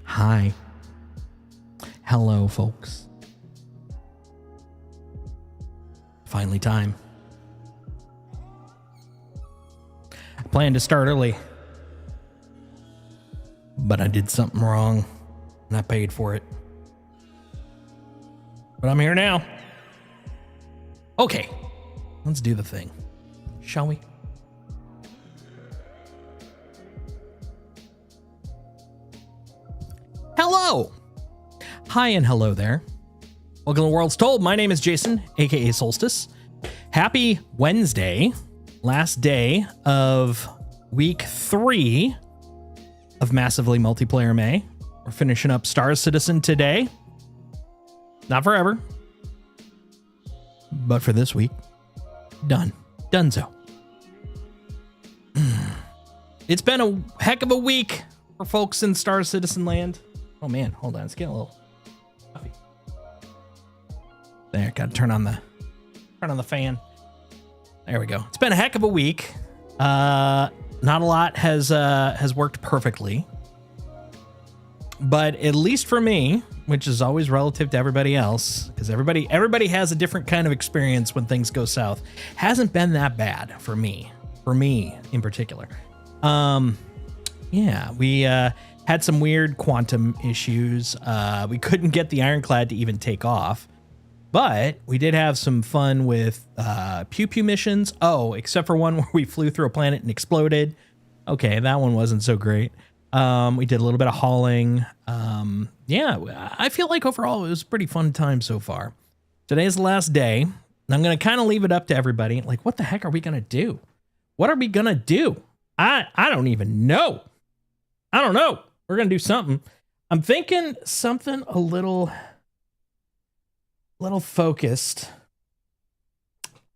Hi. Hello, folks. Finally time. I planned to start early, but I did something wrong, and I paid for it. But I'm here now. Okay, let's do the thing, shall we? Hello! Hi and hello there. Welcome to Worlds Told. My name is Jason, aka Solstice. Happy Wednesday, last day of week 3 of Massively Multiplayer May. We're finishing up Star Citizen today. Not forever, but for this week. Done. Donezo. It's been a heck of a week for folks in Star Citizen land. Oh man, hold on, it's getting a little puffy. There, gotta turn on the fan. There we go. It's been a heck of a week. Not a lot has worked perfectly, but at least for me, which is always relative to everybody else, because everybody has a different kind of experience when things go south. Hasn't been that bad for me in particular. Yeah, we had some weird quantum issues. We couldn't get the Ironclad to even take off, but we did have some fun with pew pew missions. Oh, except for one where we flew through a planet and exploded. Okay, that one wasn't so great. We did a little bit of hauling. Yeah, I feel like overall it was a pretty fun time so far. Today's the last day, and I'm going to kind of leave it up to everybody. Like, what the heck are we going to do? What are we going to do? I don't even know. I don't know. We're going to do something. I'm thinking something a little focused.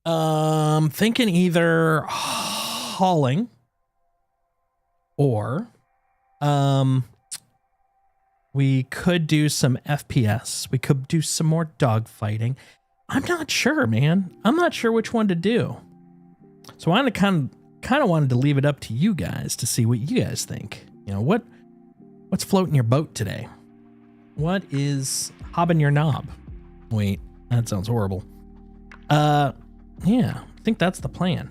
Thinking either hauling or we could do some FPS. We could do some more dogfighting. I'm not sure, man. I'm not sure which one to do. So I kind of wanted to leave it up to you guys to see what you guys think. You know, what's floating your boat today? What is hobbing your knob? Wait, that sounds horrible. Yeah, I think that's the plan.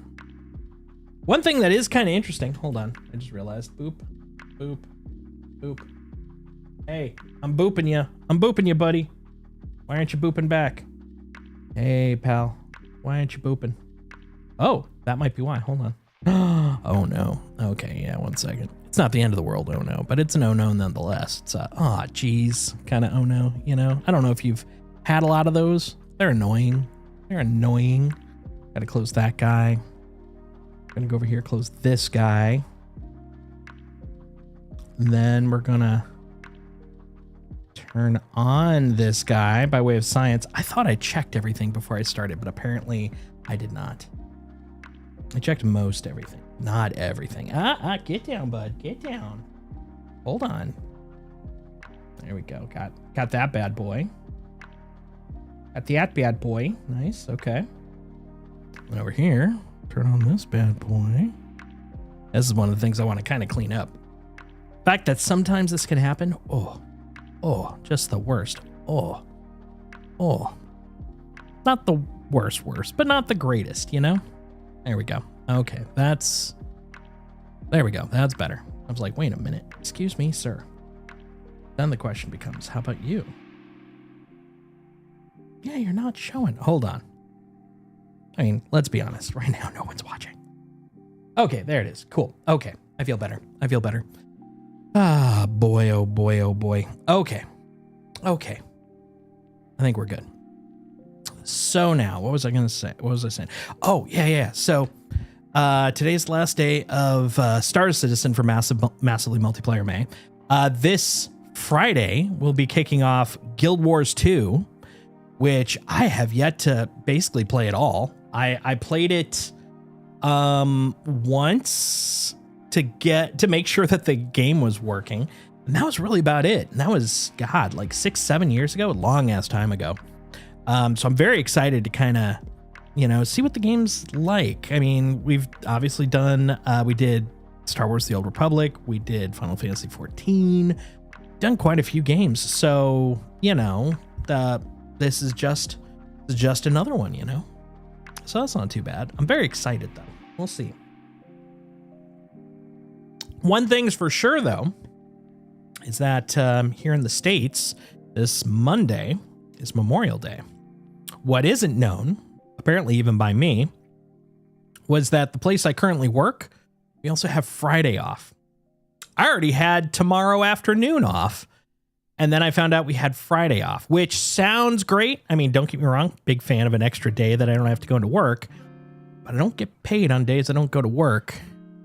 One thing that is kind of interesting. Hold on, I just realized. Boop, boop, boop. Hey, I'm booping you. I'm booping you, buddy. Why aren't you booping back? Hey, pal. Why aren't you booping? Oh, that might be why. Hold on. Oh no. Okay, yeah, 1 second. It's not the end of the world, oh no, but it's an oh no nonetheless. It's a, geez, kind of oh no, you know? I don't know if you've had a lot of those. They're annoying. They're annoying. Gotta close that guy. Gonna go over here, close this guy. And then we're gonna turn on this guy by way of science. I thought I checked everything before I started, but apparently I did not. I checked most everything, not everything. Get down, bud. Get down. Hold on. There we go. Got that bad boy. Got that bad boy. Nice. Okay. And over here, turn on this bad boy. This is one of the things I want to kind of clean up. The fact that sometimes this can happen. Oh, just the worst. Oh. Not the worst, but not the greatest, you know? There we go. Okay, there we go. That's better. I was like, wait a minute. Excuse me, sir. Then the question becomes, how about you? Yeah, you're not showing. Hold on. I mean, let's be honest. Right now, no one's watching. Okay, there it is. Cool. Okay, I feel better. Ah, boy, oh boy, oh boy. Okay. I think we're good. So now, what was I going to say? What was I saying? Oh, yeah. So today's the last day of Star Citizen for Massively Multiplayer May. This Friday, we'll be kicking off Guild Wars 2, which I have yet to basically play at all. I played it once to make sure that the game was working, and that was really about it. And that was, God, like 6-7 years ago, a long ass time ago. So I'm very excited to kind of, see what the game's like. I mean, we've obviously done, we did Star Wars The Old Republic. We did Final Fantasy 14. Done quite a few games. So, you know, this is just another one, you know? So that's not too bad. I'm very excited, though. We'll see. One thing's for sure, though, is that here in the States, this Monday is Memorial Day. What isn't known, apparently even by me, was that the place I currently work, we also have Friday off. I already had tomorrow afternoon off, and then I found out we had Friday off, which sounds great. I mean, don't get me wrong, big fan of an extra day that I don't have to go into work, but I don't get paid on days I don't go to work.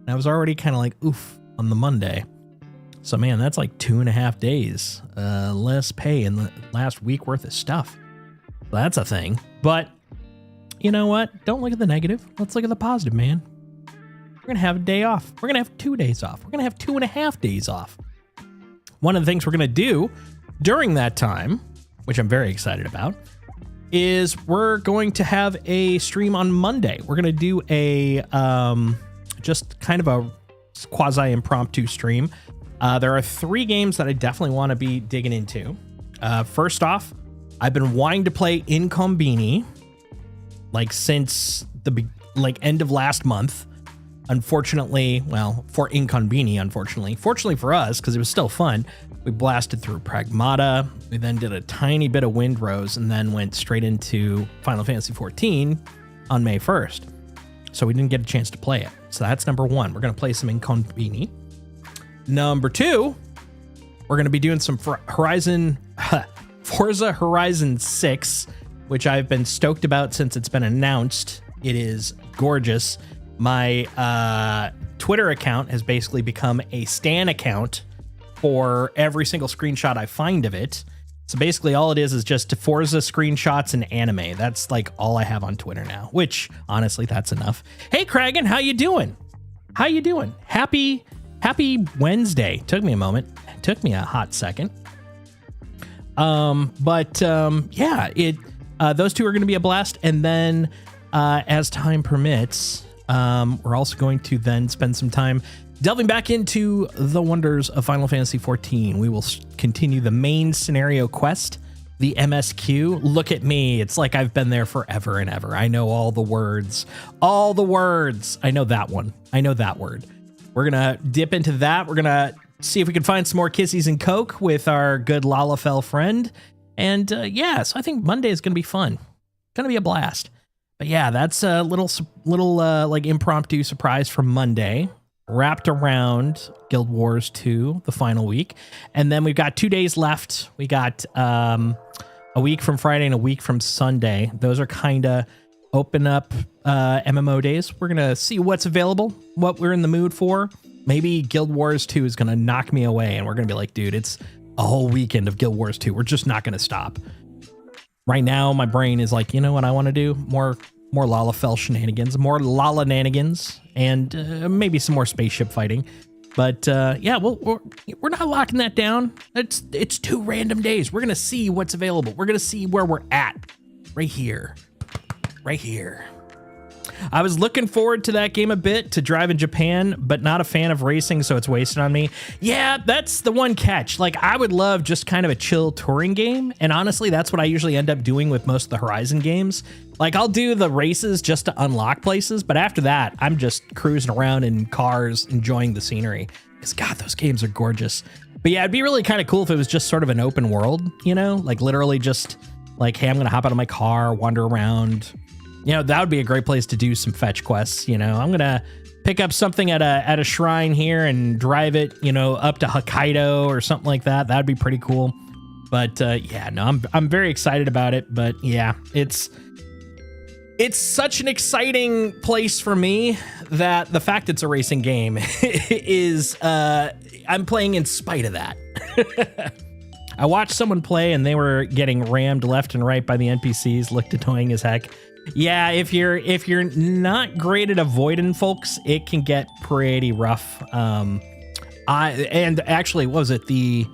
And I was already kind of like, oof, on the Monday. So, man, that's like 2.5 days less pay in the last week worth of stuff. So that's a thing. But you know what? Don't look at the negative. Let's look at the positive, man. We're going to have a day off. We're going to have 2 days off. We're going to have 2.5 days off. One of the things we're going to do during that time, which I'm very excited about, is we're going to have a stream on Monday. We're going to do a just kind of a quasi-impromptu stream. There are 3 games that I definitely want to be digging into. First off, I've been wanting to play Incombini like since the end of last month. Unfortunately, well, for Incombini, unfortunately. Fortunately for us, because it was still fun, we blasted through Pragmata. We then did a tiny bit of Windrose and then went straight into Final Fantasy XIV on May 1st. So we didn't get a chance to play it. So that's number 1. We're going to play some Incombini. Number 2, we're going to be doing some Forza Horizon 6, which I've been stoked about since it's been announced. It is gorgeous. My Twitter account has basically become a stan account for every single screenshot I find of it. So basically all it is just Forza screenshots and anime. That's like all I have on Twitter now, which honestly, that's enough. Hey, Kragan, how you doing? How you doing? Happy Wednesday. Took me a moment. Took me a hot second. Yeah, those 2 are going to be a blast. And then as time permits, we're also going to then spend some time delving back into the wonders of Final Fantasy XIV. We will continue the main scenario quest, the MSQ. Look at me. It's like I've been there forever and ever. I know all the words. All the words. I know that one. I know that word. We're going to dip into that. We're going to see if we can find some more Kissies and Coke with our good Lalafell friend. And yeah, so I think Monday is going to be fun. Going to be a blast. But yeah, that's a little like impromptu surprise for Monday, wrapped around Guild Wars 2, the final week. And then we've got 2 days left. We got a week from Friday and a week from Sunday. Those are kind of open up MMO days. We're going to see what's available, what we're in the mood for. Maybe Guild Wars 2 is going to knock me away and we're going to be like, dude, it's a whole weekend of Guild Wars 2. We're just not going to stop. Right now, my brain is like, you know what I want to do? More Lalafell shenanigans, more Lala-nanigans, and maybe some more spaceship fighting. But yeah, we're not locking that down. It's 2 random days. We're going to see what's available. We're going to see where we're at. Right here. Right here. I was looking forward to that game a bit, to drive in Japan, but not a fan of racing, so it's wasted on me. Yeah, that's the one catch. Like, I would love just kind of a chill touring game, and honestly, that's what I usually end up doing with most of the Horizon games. Like, I'll do the races just to unlock places, but after that, I'm just cruising around in cars, enjoying the scenery. Because, God, those games are gorgeous. But yeah, it'd be really kind of cool if it was just sort of an open world, you know? Like, literally just, like, hey, I'm going to hop out of my car, wander around. You know, that would be a great place to do some fetch quests. You know, I'm going to pick up something at a shrine here and drive it, you know, up to Hokkaido or something like that. That'd be pretty cool. But yeah, no, I'm very excited about it. But yeah, it's such an exciting place for me that the fact it's a racing game is I'm playing in spite of that. I watched someone play and they were getting rammed left and right by the NPCs. Looked annoying as heck. Yeah, if you're not great at avoiding folks, it can get pretty rough. And actually, what was it? The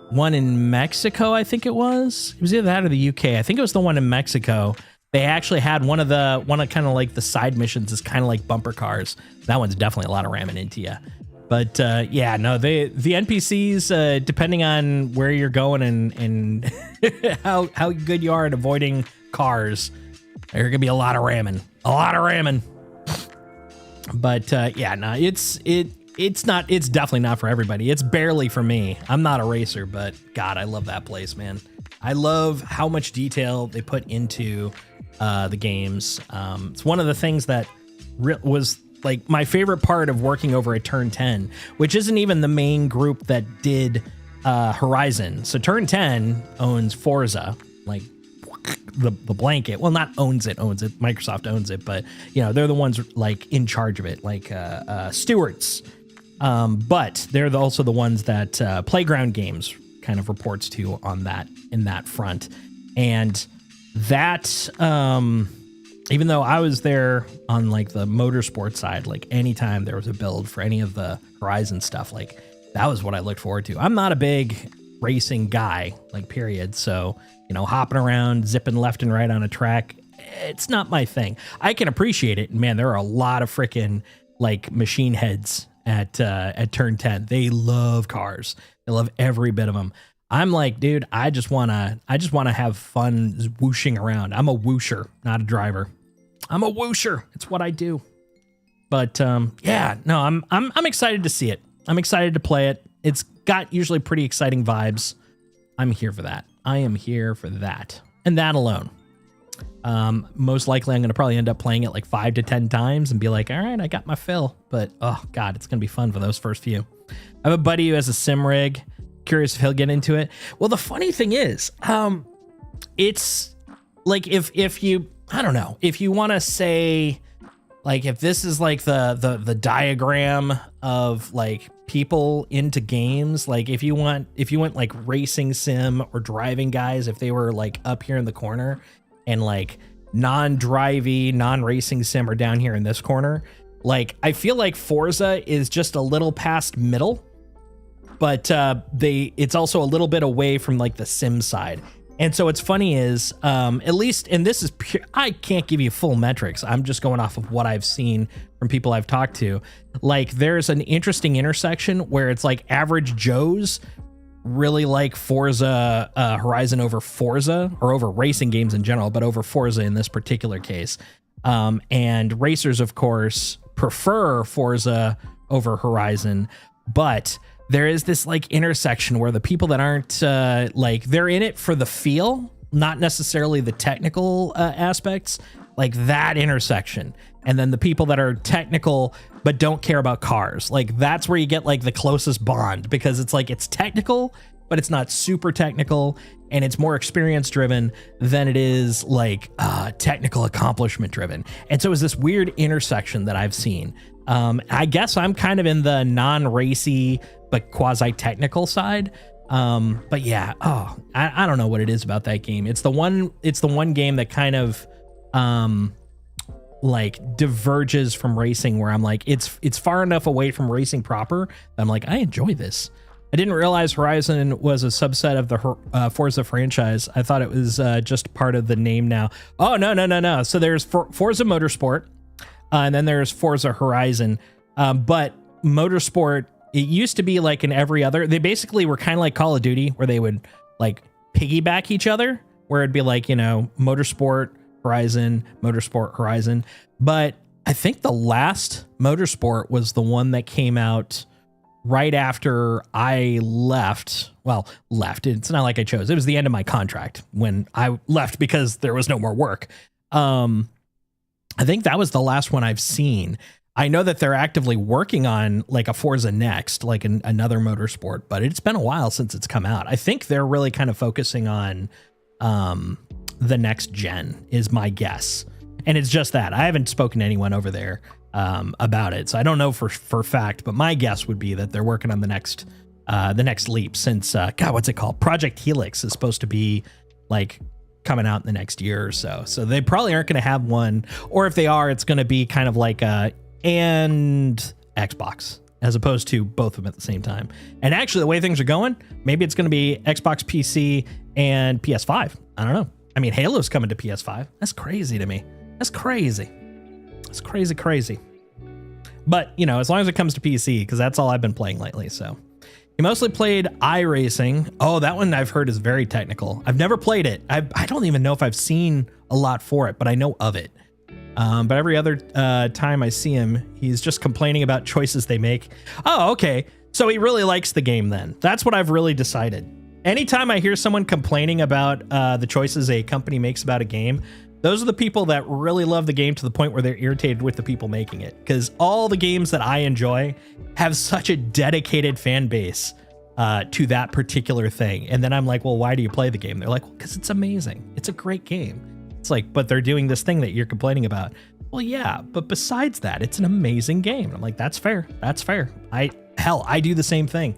one in Mexico, I think it was. It was either that or the UK. I think it was the one in Mexico. They actually had one of kind of like the side missions is kind of like bumper cars. That one's definitely a lot of ramming into you. But yeah, no, the NPCs, depending on where you're going and how good you are at avoiding cars, there's gonna be a lot of ramming. But yeah, no, it's definitely not for everybody. It's barely for me. I'm not a racer, but God, I love that place, man. I love how much detail they put into the games. It's one of the things that was like my favorite part of working over at Turn 10, which isn't even the main group that did Horizon. So Turn 10 owns Forza, like the blanket. Well, not owns it. Microsoft owns it, but you know, they're the ones like in charge of it, like stewards. But they're also the ones that Playground Games kind of reports to on that, in that front. And that, even though I was there on like the motorsport side, like anytime there was a build for any of the Horizon stuff, like that was what I looked forward to. I'm not a big racing guy, like period. So, you know, hopping around, zipping left and right on a track, it's not my thing. I can appreciate it. Man, there are a lot of freaking like machine heads at Turn 10. They love cars. They love every bit of them. I'm like, dude, I just wanna have fun whooshing around. I'm a whoosher, not a driver. I'm a whoosher. It's what I do. But yeah, no, I'm excited to see it. I'm excited to play it. It's got usually pretty exciting vibes. I'm here for that. I am here for that. And that alone. Most likely I'm going to probably end up playing it like 5 to 10 times and be like, all right, I got my fill. But oh God, it's going to be fun for those first few. I have a buddy who has a sim rig. Curious if he'll get into it. Well, the funny thing is, it's like if you, I don't know, if you want to say like, if this is like the diagram of like people into games, like if you went like racing sim or driving guys, if they were like up here in the corner and like non-drivey, non-racing sim are down here in this corner, like I feel like Forza is just a little past middle, but it's also a little bit away from like the sim side. And so what's funny is, at least, and this is pure, I can't give you full metrics. I'm just going off of what I've seen from people I've talked to. Like there's an interesting intersection where it's like average Joes really like Forza Horizon over Forza, or over racing games in general, but over Forza in this particular case. And racers, of course, prefer Forza over Horizon, but there is this like intersection where the people that aren't like, they're in it for the feel, not necessarily the technical aspects, like that intersection. And then the people that are technical but don't care about cars, like that's where you get like the closest bond, because it's like it's technical, but it's not super technical, and it's more experience driven than it is like technical accomplishment driven. And so it's this weird intersection that I've seen. I guess I'm kind of in the non-racy but quasi-technical side. But yeah, I don't know what it is about that game. It's the one game that kind of like diverges from racing, where I'm like, it's far enough away from racing proper that I'm like, I enjoy this. I didn't realize Horizon was a subset of the Forza franchise. I thought it was just part of the name now. Oh, no. So there's Forza Motorsport, and then there's Forza Horizon. But Motorsport, it used to be like in every other, they basically were kind of like Call of Duty, where they would like piggyback each other, where it'd be like, you know, Motorsport Horizon, Motorsport Horizon. But I think the last Motorsport was the one that came out right after I left. Well, left. It's not like I chose. It was the end of my contract when I left because there was no more work. I think that was the last one I've seen. I know that they're actively working on like a Forza Next, like another motorsport, but it's been a while since it's come out. I think they're really kind of focusing on the next gen is my guess. And it's just that I haven't spoken to anyone over there about it, so I don't know for fact, but my guess would be that they're working on the next leap, since God, what's it called? Project Helix is supposed to be like coming out in the next year or so. So they probably aren't going to have one, or if they are, it's going to be kind of like and Xbox, as opposed to both of them at the same time. And actually, the way things are going, maybe it's going to be Xbox, PC, and PS5. I don't know. I mean, Halo's coming to PS5. That's crazy to me. That's crazy. It's crazy. But, you know, as long as it comes to PC, because that's all I've been playing lately. So he mostly played iRacing. Oh, that one I've heard is very technical. I've never played it. I don't even know if I've seen a lot for it, but I know of it. But every other time I see him, he's just complaining about choices they make. Oh, okay. So he really likes the game then. That's what I've really decided. Anytime I hear someone complaining about the choices a company makes about a game, those are the people that really love the game to the point where they're irritated with the people making it. Because all the games that I enjoy have such a dedicated fan base to that particular thing. And then I'm like, well, why do you play the game? They're like, well, because it's amazing. It's a great game. It's like, but they're doing this thing that you're complaining about. Well, yeah, but besides that, it's an amazing game. And I'm like, that's fair. That's fair. I do the same thing.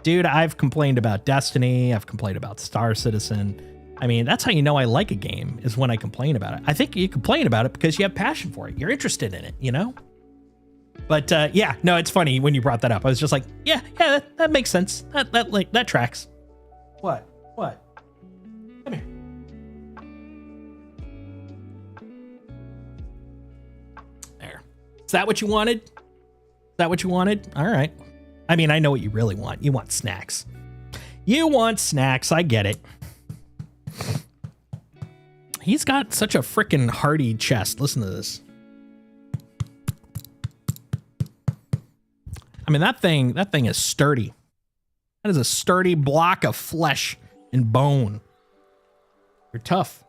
Dude, I've complained about Destiny. I've complained about Star Citizen. I mean, that's how you know I like a game, is when I complain about it. I think you complain about it because you have passion for it. You're interested in it, you know? But yeah, no, it's funny when you brought that up. I was just like, yeah, that makes sense. That tracks. What? Come here. There. Is that what you wanted? Is that what you wanted? All right. I mean, I know what you really want. You want snacks. You want snacks. I get it. He's got such a freaking hearty chest. Listen to this. I mean, that thing is sturdy. That is a sturdy block of flesh and bone. You're tough.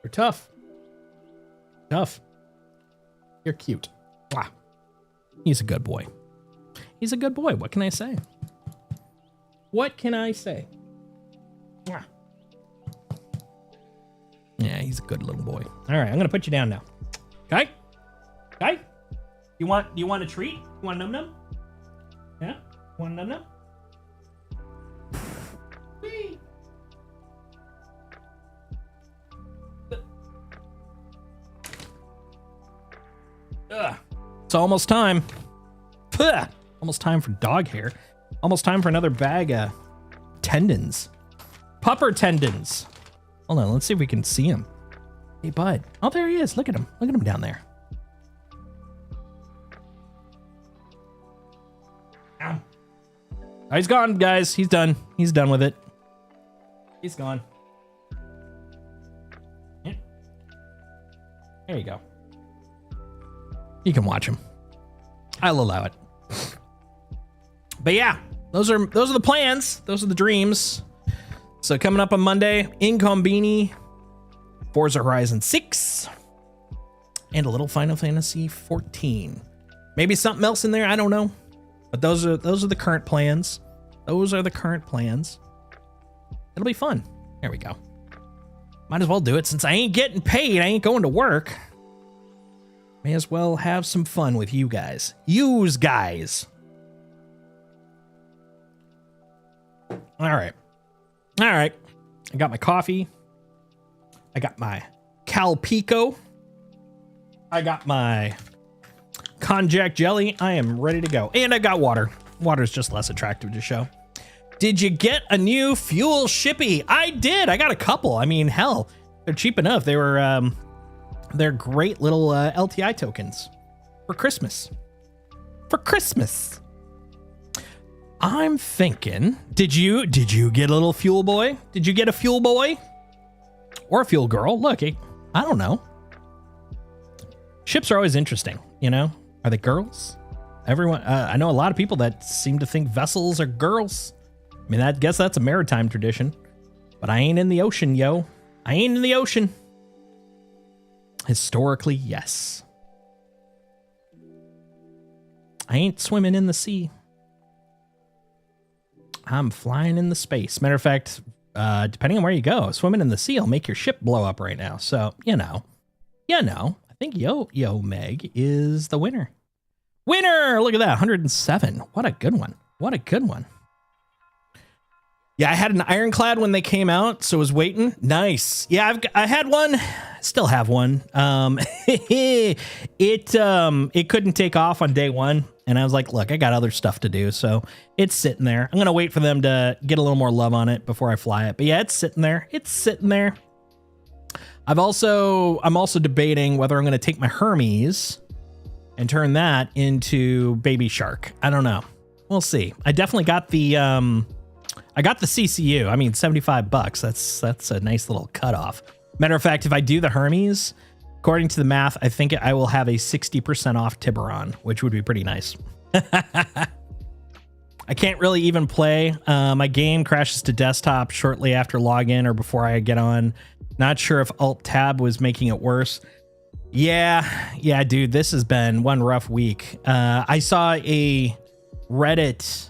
You're tough. Tough. You're cute. Wow. He's a good boy. He's a good boy. What can I say? What can I say? Mwah. Yeah, he's a good little boy. All right, I'm gonna put you down now. Okay? Okay? You want a treat? You want a num-num? Yeah? You want a num-num? Whee! It's almost time. Puh! Almost time for dog hair. Almost time for another bag of tendons. Pupper tendons. Hold on, let's see if we can see him. Hey, bud. Oh, there he is. Look at him. Look at him down there. Ow. Oh, he's gone, guys. He's done. He's done with it. He's gone. Yeah. There you go. You can watch him. I'll allow it. But yeah, those are the plans. Those are the dreams. So coming up on Monday, Incombini, Forza Horizon 6, and a little Final Fantasy 14. Maybe something else in there, I don't know. But those are the current plans. Those are the current plans. It'll be fun. There we go. Might as well do it since I ain't getting paid. I ain't going to work. May as well have some fun with you guys. Yous guys. All right. I got my coffee. I got my Calpico. I got my konjac jelly. I am ready to go. And I got water. Water's just less attractive to show. Did you get a new fuel shippy? I did. I got a couple. I mean, hell, they're cheap enough. They were, they're great little LTI tokens for Christmas. For Christmas. I'm thinking, did you get a little fuel boy? Did you get a fuel boy? Or a fuel girl? Look, I don't know. Ships are always interesting, you know? Are they girls? Everyone, I know a lot of people that seem to think vessels are girls. I mean, I guess that's a maritime tradition. But I ain't in the ocean, yo. I ain't in the ocean. Historically, yes. I ain't swimming in the sea. I'm flying in the space. Matter of fact, depending on where you go, swimming in the sea will make your ship blow up right now. So, you know, I think Yo Meg is the winner. Winner! Look at that, 107. What a good one. What a good one. Yeah, I had an Ironclad when they came out, so I was waiting. Nice. Yeah, I had one. Still have one. It couldn't take off on day one, and I was like, look, I got other stuff to do, so it's sitting there. I'm gonna wait for them to get a little more love on it before I fly it. But yeah, it's sitting there. It's sitting there. I'm also debating whether I'm gonna take my Hermes and turn that into Baby Shark. I don't know. We'll see. I definitely got the I got the CCU. I mean, $75. That's a nice little cutoff. Matter of fact, if I do the Hermes, according to the math, I think I will have a 60% off Tiburon, which would be pretty nice. I can't really even play. My game crashes to desktop shortly after login or before I get on. Not sure if Alt Tab was making it worse. Yeah, dude, this has been one rough week. I saw a Reddit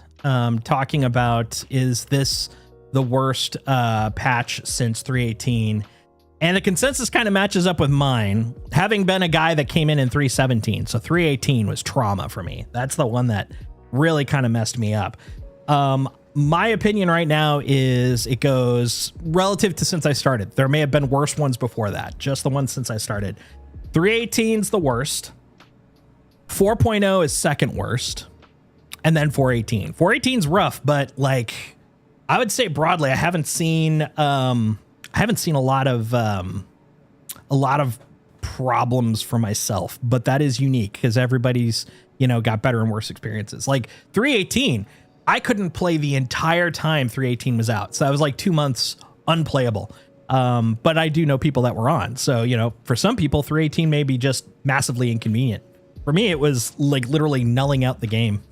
talking about, is this the worst patch since 3.18? And the consensus kind of matches up with mine, having been a guy that came in 3.17. So 3.18 was trauma for me. That's the one that really kind of messed me up. My opinion right now is it goes relative to since I started. There may have been worse ones before that, just the ones since I started. 3.18 is the worst. 4.0 is second worst. And then 4.18. 4.18 is rough, but like I would say broadly, I haven't seen a lot of problems for myself, but that is unique because everybody's, got better and worse experiences. Like 3.18, I couldn't play the entire time 3.18 was out. So that was like 2 months unplayable. But I do know people that were on. So, for some people, 3.18 may be just massively inconvenient. For me, it was like literally nulling out the game.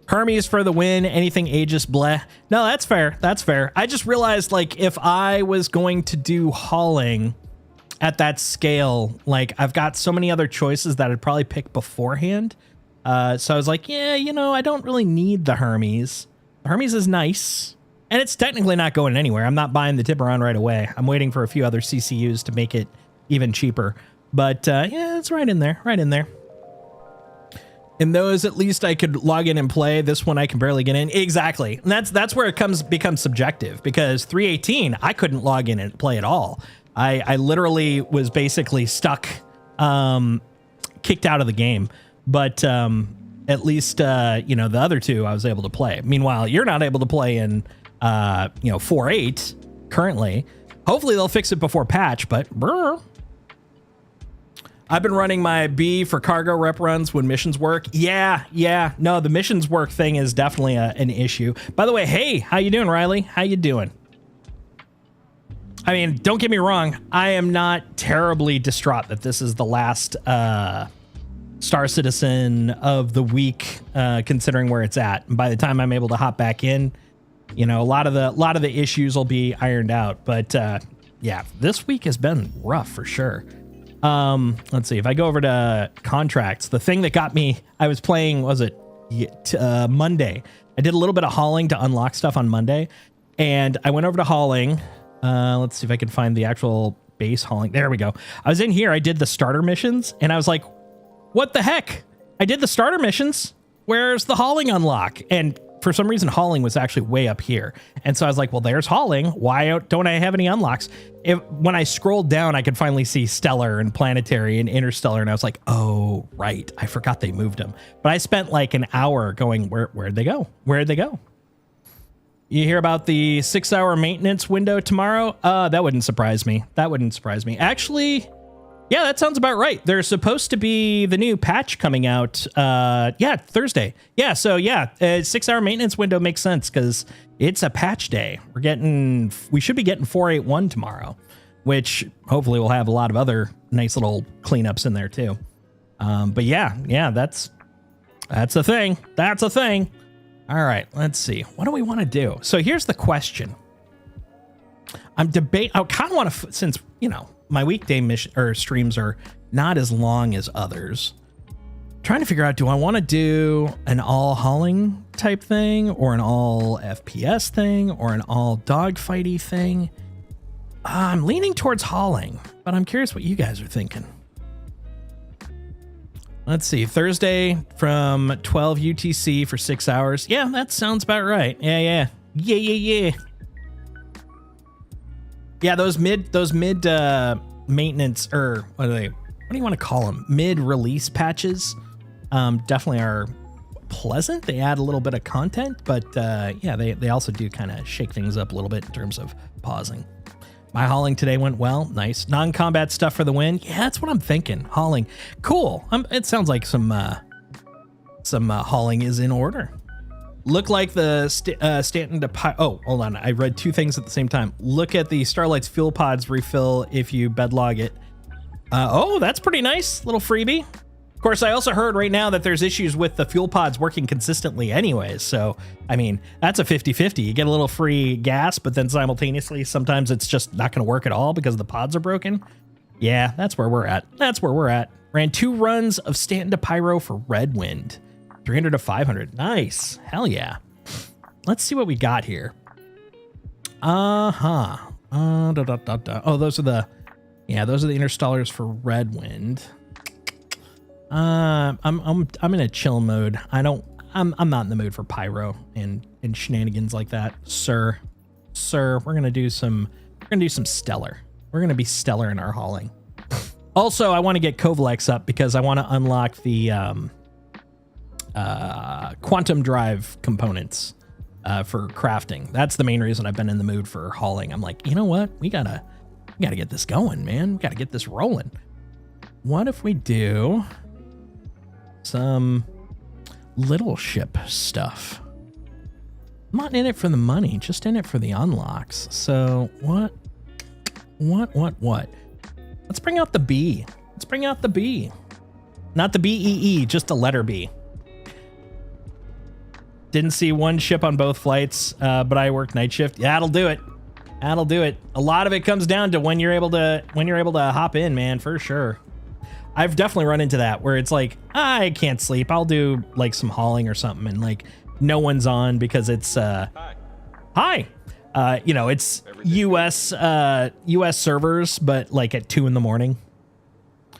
Hermes for the win. Anything Aegis, bleh. No, that's fair. That's fair. I just realized, like, if I was going to do hauling at that scale, like, I've got so many other choices that I'd probably pick beforehand. So I was like, yeah, I don't really need the Hermes. The Hermes is nice, and it's technically not going anywhere. I'm not buying the Tiburon right away. I'm waiting for a few other CCUs to make it even cheaper. But yeah, it's right in there, right in there. In those, at least I could log in and play. This one I can barely get in. Exactly. And that's where it becomes subjective, because 3.18, I couldn't log in and play at all. I literally was basically stuck, kicked out of the game. But at least, the other two I was able to play. Meanwhile, you're not able to play in, 4.8 currently. Hopefully they'll fix it before patch, but brr. I've been running my B for cargo rep runs when missions work. Yeah. No, the missions work thing is definitely an issue. By the way, hey, how you doing, Riley? How you doing? I mean, don't get me wrong. I am not terribly distraught that this is the last Star Citizen of the week, considering where it's at. And by the time I'm able to hop back in, a lot of the issues will be ironed out. But yeah, this week has been rough for sure. Let's see if I go over to contracts. The thing that got me, I was playing, Monday. I did a little bit of hauling to unlock stuff on Monday, and I went over to hauling. Let's see if I can find the actual base hauling. There we go. I was in here. I did the starter missions, and I was like, what the heck? I did the starter missions. Where's the hauling unlock? And for some reason, hauling was actually way up here. And so I was like, well, there's hauling. Why don't I have any unlocks? When I scrolled down, I could finally see stellar and planetary and interstellar. And I was like, oh, right. I forgot they moved them. But I spent like an hour going, where'd they go? Where'd they go? You hear about the 6-hour maintenance window tomorrow? That wouldn't surprise me. Actually, yeah, that sounds about right. There's supposed to be the new patch coming out. Thursday. Yeah, so yeah, 6-hour maintenance window makes sense because it's a patch day. We should be getting 4.81 tomorrow, which hopefully will have a lot of other nice little cleanups in there too. But yeah, that's a thing. That's a thing. All right, let's see. What do we want to do? So here's the question. I kind of want to, since, my weekday mission or streams are not as long as others, trying to figure out, do I want to do an all hauling type thing or an all FPS thing or an all dogfighty thing? I'm leaning towards hauling, but I'm curious what you guys are thinking. Let's see. Thursday from 12 UTC for 6 hours. Yeah, that sounds about right. Yeah. Yeah, those mid maintenance, or what do you want to call them? Mid release patches definitely are pleasant. They add a little bit of content, but yeah, they also do kind of shake things up a little bit in terms of pausing. My hauling today went well. Nice. Non-combat stuff for the win. Yeah, that's what I'm thinking. Hauling. Cool. It sounds like some hauling is in order. Look like the Stanton to oh, hold on. I read two things at the same time. Look at the Starlight's fuel pods refill if you bedlog it. Oh, that's pretty nice. Little freebie. Of course, I also heard right now that there's issues with the fuel pods working consistently anyways. So, I mean, that's a 50-50. You get a little free gas, but then simultaneously, sometimes it's just not going to work at all because the pods are broken. Yeah, that's where we're at. That's where we're at. Ran 2 runs of Stanton to Pyro for Red Wind. 300 to 500. Nice. Hell yeah. Let's see what we got here. Oh, those are the interstallers for Red Wind. I'm in a chill mode. I'm not in the mood for pyro and shenanigans like that. Sir, we're gonna do some stellar. We're gonna be stellar in our hauling. Also, I want to get Kovalex up because I want to unlock the quantum drive components for crafting. That's the main reason I've been in the mood for hauling. I'm like, you know what? We gotta get this going, man. We gotta get this rolling. What if we do some little ship stuff? I'm not in it for the money, just in it for the unlocks. So what? Let's bring out the B. Let's bring out the B. Not the BEE, just the letter B. Didn't see one ship on both flights, but I worked night shift. Yeah, that'll do it. That'll do it. A lot of it comes down to when you're able to hop in, man, for sure. I've definitely run into that where it's like, I can't sleep. I'll do like some hauling or something, and like no one's on because it's hi. You know, it's US servers, but like at 2 a.m.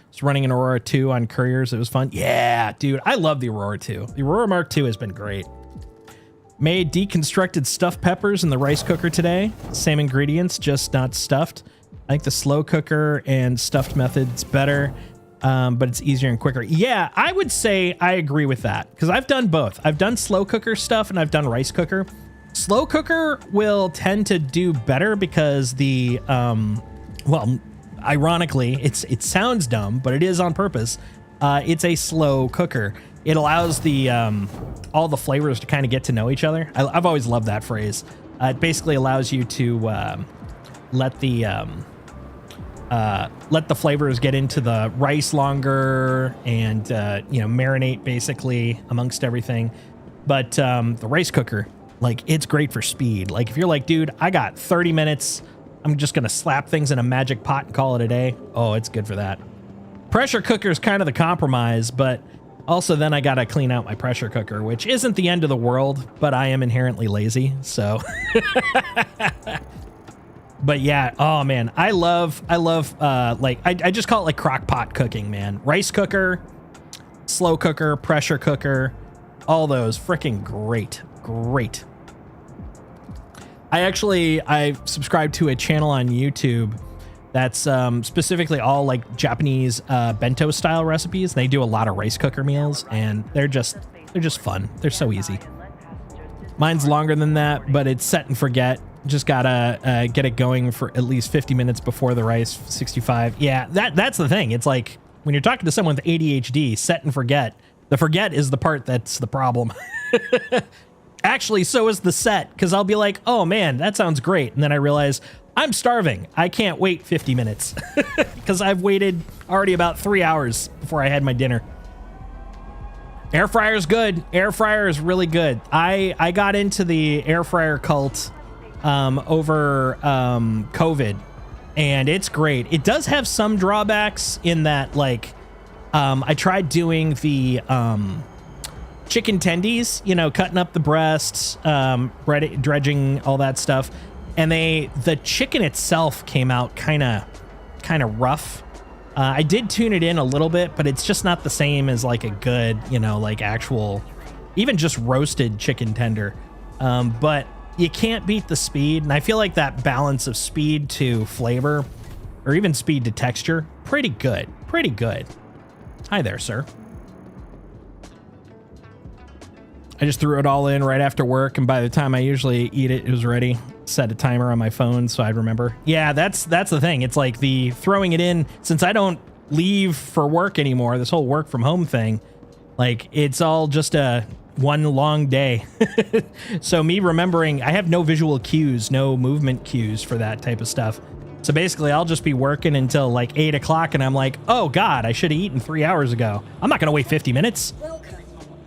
It's running an Aurora 2 on couriers. It was fun. Yeah, dude, I love the Aurora 2. The Aurora Mark II has been great. Made deconstructed stuffed peppers in the rice cooker today. Same ingredients, just not stuffed. I think the slow cooker and stuffed method's better. But it's easier and quicker. Yeah, I would say I agree with that because I've done both. I've done slow cooker stuff and I've done rice cooker. Slow cooker will tend to do better because the, well, ironically, it sounds dumb, but it is on purpose. It's a slow cooker. It allows the all the flavors to kind of get to know each other. I've always loved that phrase. It basically allows you to let the flavors get into the rice longer and, you know, marinate basically amongst everything. But the rice cooker, like, it's great for speed. Like, if you're like, dude, I got 30 minutes, I'm just going to slap things in a magic pot and call it a day. Oh, it's good for that. Pressure cooker is kind of the compromise, but also then I got to clean out my pressure cooker, which isn't the end of the world, but I am inherently lazy. So... But yeah, oh man, I love like, I just call it like crock pot cooking, man. Rice cooker, slow cooker, pressure cooker, all those freaking great. I subscribe to a channel on YouTube that's specifically all like Japanese bento style recipes. They do a lot of rice cooker meals and they're just fun. They're so easy. Mine's longer than that, but it's set and forget. Just gotta get it going for at least 50 minutes before the rice. 65. Yeah, that's the thing. It's like when you're talking to someone with ADHD, set and forget. The forget is the part that's the problem. Actually, so is the set, because I'll be like, oh man, that sounds great. And then I realize I'm starving. I can't wait 50 minutes because I've waited already about 3 hours before I had my dinner. Air fryer is good. Air fryer is really good. I got into the air fryer cult over COVID, and it's great. It does have some drawbacks in that, like, I tried doing the chicken tendies, you know, cutting up the breasts, dredging, all that stuff, and the chicken itself came out kind of rough. I did tune it in a little bit, but it's just not the same as like a good, you know, like actual, even just roasted chicken tender. But you can't beat the speed, and I feel like that balance of speed to flavor, or even speed to texture, pretty good. Hi there, sir. I just threw it all in right after work, and by the time I usually eat it, it was ready. Set a timer on my phone so I'd remember. Yeah, that's the thing. It's like the throwing it in, since I don't leave for work anymore, this whole work from home thing, like it's all just a one long day. So me remembering, I have no visual cues, no movement cues for that type of stuff. So basically I'll just be working until like 8 o'clock and I'm like, oh God, I should have eaten 3 hours ago. I'm not going to wait 50 minutes. Welcome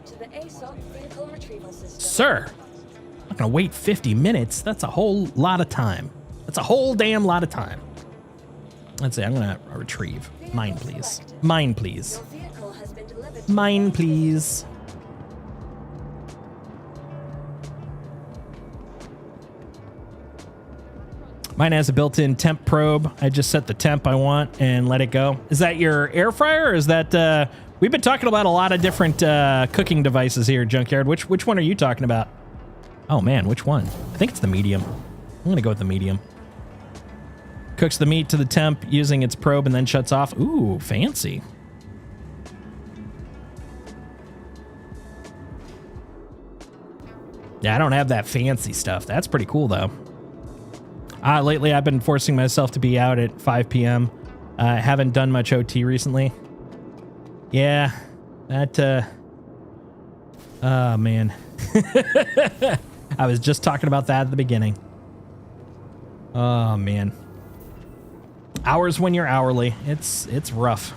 to the ASOC vehicle retrieval system. Sir, I'm not going to wait 50 minutes. That's a whole lot of time. That's a whole damn lot of time. Let's see, I'm going to retrieve. Mine, please. Mine, please. Your vehicle has been delivered. Mine, please. Mine has a built-in temp probe. I just set the temp I want and let it go. Is that your air fryer, or is that... we've been talking about a lot of different cooking devices here, Junkyard. Which one are you talking about? Oh, man, which one? I think it's the medium. I'm going to go with the medium. Cooks the meat to the temp using its probe and then shuts off. Ooh, fancy. Yeah, I don't have that fancy stuff. That's pretty cool, though. Lately, I've been forcing myself to be out at 5 p.m. Haven't done much OT recently. Yeah, that, oh, man. I was just talking about that at the beginning. Oh, man. Hours when you're hourly. It's rough.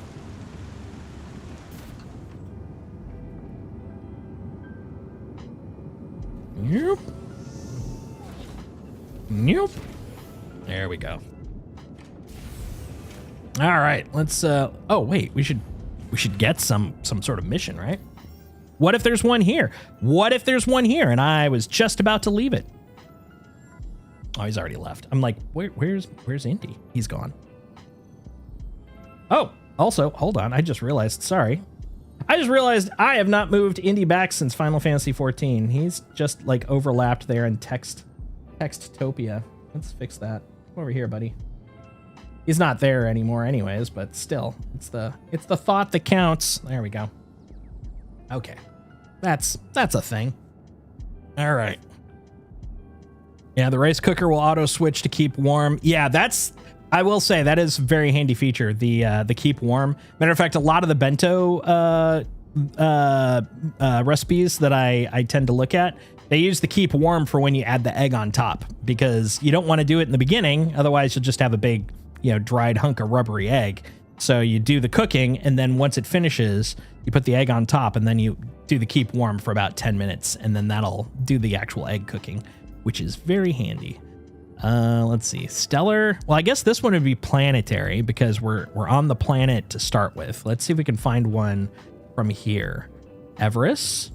Yep. Yep. There we go. All right, let's oh wait, we should get some sort of mission, right? What if there's one here? What if there's one here and I was just about to leave it? Oh, he's already left. I'm like, where's Indy? He's gone. Oh, also, hold on. I just realized, sorry. I just realized I have not moved Indy back since Final Fantasy 14. He's just like overlapped there in Textopia. Let's fix that. Come over here, buddy. He's not there anymore anyways, but still, it's the thought that counts. There we go. Okay. That's a thing. All right. Yeah, the rice cooker will auto switch to keep warm. Yeah, I will say that is a very handy feature, the keep warm. Matter of fact, a lot of the bento recipes that I tend to look at, they use the keep warm for when you add the egg on top, because you don't want to do it in the beginning. Otherwise, you'll just have a big, dried hunk of rubbery egg. So you do the cooking, and then once it finishes, you put the egg on top, and then you do the keep warm for about 10 minutes, and then that'll do the actual egg cooking, which is very handy. Let's see. Stellar. Well, I guess this one would be planetary because we're on the planet to start with. Let's see if we can find one from here. Everest?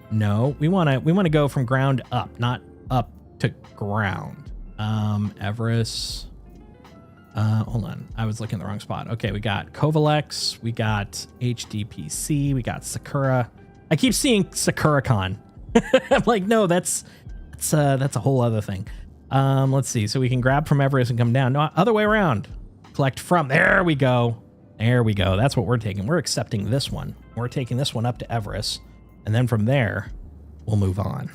No, we want to go from ground up, not up to ground. Everest. Hold on. I was looking in the wrong spot. Okay, we got Kovalex, we got HDPC, we got Sakura. I keep seeing SakuraCon. I'm like, no, that's a whole other thing. Let's see. So we can grab from Everest and come down. No, other way around. Collect from. There we go. There we go. That's what we're taking. We're accepting this one. We're taking this one up to Everest. And then from there, we'll move on.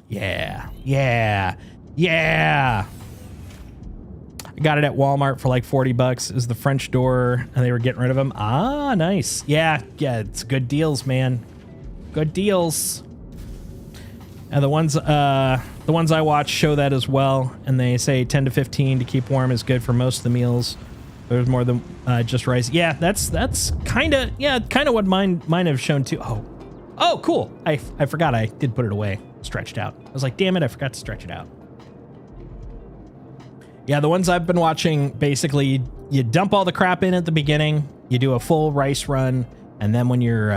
Yeah. Yeah. Yeah. I got it at Walmart for like $40. It was the French door, and they were getting rid of them. Ah, nice. Yeah. Yeah. It's good deals, man. Good deals. And the ones I watch show that as well, and they say 10 to 15 to keep warm is good for most of the meals. There's more than just rice. Yeah, that's kind of what mine have shown too. Oh, cool. I forgot I did put it away, stretched out. I was like, damn it, I forgot to stretch it out. Yeah, the ones I've been watching, basically, you dump all the crap in at the beginning, you do a full rice run, and then when your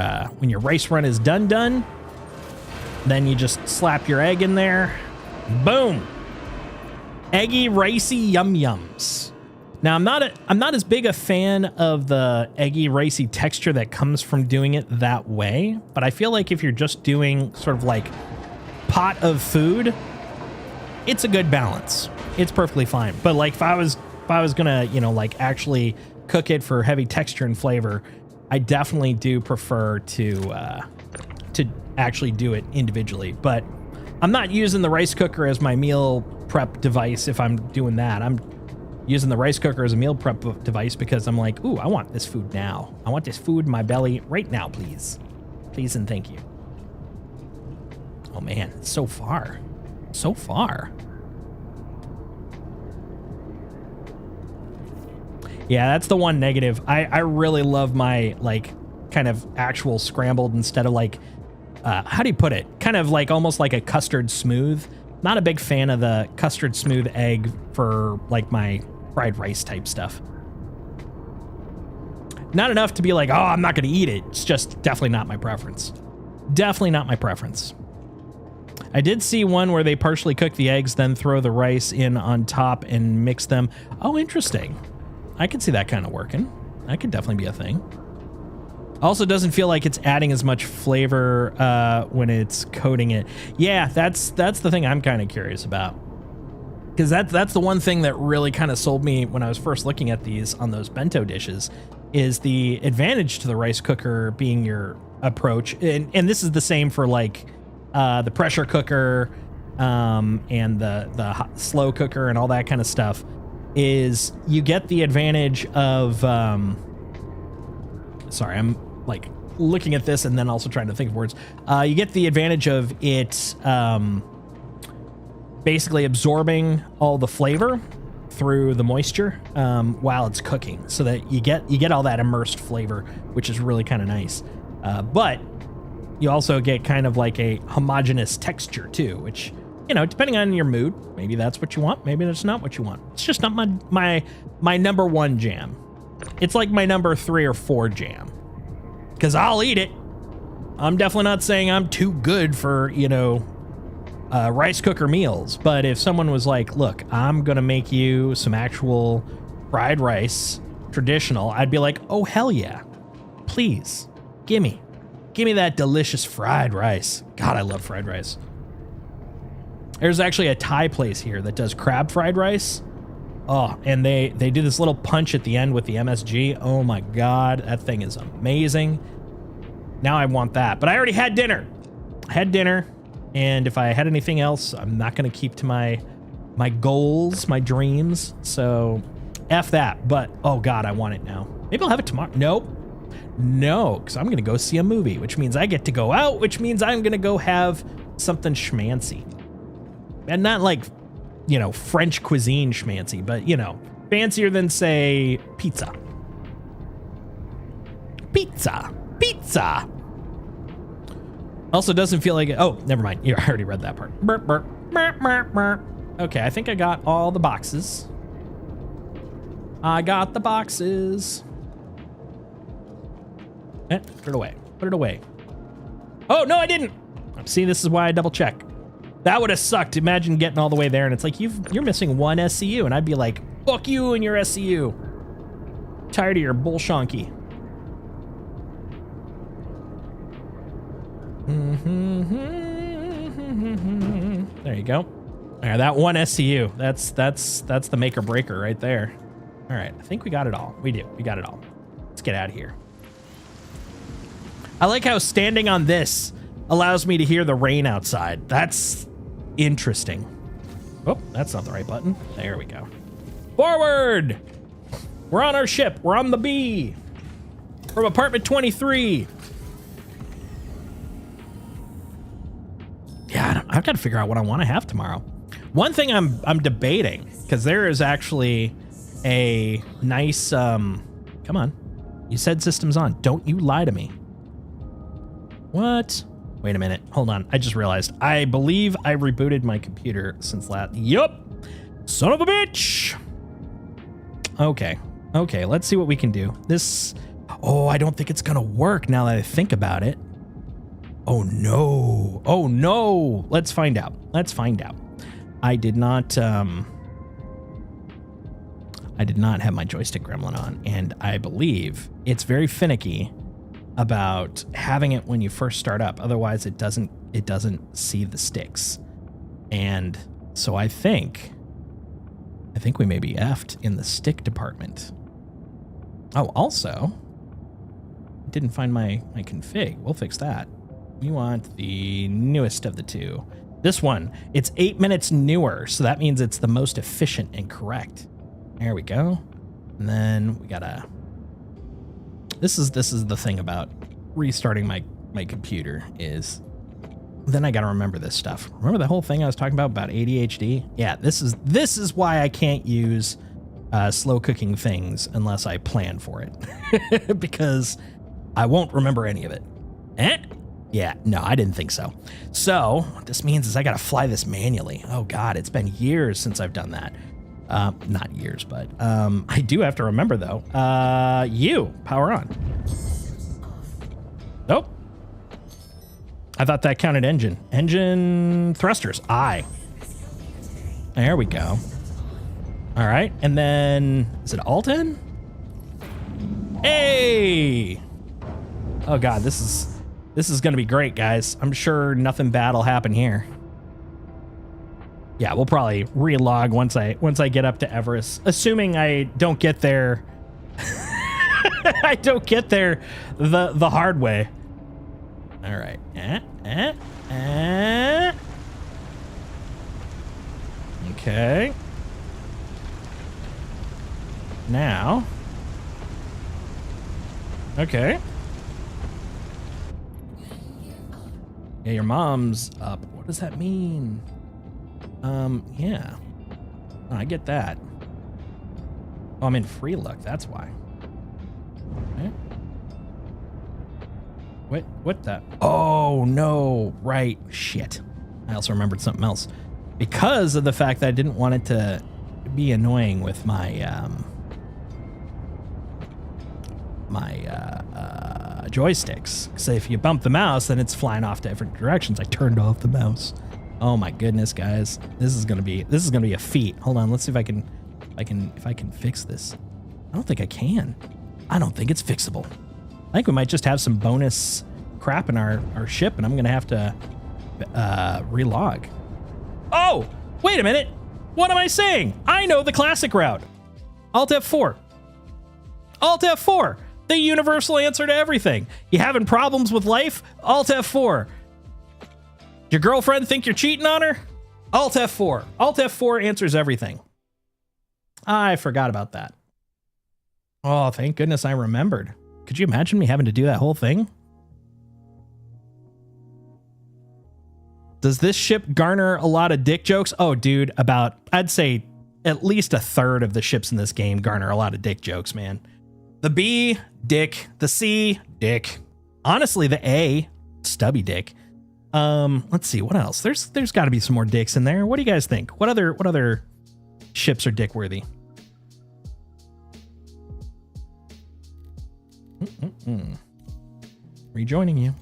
rice run is done. Then you just slap your egg in there. Boom. Eggy, ricey yum-yums. Now, I'm not as big a fan of the eggy, ricey texture that comes from doing it that way, but I feel like if you're just doing sort of like pot of food, it's a good balance. It's perfectly fine. But like if I was gonna, like actually cook it for heavy texture and flavor, I definitely do prefer to to actually do it individually. But I'm not using the rice cooker as my meal prep device if I'm doing that. I'm using the rice cooker as a meal prep device because I'm like, ooh, I want this food now. I want this food in my belly right now, please. Please and thank you. Oh man, it's so far. So far. Yeah, that's the one negative. I really love my, like, kind of actual scrambled instead of, like, how do you put it? Kind of like almost like a custard smooth. Not a big fan of the custard smooth egg for, like, my fried rice type stuff. Not enough to be like, oh, I'm not going to eat it. It's just definitely not my preference. Definitely not my preference. I did see one where they partially cook the eggs, then throw the rice in on top and mix them. Oh, interesting. I could see that kind of working. That could definitely be a thing. Also doesn't feel like it's adding as much flavor when it's coating it. Yeah, that's the thing I'm kind of curious about. Because that's the one thing that really kind of sold me when I was first looking at these on those bento dishes, is the advantage to the rice cooker being your approach. And this is the same for like the pressure cooker and the slow cooker and all that kind of stuff, is you get the advantage of, sorry, I'm like looking at this and then also trying to think of words. You get the advantage of it basically absorbing all the flavor through the moisture while it's cooking, so that you get all that immersed flavor, which is really kind of nice. But you also get kind of like a homogeneous texture too, which, you know, depending on your mood, maybe that's what you want, maybe that's not what you want. It's just not my number one jam. It's like my number 3 or 4 jam, because I'll eat it. I'm definitely not saying I'm too good for, you know, rice cooker meals. But if someone was like, look, I'm going to make you some actual fried rice, traditional, I'd be like, oh, hell yeah. Please, gimme that delicious fried rice. God, I love fried rice. There's actually a Thai place here that does crab fried rice. Oh, and they do this little punch at the end with the MSG. Oh my God, that thing is amazing. Now I want that, but I already had dinner. I had dinner, and if I had anything else, I'm not going to keep to my goals, my dreams. So F that, but oh God, I want it now. Maybe I'll have it tomorrow. Nope. No, because I'm going to go see a movie, which means I get to go out, which means I'm going to go have something schmancy. And not like, you know, French cuisine schmancy, but, you know, fancier than, say, pizza. Pizza. Also doesn't feel like it. Oh, never mind. I already read that part. Burp, burp, burp, burp, burp. Okay, I think I got all the boxes. I got the boxes. Put it away. Put it away. Oh, no, I didn't. See, this is why I double check. That would have sucked. Imagine getting all the way there and it's like, you're missing one SCU. And I'd be like, fuck you and your SCU. Tired of your bullshonky. There you go. All right, that one SCU. That's the make or breaker right there. All right, I think we got it all. We do. We got it all. Let's get out of here. I like how standing on this allows me to hear the rain outside. That's interesting. Oh, that's not the right button. There we go. Forward! We're on our ship. We're on the B. From apartment 23. Yeah, I've got to figure out what I want to have tomorrow. One thing I'm debating, because there is actually a nice come on. You said system's on. Don't you lie to me. What? Wait a minute. Hold on. I just realized. I believe I rebooted my computer since last. Yup. Son of a bitch. Okay. Okay. Let's see what we can do. This. Oh, I don't think it's going to work now that I think about it. Oh, no. Oh, no. Let's find out. Let's find out. I did not have my joystick gremlin on, and I believe it's very finicky about having it when you first start up. Otherwise, it doesn't see the sticks. And so I think we may be effed in the stick department. Oh, also, didn't find my config. We'll fix that. We want the newest of the two. This one, it's 8 minutes newer, so that means it's the most efficient and correct. There we go. And then we gotta. This is the thing about restarting my computer is. Then I gotta remember this stuff. Remember the whole thing I was talking about ADHD? Yeah, this is why I can't use slow cooking things unless I plan for it, because I won't remember any of it. Yeah, no, I didn't think so. So what this means is I gotta fly this manually. Oh God, it's been years since I've done that. Not years, but I do have to remember though. Power on. Nope. I thought that counted engine. Engine thrusters, I. There we go. All right, and then, is it Alt-N? Hey! Oh God, this is gonna be great, guys. I'm sure nothing bad will happen here. Yeah, we'll probably relog once I get up to Everest, assuming I don't get there. I don't get there the hard way. All right. Okay. Now. Okay. Yeah, your mom's up. What does that mean? Yeah. Oh, I get that. Oh, I'm in free look. That's why. Okay. What the? Oh, no. Right. Shit. I also remembered something else. Because of the fact that I didn't want it to be annoying with my, joysticks. So if you bump the mouse, then it's flying off to different directions. I turned off the mouse. Oh my goodness, guys. This is gonna be a feat. Hold on, let's see if I can fix this. I don't think I can. I don't think it's fixable. I think we might just have some bonus crap in our ship, and I'm gonna have to relog. Oh, wait a minute. What am I saying? I know the classic route. Alt F4. Alt F4. The universal answer to everything. You having problems with life? Alt F4. Your girlfriend think you're cheating on her? Alt F4. Alt F4 answers everything. I forgot about that. Oh, thank goodness I remembered. Could you imagine me having to do that whole thing? Does this ship garner a lot of dick jokes? Oh, dude, I'd say at least a third of the ships in this game garner a lot of dick jokes, man. The B, dick. The C, dick. Honestly, the A, stubby dick. Let's see, what else? There's got to be some more dicks in there. What do you guys think? What other ships are dick worthy? Rejoining you.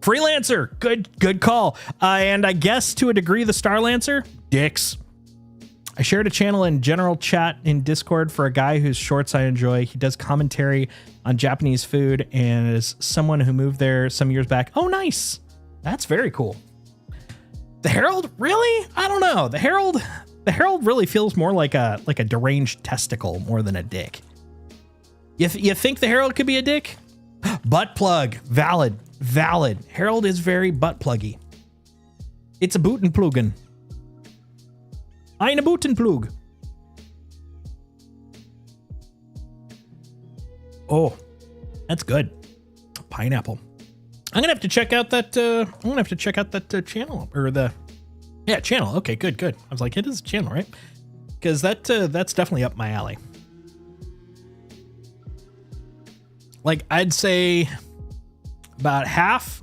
Freelancer, good call. And I guess to a degree the Starlancer, dicks. I shared a channel in general chat in Discord for a guy whose shorts I enjoy. He does commentary on Japanese food and is someone who moved there some years back. Oh, nice. That's very cool. The Herald, really? I don't know. The Herald really feels more like a deranged testicle more than a dick. You think the Herald could be a dick? Butt plug. Valid. Herald is very butt pluggy. It's a Bootenplugen. Eine Bootenplug. Oh, that's good. Pineapple. I'm gonna have to check out that. Channel or the. Yeah, channel. Okay, good. I was like, it is a channel, right? Because that's definitely up my alley. Like, I'd say about half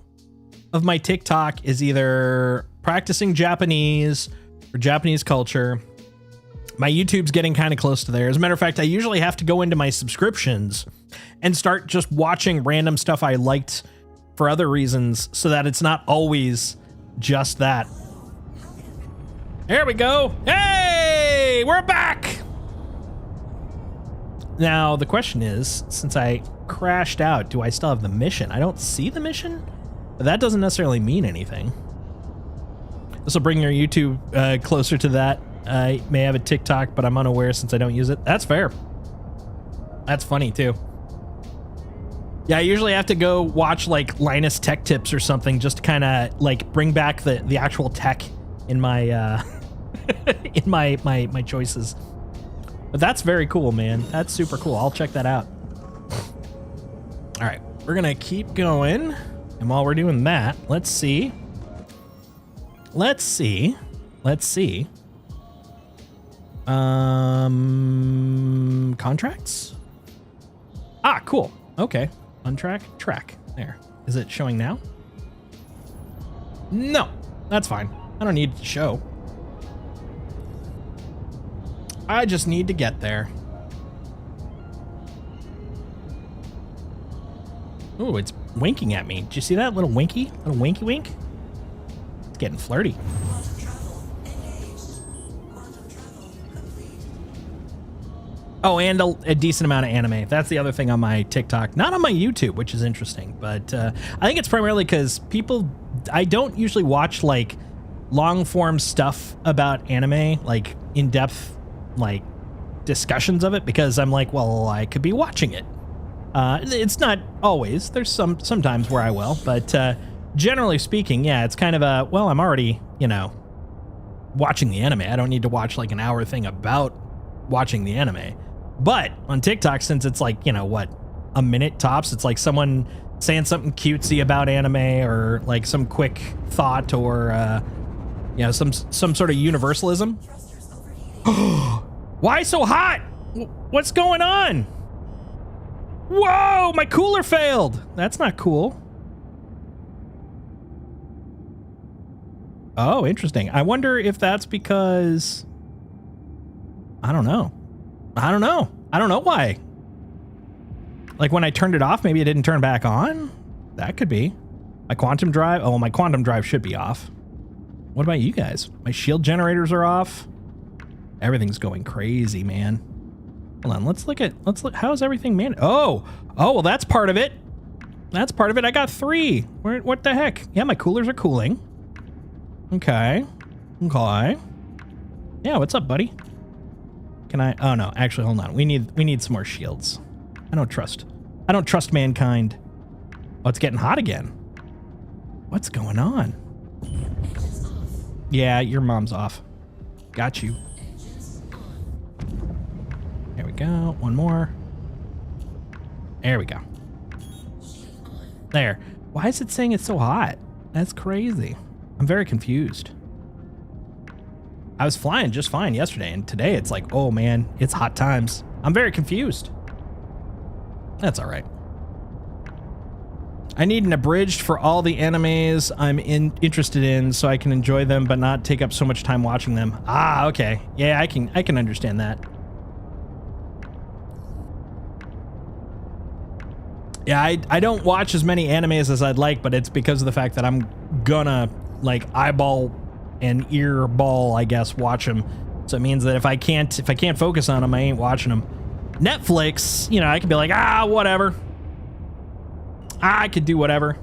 of my TikTok is either practicing Japanese or Japanese culture. My YouTube's getting kind of close to there. As a matter of fact, I usually have to go into my subscriptions and start just watching random stuff I liked for other reasons so that it's not always just that. There we go. Hey, we're back. Now, the question is, since I crashed out, do I still have the mission? I don't see the mission, but that doesn't necessarily mean anything. This will bring your YouTube closer to that. I may have a TikTok, but I'm unaware since I don't use it. That's fair. That's funny, too. Yeah, I usually have to go watch like Linus Tech Tips or something just to kind of like bring back the actual tech in my in my choices. But that's very cool, man. That's super cool. I'll check that out. All right, we're gonna keep going, and while we're doing that, let's see. Contracts. Ah, cool. Okay. Untrack, track. There. Is it showing now? No, that's fine. I don't need it to show. I just need to get there. Ooh, it's winking at me. Did you see that little winky? Little winky wink? It's getting flirty. Oh, and a decent amount of anime. That's the other thing on my TikTok. Not on my YouTube, which is interesting. But I think it's primarily because I don't usually watch like long form stuff about anime, like in depth, like discussions of it, because I'm like, well, I could be watching it. It's not always. There's sometimes where I will, but generally speaking, yeah, it's kind of well, I'm already, watching the anime. I don't need to watch like an hour thing about watching the anime. But on TikTok, since it's like, a minute tops, it's like someone saying something cutesy about anime or like some quick thought or, some sort of universalism. Why so hot? What's going on? Whoa, my cooler failed. That's not cool. Oh, interesting. I wonder if that's because... I don't know why. Like when I turned it off, maybe it didn't turn back on? That could be. My quantum drive? Oh, my quantum drive should be off. What about you guys? My shield generators are off. Everything's going crazy, man. Hold on, let's look. How's everything managed? Oh, well, that's part of it. That's part of it. I got 3. What the heck? Yeah, my coolers are cooling. Okay. Yeah, what's up, buddy? Can I? Oh no, actually, hold on. We need some more shields. I don't trust mankind. Oh, it's getting hot again. What's going on? Yeah, your mom's off. Got you. There we go. One more. There we go. There. Why is it saying it's so hot? That's crazy. I'm very confused. I was flying just fine yesterday, and today it's like, oh man, it's hot times. I'm very confused. That's all right. I need an abridged for all the animes I'm interested in so I can enjoy them but not take up so much time watching them. Ah, okay. Yeah, I can understand that. Yeah, I don't watch as many animes as I'd like, but it's because of the fact that I'm gonna like eyeball and earball, I guess, watch them. So it means that if I can't focus on them, I ain't watching them. Netflix, I could be like, whatever. I could do whatever.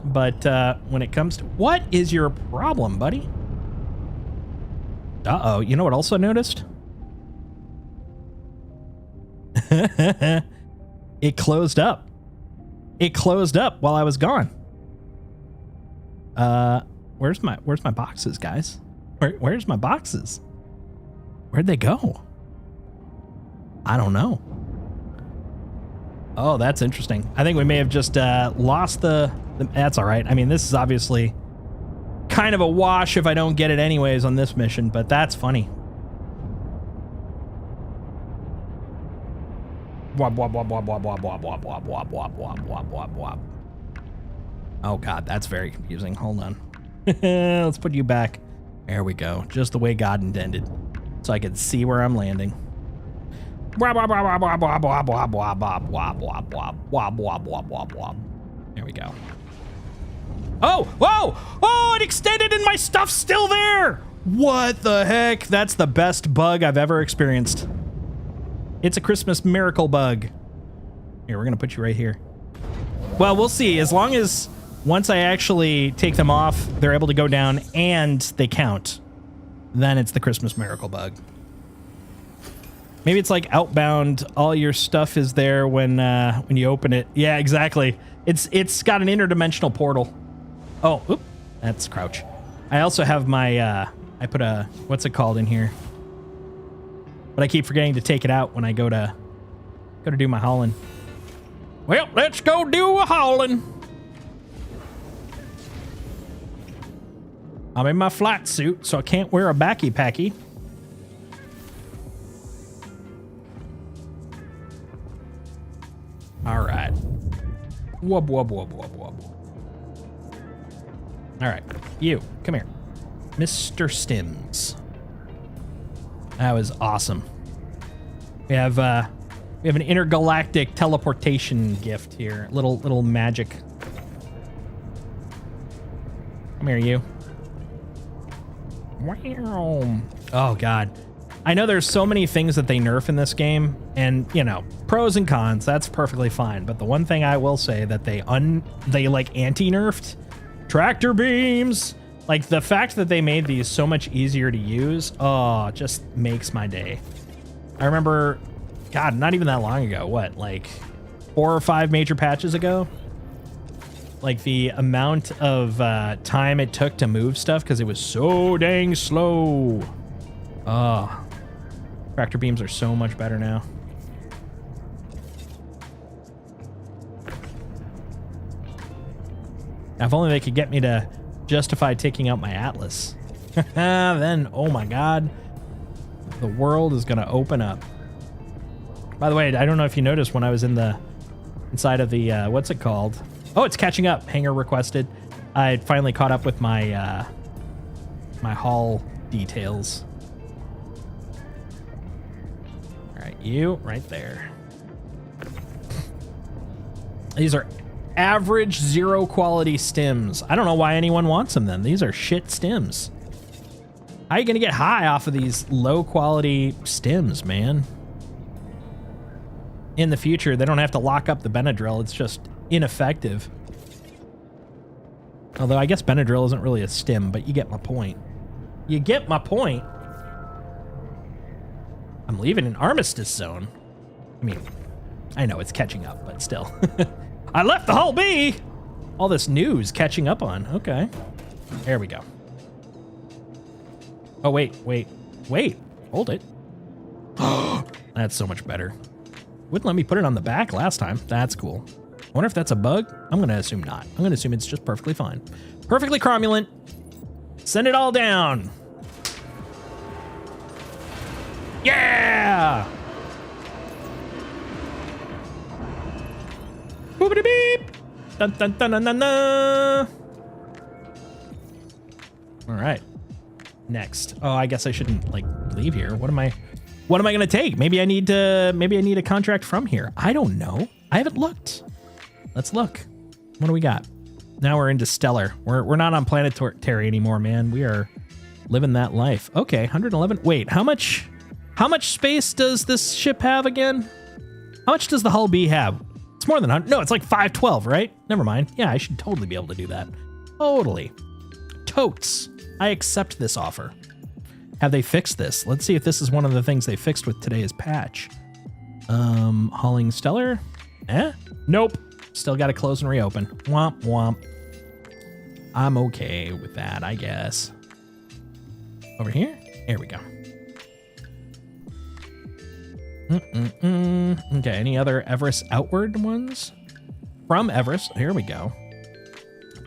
But when it comes to... What is your problem, buddy? Uh-oh. You know what else I noticed? It closed up. It closed up while I was gone. Where's my boxes, guys? Where's my boxes? Where'd they go? I don't know. Oh, that's interesting. I think we may have just lost the... That's all right. I mean, this is obviously kind of a wash if I don't get it anyways on this mission, but that's funny. Wop, wop, wop, wop, wop, wop, wop, wop, wop, wop, wop, wop, wop, wop, wop. Oh, God, that's very confusing. Hold on. Let's put you back. There we go. Just the way God intended. So I can see where I'm landing. There we go. Oh, whoa! Oh, it extended and my stuff's still there! What the heck? That's the best bug I've ever experienced. It's a Christmas miracle bug. Here, we're gonna put you right here. Well, we'll see. As long as once I actually take them off, they're able to go down and they count, then it's the Christmas miracle bug. Maybe it's like Outbound. All your stuff is there when you open it. Yeah, exactly. It's got an interdimensional portal. Oh, oop, that's crouch. I also have my I put a what's it called in here, but I keep forgetting to take it out when I go to do my hauling. Well, let's go do a hauling. I'm in my flight suit, so I can't wear a backy-packy. All right. Wub, wub, wub, wub, wub. All right. You, come here. Mr. Stims. That was awesome. We have an intergalactic teleportation gift here. Little magic. Come here, you. Wow. Oh, God. I know there's so many things that they nerf in this game, and, you know, pros and cons, that's perfectly fine. But the one thing I will say that they like anti-nerfed, tractor beams. Like, the fact that they made these so much easier to use, oh, just makes my day. I remember, God, not even that long ago, what, like 4 or 5 major patches ago? Like, the amount of time it took to move stuff because it was so dang slow. Oh, tractor beams are so much better now. Now, if only they could get me to justify taking out my Atlas. Then, oh my God, the world is going to open up. By the way, I don't know if you noticed when I was inside of the, what's it called? Oh, it's catching up. Hangar requested. I finally caught up with my my haul details. All right, you right there. These are average 0 quality stims. I don't know why anyone wants them then. These are shit stims. How are you gonna get high off of these low quality stims, man? In the future, they don't have to lock up the Benadryl. It's just ineffective. Although I guess Benadryl isn't really a stim, but you get my point. You get my point. I'm leaving an armistice zone. I mean, I know it's catching up, but still. I left the Hull B! All this news catching up on. Okay. There we go. Oh, wait. Hold it. That's so much better. Wouldn't let me put it on the back last time. That's cool. I wonder if that's a bug? I'm going to assume not. I'm going to assume it's just perfectly fine. Perfectly cromulent. Send it all down. Yeah! Boopity beep! Dun dun dun dun dun dun! All right. Next. Oh, I guess I shouldn't like leave here. What am I gonna take? Maybe I need a contract from here. I don't know. I haven't looked. Let's look. What do we got? Now we're into Stellar. We're not on Planetary anymore, man. We are living that life. Okay, 111. Wait, how much space does this ship have again? How much does the Hull B have? It's more than 100. No, it's like 512, right? Never mind. Yeah, I should totally be able to do that. Totally. Totes. I accept this offer. Have they fixed this? Let's see if this is one of the things they fixed with today's patch. Hauling Stellar? Nope. Still got to close and reopen. Womp womp. I'm okay with that, I guess. Over here? Here we go. Okay, any other Everest outward ones? From Everest, here we go.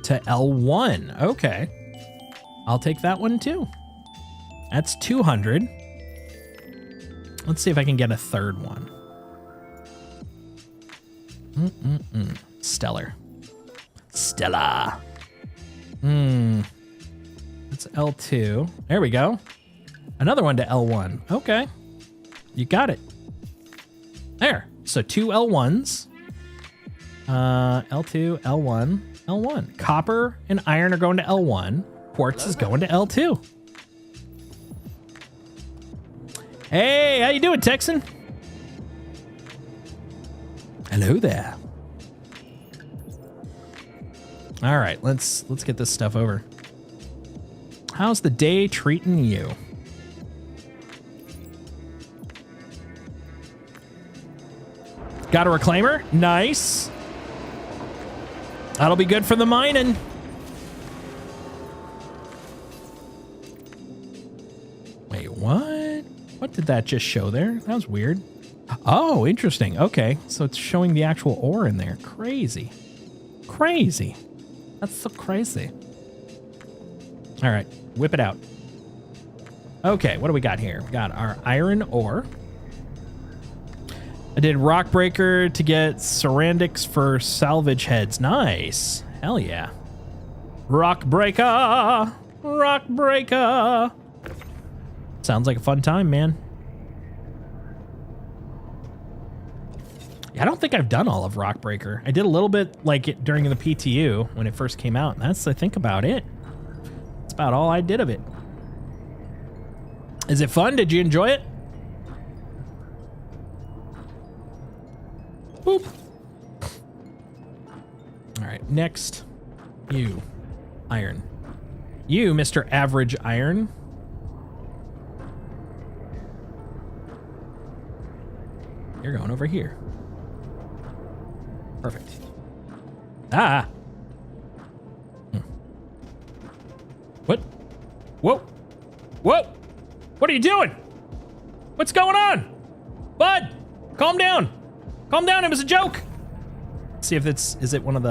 To L1, okay. I'll take that one too. That's 200. Let's see if I can get a third one. Stellar. Stella. It's L2. There we go. Another one to L1. Okay. You got it. There. So 2 L1s. L2, L1, L1. Copper and iron are going to L1. Quartz is going to L2. Hey, how you doing, Texan? Hello there. All right, let's get this stuff over. How's the day treating you? Got a reclaimer. Nice. That'll be good for the mining. Wait, what? What did that just show there? That was weird. Oh, interesting. Okay, so it's showing the actual ore in there. Crazy. Crazy. That's so crazy. All right, whip it out. Okay, what do we got here? We got our iron ore. I did rock breaker to get cerandics for salvage heads. Nice. Hell yeah. Rock breaker. Rock breaker. Sounds like a fun time, man. Yeah, I don't think I've done all of rock breaker. I did a little bit like it during the PTU when it first came out. And that's, I think, about it. That's about all I did of it. Is it fun? Did you enjoy it? Boop. All right, next. You. Iron. You, Mr. Average Iron. You're going over here. Perfect. Ah. What? Whoa. Whoa. What are you doing? What's going on? Bud, calm down. Calm down, it was a joke. Let's see if is it one of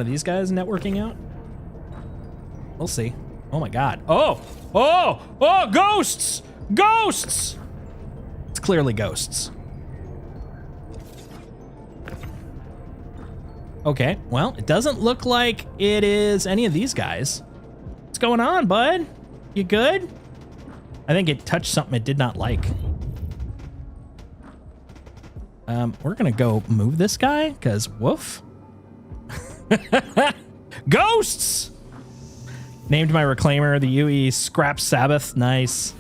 these guys networking out? We'll see. Oh my God. Oh, ghosts! Ghosts! It's clearly ghosts. Okay, well, it doesn't look like it is any of these guys. What's going on, bud? You good? I think it touched something it did not like. We're gonna go move this guy, because woof. Ghosts! Named my reclaimer the UE Scrap Sabbath. Nice.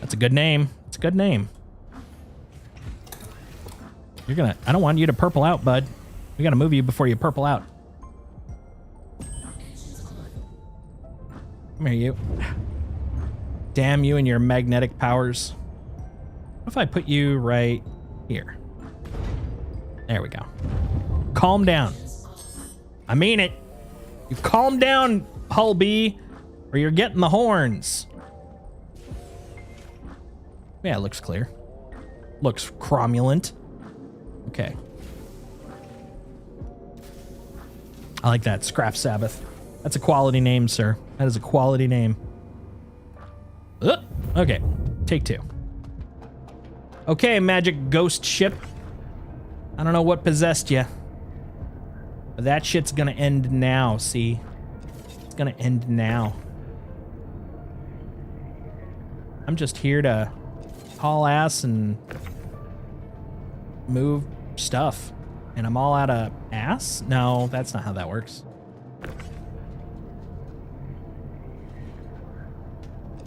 That's a good name. It's a good name. I don't want you to purple out, bud. We gotta move you before you purple out. Come here, you. Damn you and your magnetic powers. What if I put you right here? There we go. Calm down. I mean it. You calm down, Hull B, or you're getting the horns. Yeah, it looks clear. Looks cromulent. Okay. I like that. Scrap Sabbath. That's a quality name, sir. That is a quality name. Okay, take two. Okay, magic ghost ship. I don't know what possessed you. But that shit's gonna end now, see? It's gonna end now. I'm just here to haul ass and move stuff. And I'm all out of ass? No, that's not how that works.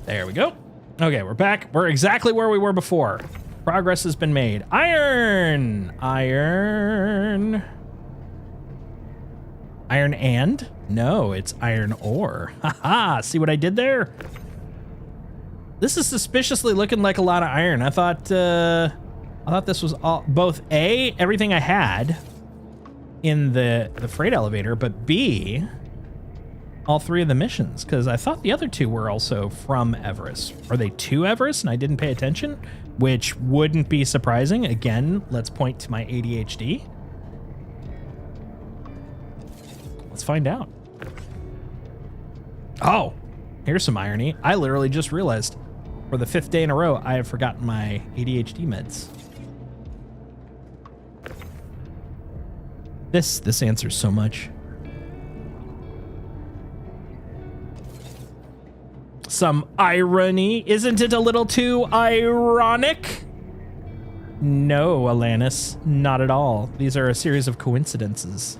There we go. Okay, we're back. We're exactly where we were before. Progress has been made. Iron! Iron. Iron and? No, it's iron ore. Haha, see what I did there? This is suspiciously looking like a lot of iron. I thought this was all, both A, everything I had in the freight elevator, but B, all three of the missions, because I thought the other two were also from Everest. Are they to Everest and I didn't pay attention? Which wouldn't be surprising. Again, let's point to my ADHD. Let's find out. Oh, here's some irony. I literally just realized for the 5th day in a row, I have forgotten my ADHD meds. This answers so much. Some irony. Isn't it a little too ironic? No, Alanis, not at all. These are a series of coincidences.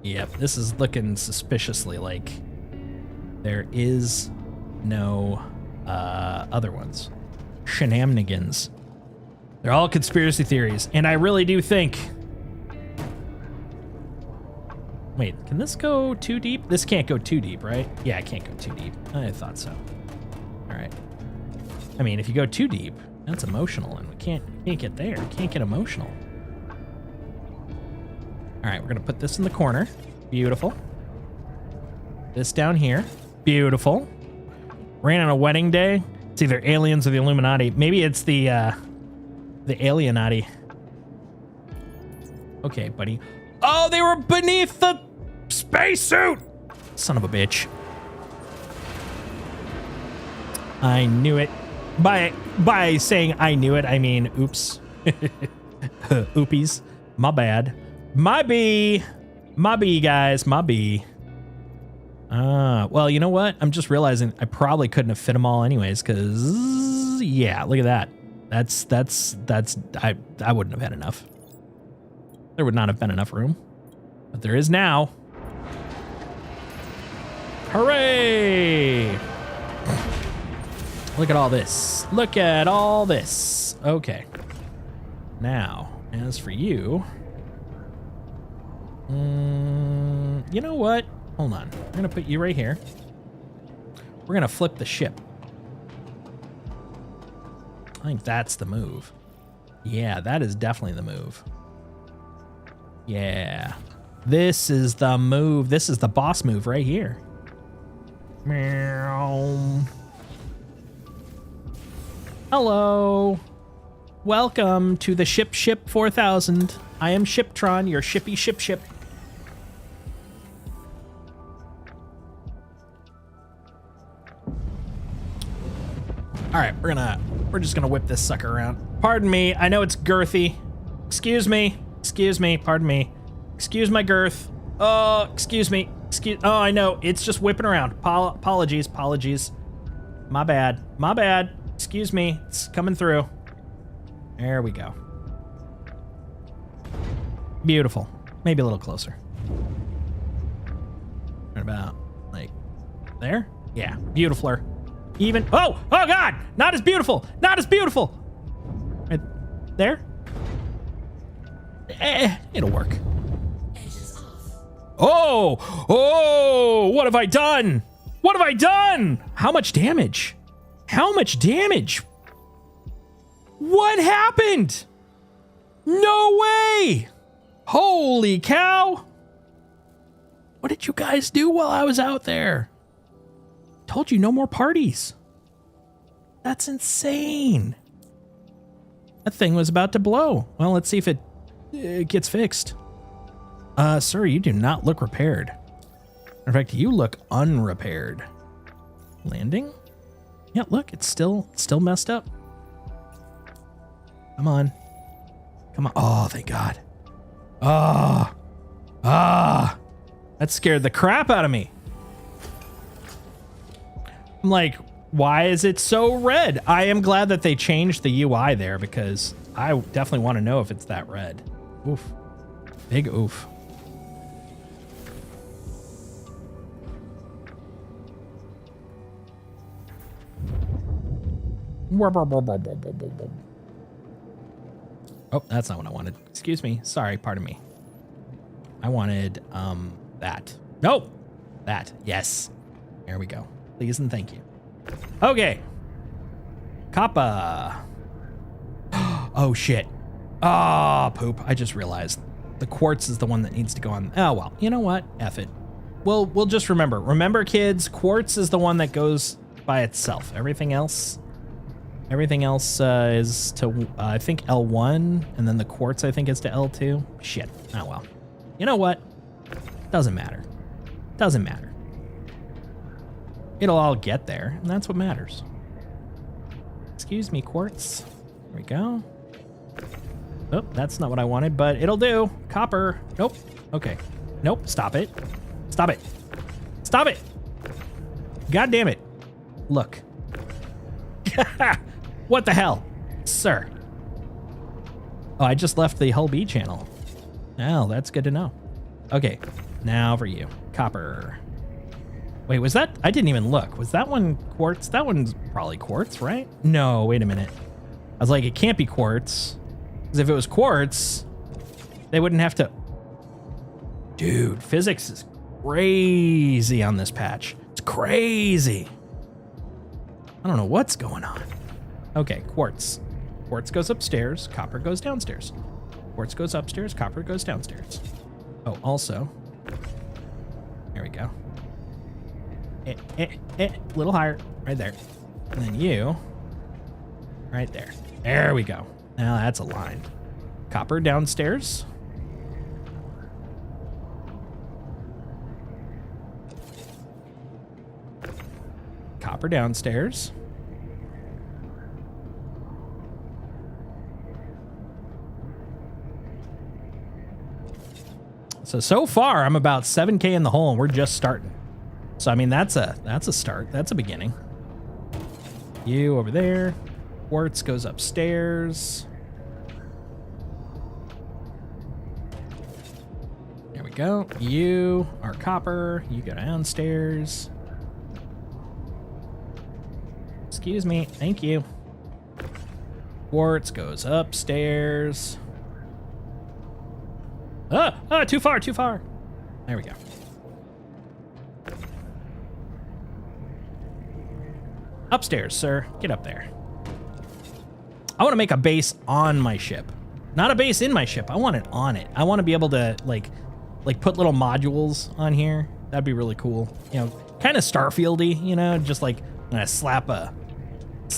Yep, this is looking suspiciously like there is no other ones. Shenanigans. They're all conspiracy theories, and I really do think Wait, can this go too deep? This can't go too deep, right? Yeah, it can't go too deep. I thought so. All right. I mean, if you go too deep, that's emotional, and we can't get there. Can't get emotional. All right, we're gonna put this in the corner. Beautiful. This down here. Beautiful. Ran on a wedding day. It's either aliens or the Illuminati. Maybe it's the Alienati. Okay, buddy. Oh, they were beneath the spacesuit! Son of a bitch. I knew it. By saying I knew it, I mean oops. Oopies. My bad. My B, guys. My B. Well, you know what? I'm just realizing I probably couldn't have fit them all anyways, because yeah, look at that. I wouldn't have had enough. There would not have been enough room, but there is now. Hooray! Look at all this. Look at all this. Okay. Now, as for you, you know what? Hold on. We're gonna put you right here. We're gonna flip the ship. I think that's the move. Yeah, that is definitely the move. Yeah. This is the move. This is the boss move right here. Meow. Hello. Welcome to the Ship 4000. I am Shiptron, your shippy ship. All right, we're just gonna whip this sucker around. Pardon me, I know it's girthy. Excuse me, pardon me. Excuse my girth. Oh, excuse me. Oh, I know, it's just whipping around. Apologies. My bad. Excuse me, it's coming through. There we go. Beautiful. Maybe a little closer. Right about, like, there? Yeah, beautifuler. Even, oh God, not as beautiful. Right there? It'll work. Oh, what have I done? How much damage? What happened? No way. Holy cow. What did you guys do while I was out there? Told you no more parties. That's insane. That thing was about to blow. Well, let's see if it gets fixed. Sir, you do not look repaired. In fact, you look unrepaired. Landing? Yeah, look, it's still messed up. Come on. Oh, thank God. That scared the crap out of me. I'm like, why is it so red? I am glad that they changed the UI there because I definitely want to know if it's that red. Oof. Big oof. Oh, that's not what I wanted. Excuse me. Sorry, pardon me. I wanted that. No! That. Yes. There we go. Please and thank you. Okay. Kappa. Oh, shit. Ah, poop. I just realized. The quartz is the one that needs to go on. Oh, well. You know what? F it. We'll just remember. Remember, kids, quartz is the one that goes by itself. Everything else is to, I think, L1, and then the quartz, I think, is to L2. Shit. Oh, well. You know what? Doesn't matter. It'll all get there, and that's what matters. Excuse me, quartz. There we go. Oh, that's not what I wanted, but it'll do. Copper. Nope. Okay. Nope. Stop it. God damn it. Look. What the hell? Sir. Oh, I just left the Hull B channel. Oh, that's good to know. Okay. Now for you. Copper. Wait, was that? I didn't even look. Was that one quartz? That one's probably quartz, right? No, wait a minute. I was like, it can't be quartz. Because if it was quartz, they wouldn't have to... Dude, physics is crazy on this patch. It's crazy. I don't know what's going on. Okay, quartz. Quartz goes upstairs, copper goes downstairs. Quartz goes upstairs, copper goes downstairs. Oh, also, there we go. A little higher, right there. And then you, right there. There we go. Now that's aligned. Copper downstairs. Copper downstairs. So far I'm about 7K in the hole and we're just starting. So I mean that's a start. That's a beginning. You over there. Quartz goes upstairs. There we go. You are copper. You go downstairs. Excuse me. Thank you. Quartz goes upstairs. Too far, too far. There we go. Upstairs, sir. Get up there. I want to make a base on my ship. Not a base in my ship. I want it on it. I want to be able to like put little modules on here. That'd be really cool. You know, kind of Starfield-y, you know, just like slap a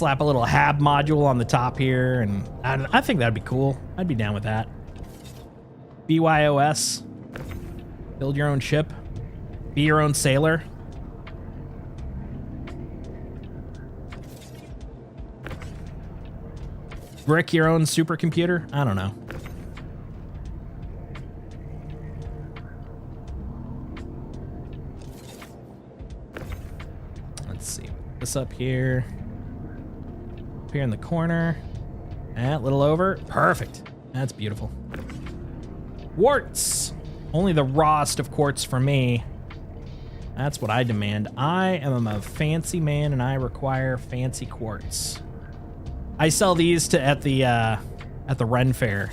little hab module on the top here, and I think that'd be cool. I'd be down with that. BYOS. Build your own ship. Be your own sailor. Brick your own supercomputer? I don't know. Let's see. This up here. Up here in the corner. A little over. Perfect. That's beautiful. Quartz. Only the rawest of quartz for me. That's what I demand. I am a fancy man and I require fancy quartz. I sell these at the Ren Fair.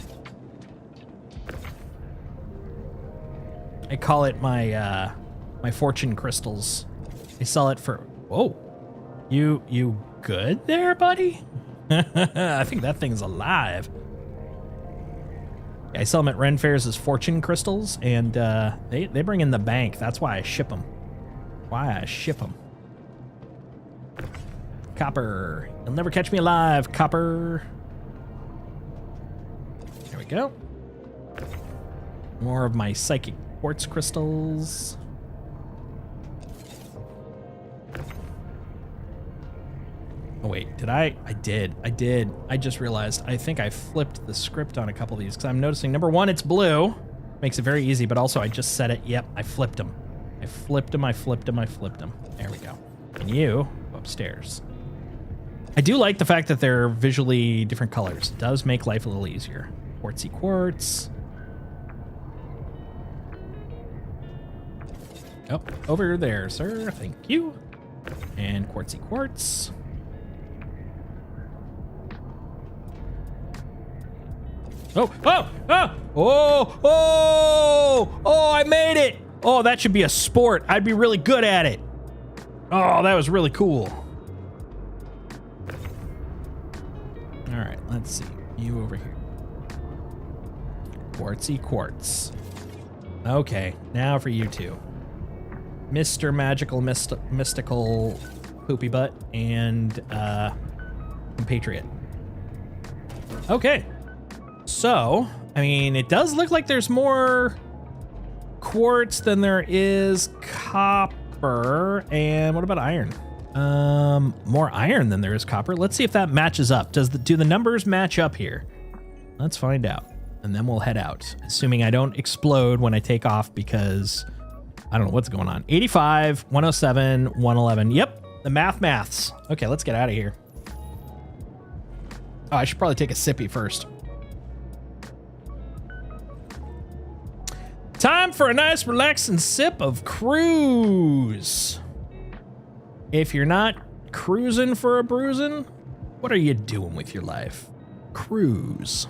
I call it my my fortune crystals. I sell it for. Whoa, you good there, buddy? I think that thing's alive. I sell them at Ren Fairs as fortune crystals, and they bring in the bank. That's why I ship them. Copper. You'll never catch me alive, copper. There we go. More of my psychic quartz crystals. Oh wait, did I? I did. I just realized. I think I flipped the script on a couple of these because I'm noticing, number one, it's blue. Makes it very easy, but also I just said it. Yep, I flipped them. I flipped them. There we go. And you go upstairs. I do like the fact that they're visually different colors. It does make life a little easier. Quartzy quartz. Oh, over there, sir. Thank you. And quartzy quartz. Oh, I made it. Oh, that should be a sport. I'd be really good at it. Oh, that was really cool. All right, let's see. You over here. Quartzy quartz. Okay, now for you two. Mr. Magical Mystical Poopy Butt and Compatriot. Okay. So, I mean, it does look like there's more quartz than there is copper. And what about iron? More iron than there is copper. Let's see if that matches up. Do the numbers match up here? Let's find out. And then we'll head out, assuming I don't explode when I take off because I don't know what's going on. 85, 107, 111. Yep, the maths. Okay, let's get out of here. Oh, I should probably take a sippy first. Time for a nice relaxing sip of cruise. If you're not cruising for a bruising, what are you doing with your life? Cruise.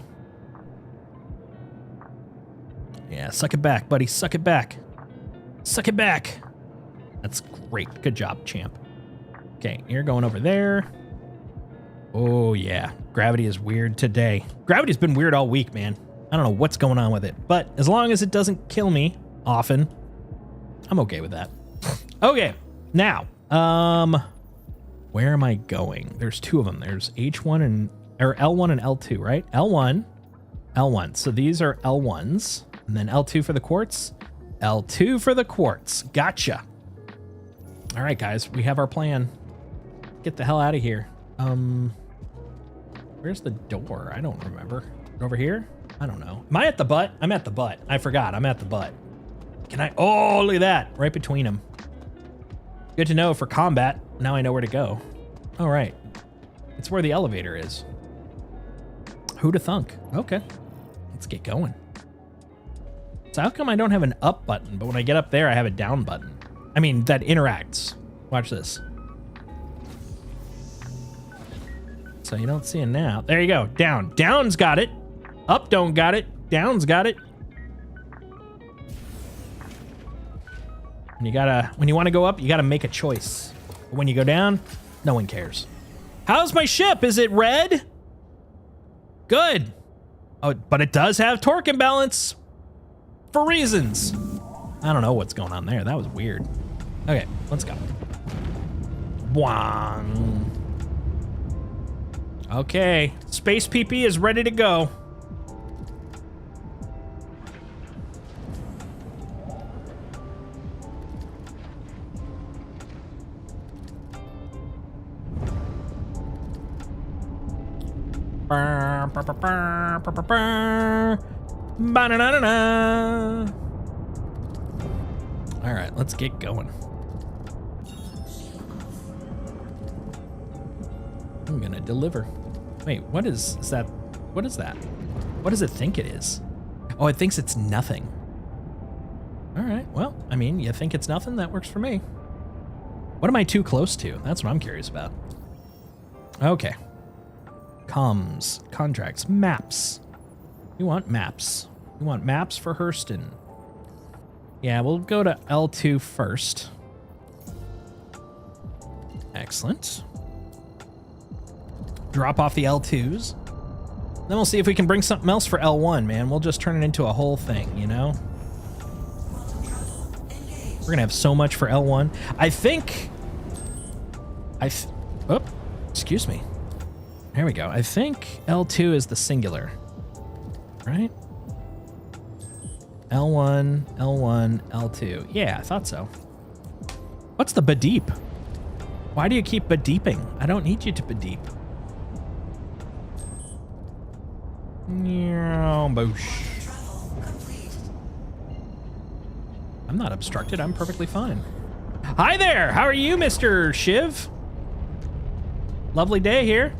Yeah, suck it back, buddy. Suck it back. Suck it back. That's great. Good job, champ. Okay, you're going over there. Oh, yeah. Gravity is weird today. Gravity's been weird all week, man. I don't know what's going on with it. But as long as it doesn't kill me often, I'm okay with that. Okay, now, where am I going? There's two of them. There's H1 and, or L1 and L2, right? L1, L1. So these are L1s, and then L2 for the quartz, L2 for the quartz. Gotcha. All right, guys, we have our plan. Get the hell out of here. Where's the door? I don't remember. Over here? I don't know. Am I at the butt? I'm at the butt. I forgot. I'm at the butt. Can I? Oh, look at that. Right between them. Good to know for combat. Now I know where to go. All right. It's where the elevator is. Who'da thunk? Okay. Let's get going. So how come I don't have an up button, but when I get up there, I have a down button? I mean, that interacts. Watch this. So you don't see it now. There you go. Down. Down's got it. Up don't got it. Down's got it. And you gotta, when you want to go up, you gotta make a choice. But when you go down, no one cares. How's my ship? Is it red? Good. Oh, but it does have torque imbalance. For reasons. I don't know what's going on there. That was weird. Okay, let's go. Wang. Okay, Space PP is ready to go. Ba-na-na-na-na. All right, let's get going. I'm gonna deliver. Wait, what is that? What is that? What does it think it is? Oh, it thinks it's nothing. All right, well, I mean, you think it's nothing? That works for me. What am I too close to? That's what I'm curious about. Okay. Comms, contracts, maps. You want maps. You want maps for Hurston. Yeah, we'll go to L2 first. Excellent. Drop off the L2s. Then we'll see if we can bring something else for L1, man. We'll just turn it into a whole thing, you know? We're gonna have so much for L1. I think... oh, excuse me. There we go. I think L2 is the singular, right? L1, L1, L2. Yeah, I thought so. What's the badeep? Why do you keep badeeping? I don't need you to badeep. Boosh. I'm not obstructed. I'm perfectly fine. Hi there. How are you, Mr. Shiv? Lovely day here.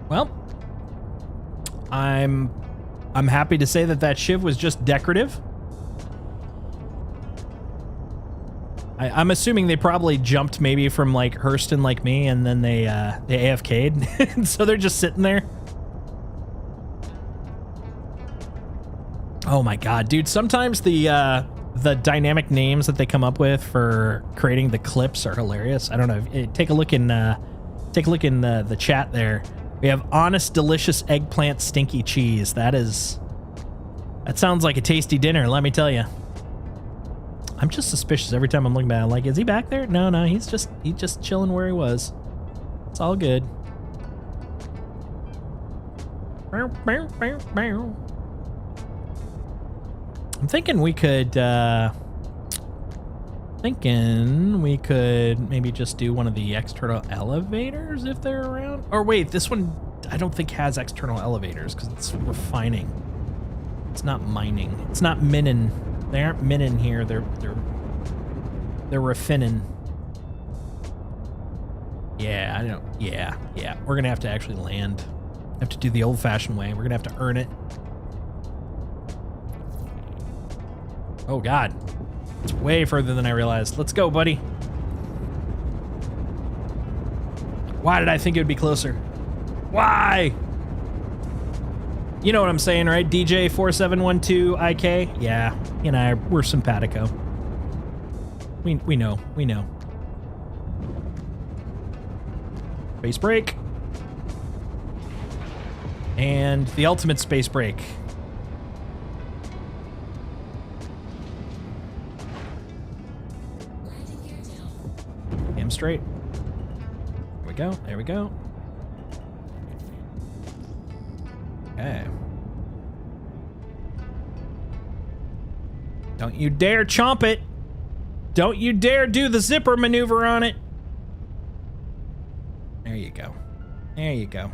Well, I'm happy to say that Shiv was just decorative. I'm assuming they probably jumped maybe from like Hurston like me, and then they AFK'd, so they're just sitting there. Oh my god, dude! Sometimes the dynamic names that they come up with for creating the clips are hilarious. I don't know. Take a look in the chat there. We have honest, delicious eggplant stinky cheese. That sounds like a tasty dinner, let me tell you. I'm just suspicious every time I'm looking back. I'm like, is he back there? No, he's just chilling where he was. It's all good. I'm thinking we could maybe just do one of the external elevators if they're around. Or wait, this one I don't think has external elevators because it's refining. It's not mining. It's not minning. They aren't minning here. They're refining. Yeah, I don't. Yeah. We're gonna have to actually land. Have to do the old-fashioned way. We're gonna have to earn it. Oh God, it's way further than I realized. Let's go, buddy. Why did I think it would be closer? Why? You know what I'm saying, right? DJ4712IK? Yeah, you and I, we're simpatico. We know. Space break. And the ultimate space break. Damn straight. There we go. Okay. Don't you dare chomp it. Don't you dare do the zipper maneuver on it. There you go. Nice.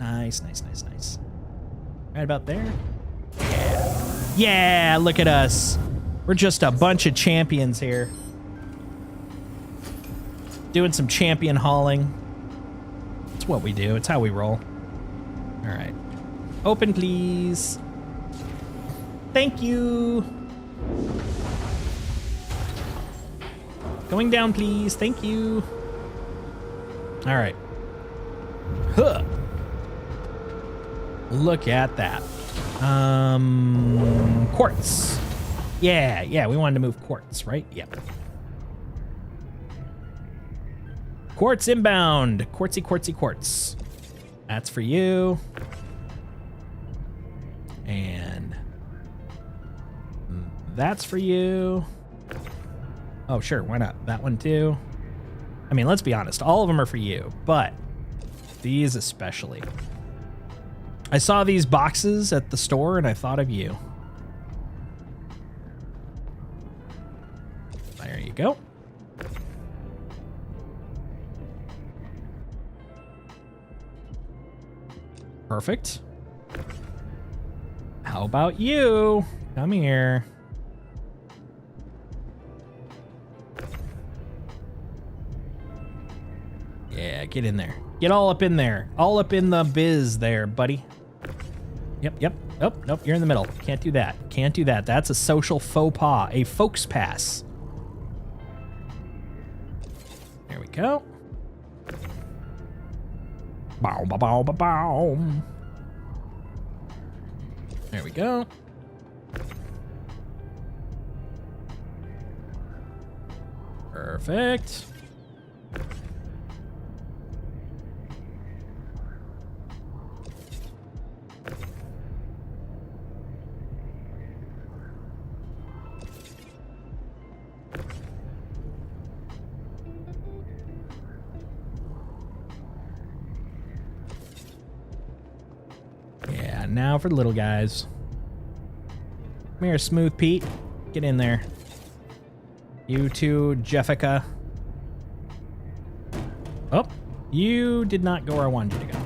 Right about there. Yeah, look at us. We're just a bunch of champions here. Doing some champion hauling. It's what we do. It's how we roll. All right. Open, please. Thank you. Going down, please. Thank you. All right. Huh. Look at that. Quartz. Yeah, we wanted to move quartz, right? Yep. Quartz inbound. Quartz. That's for you. And that's for you. Oh, sure, why not? That one too. I mean, let's be honest, all of them are for you, but these especially. I saw these boxes at the store and I thought of you. There you go. Perfect. How about you? Come here. Yeah, get in there. Get all up in there. All up in the biz there, buddy. Yep. Oh, nope, you're in the middle. Can't do that. That's a social faux pas. A folks pass. There we go. Bow, bow, bow, bow, bow. There we go. Perfect. Yeah, now for the little guys. Come here, Smooth Pete. Get in there. You too, Jeffica. Oh, you did not go where I wanted you to go.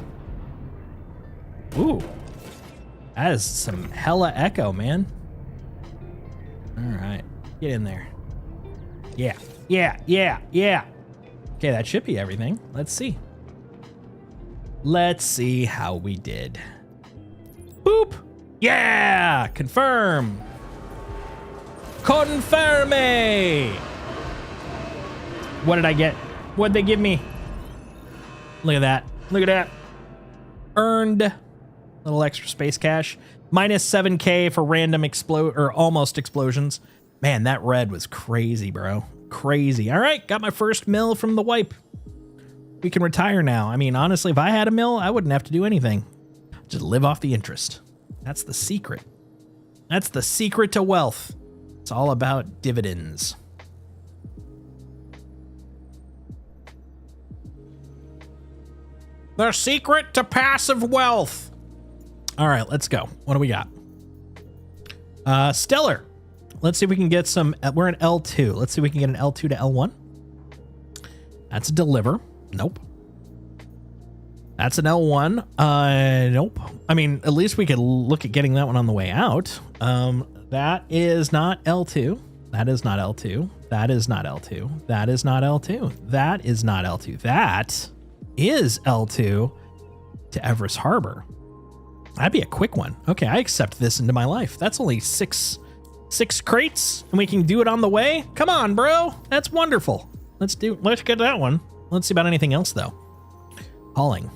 Ooh. That is some hella echo, man. All right, get in there. Yeah. Okay, that should be everything. Let's see. Let's see how we did. Boop. Yeah, confirm. Confirme. What did I get? What'd they give me? Look at that. Earned a little extra space cash. Minus 7K for random almost explosions. Man, that red was crazy, bro. Crazy. All right, got my first mill from the wipe. We can retire now. I mean, honestly, if I had a mill, I wouldn't have to do anything. Just live off the interest. That's the secret. That's the secret to wealth. It's all about dividends. The secret to passive wealth. All right, let's go. What do we got? Stellar. Let's see if we can get some. We're in L2. Let's see if we can get an L2 to L1. That's a deliver. Nope. That's an L1. Nope. I mean, at least we could look at getting that one on the way out. That is not L2. That is not L2. That is not L2. That is not L2. That is not L2. That is L2 to Everest Harbor. That'd be a quick one. Okay, I accept this into my life. That's only six crates, and we can do it on the way. Come on, bro. That's wonderful. Let's get that one. Let's see about anything else though. Hauling.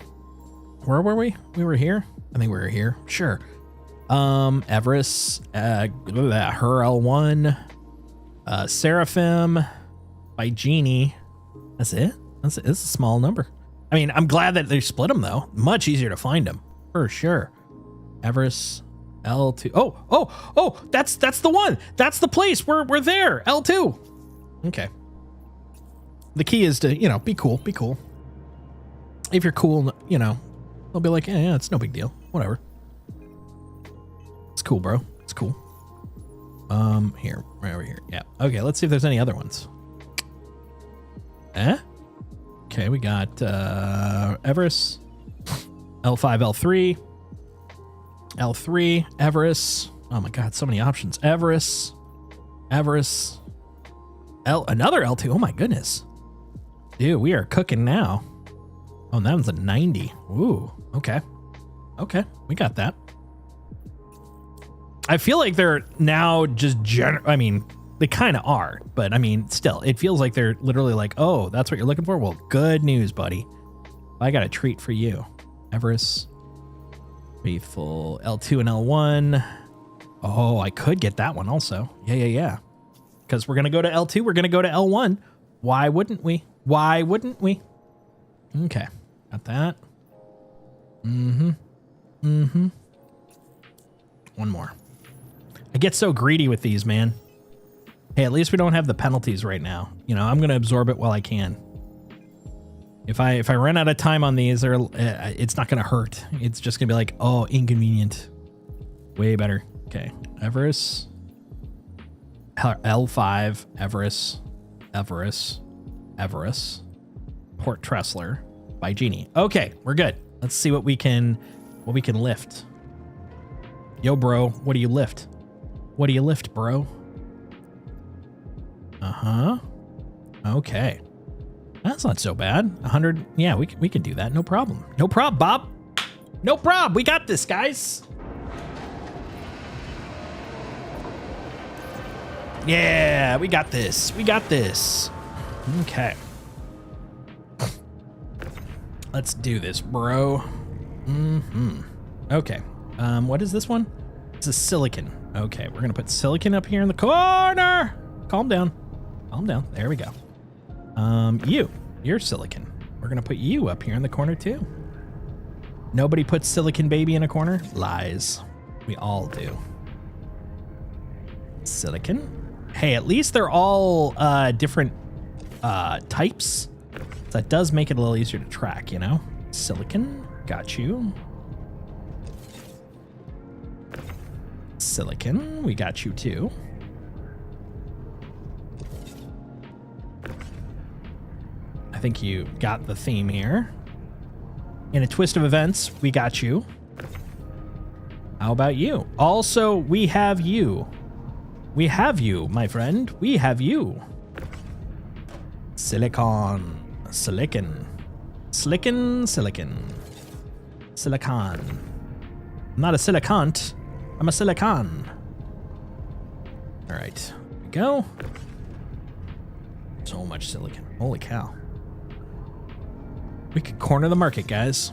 Where were we? We were here. I think we were here. Sure. Everest, her L1, Seraphim, by Genie. That's it. That's it. It's a small number. I mean, I'm glad that they split them though. Much easier to find them for sure. Everest, L2. Oh, that's the one. That's the place. We're there. L2. Okay. The key is to, be cool. Be cool. If you're cool, they'll be like, yeah, it's no big deal. Whatever. It's cool, bro. It's cool. Here, right over here. Yeah. Okay, let's see if there's any other ones. Okay, we got Everest, L5, L3, L3, Everest. Oh my God, so many options. Everest, another L2. Oh my goodness. Dude, we are cooking now. Oh, and that one's a 90. Ooh, okay. Okay, we got that. I feel like they're now just I mean, they kind of are, but I mean, still, it feels like they're literally like, oh, that's what you're looking for? Well, good news, buddy. I got a treat for you. Everest, Faithful, L2 and L1. Oh, I could get that one also. Yeah. Because we're going to go to L2. We're going to go to L1. Why wouldn't we? Okay. Got that. One more. I get so greedy with these, man. Hey, at least we don't have the penalties right now. I'm going to absorb it while I can. If I run out of time on these, it's not going to hurt. It's just going to be like, oh, inconvenient. Way better. Okay. Everest. L5. Everest. Port Tressler by Genie. Okay, we're good. Let's see what we can lift. Yo, bro, what do you lift? What do you lift, bro? Okay. That's not so bad. 100. Yeah, we can do that. No problem. No prob, Bob. No prob. We got this, guys. Yeah, we got this. Okay. Let's do this, bro. Okay. What is this one? It's a silicon. Okay, we're gonna put silicon up here in the corner. Calm down. There we go. You're silicon. We're gonna put you up here in the corner too. Nobody puts silicon baby in a corner? Lies. We all do. Silicon. Hey, at least they're all different types. So that does make it a little easier to track, Silicon, got you. Silicon, we got you too. I think you got the theme here. In a twist of events, we got you. How about you? Also, we have you. We have you, my friend. We have you. Silicon. Silicon. Silicon. I'm not a silicant. I'm a silicon. All right. Here we go. So much silicon. Holy cow. We could corner the market, guys.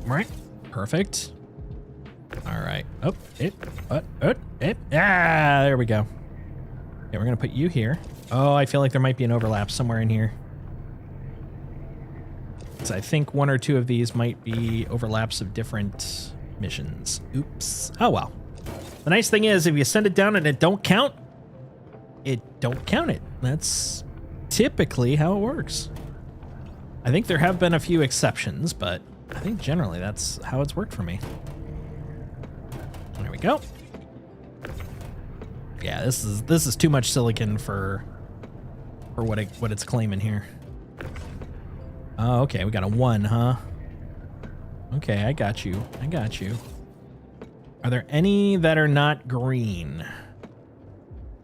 Right. Perfect. All right. Oh, there we go. Okay, we're going to put you here. Oh, I feel like there might be an overlap somewhere in here. So I think one or two of these might be overlaps of different missions. Oops. Oh, well. The nice thing is if you send it down and it don't count, it don't count it. That's typically how it works. I think there have been a few exceptions, but I think generally that's how it's worked for me. There we go. Yeah, this is too much silicon for what it's claiming here. Oh, okay, we got a 1, huh? Okay, I got you. Are there any that are not green?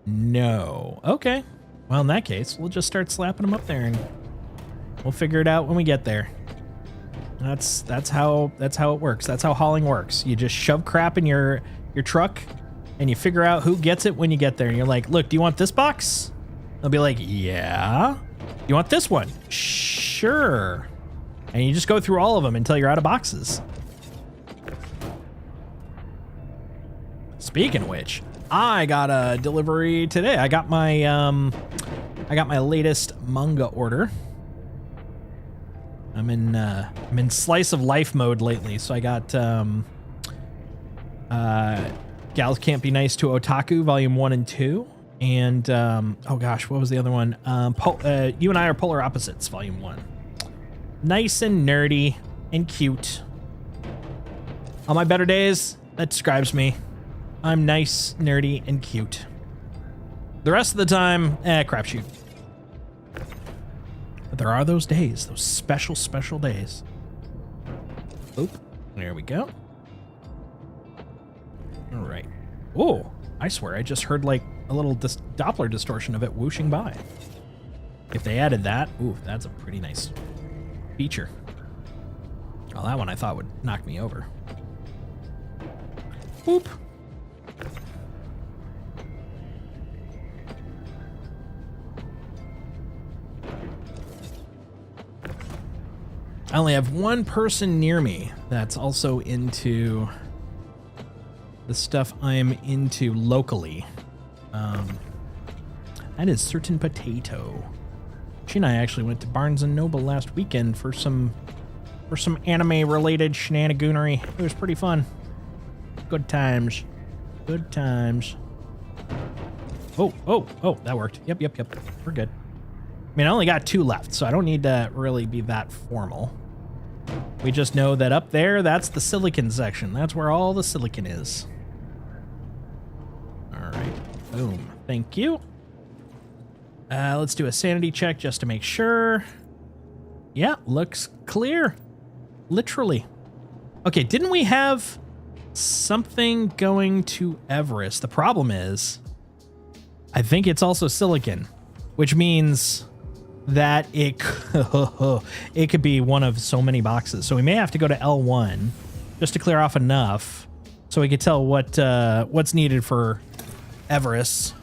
No. Okay. Well, in that case, we'll just start slapping them up there and we'll figure it out when we get there. That's how it works. That's how hauling works. You just shove crap in your truck and you figure out who gets it when you get there. And you're like, look, do you want this box? They'll be like, yeah. You want this one? Sure. And you just go through all of them until you're out of boxes. Speaking of which, I got a delivery today. I got my latest manga order. I'm in slice of life mode lately, so I got Gals Can't Be Nice to Otaku Volume 1 and 2, and oh gosh, what was the other one? You and I Are Polar Opposites Volume 1. Nice and nerdy and cute. On my better days, that describes me. I'm nice, nerdy, and cute. The rest of the time, crapshoot. But there are those days, those special, special days. Oop, there we go. All right. Oh, I swear, I just heard like a little Doppler distortion of it whooshing by. If they added that, ooh, that's a pretty nice feature. Well, that one I thought would knock me over. Whoop. I only have one person near me that's also into the stuff I'm into locally. That is Certain Potato. She and I actually went to Barnes & Noble last weekend for some anime-related shenanigans. It was pretty fun. Good times. Good times. Oh, that worked. Yep. We're good. I mean, I only got 2 left, so I don't need to really be that formal. We just know that up there, that's the silicon section. That's where all the silicon is. All right. Boom. Thank you. Let's do a sanity check just to make sure. Yeah, looks clear. Literally. Okay, didn't we have something going to Everest? The problem is, I think it's also silicon, which means that it could be one of so many boxes. So we may have to go to L1 just to clear off enough so we could tell what's needed for Everest.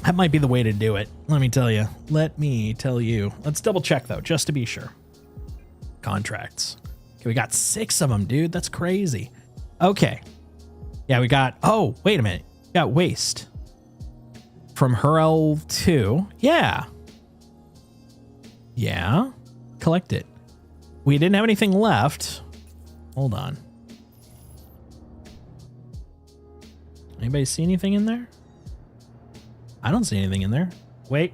That might be the way to do it. Let me tell you. Let's double check though, just to be sure. Contracts. Okay, we got 6 of them, dude. That's crazy. Okay. Yeah, we got, oh, wait a minute. We got waste. From her L2. Yeah. Collect it. We didn't have anything left. Hold on. Anybody see anything in there? I don't see anything in there. Wait.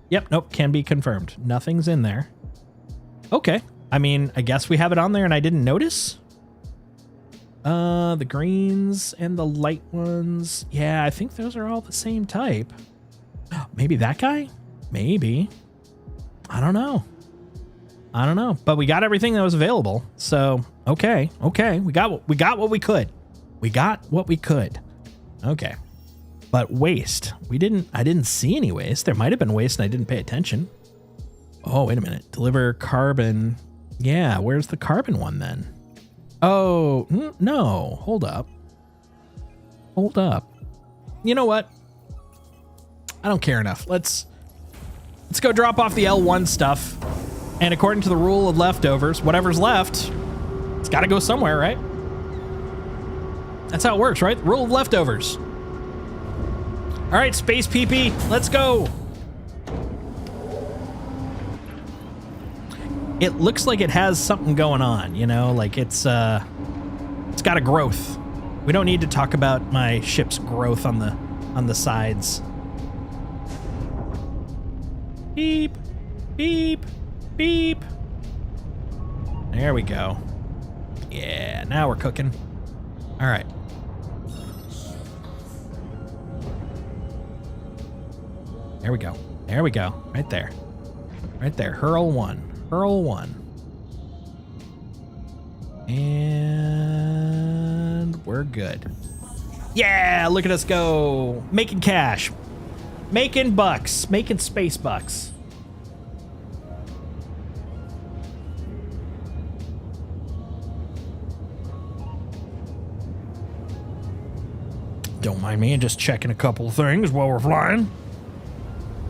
Yep, nope, can be confirmed. Nothing's in there. Okay. I mean, I guess we have it on there and I didn't notice. The greens and the light ones. Yeah, I think those are all the same type. Maybe that guy? Maybe. I don't know. But we got everything that was available. So, okay. We got what we could. Okay. But waste. I didn't see any waste. There might have been waste and I didn't pay attention. Oh, wait a minute. Deliver carbon. Yeah, where's the carbon one then? Oh, no. Hold up. You know what? I don't care enough. Let's go drop off the L1 stuff. And according to the rule of leftovers, whatever's left, it's got to go somewhere, right? That's how it works, right? The rule of leftovers. All right, Space PP, let's go. It looks like it has something going on, you know, like it's got a growth. We don't need to talk about my ship's growth on the sides. Beep, beep, beep. There we go. Yeah, now we're cooking. All right. There we go. Right there. Hurl one. And we're good. Yeah, look at us go. Making cash. Making bucks. Making space bucks. Don't mind me, just checking a couple of things while we're flying.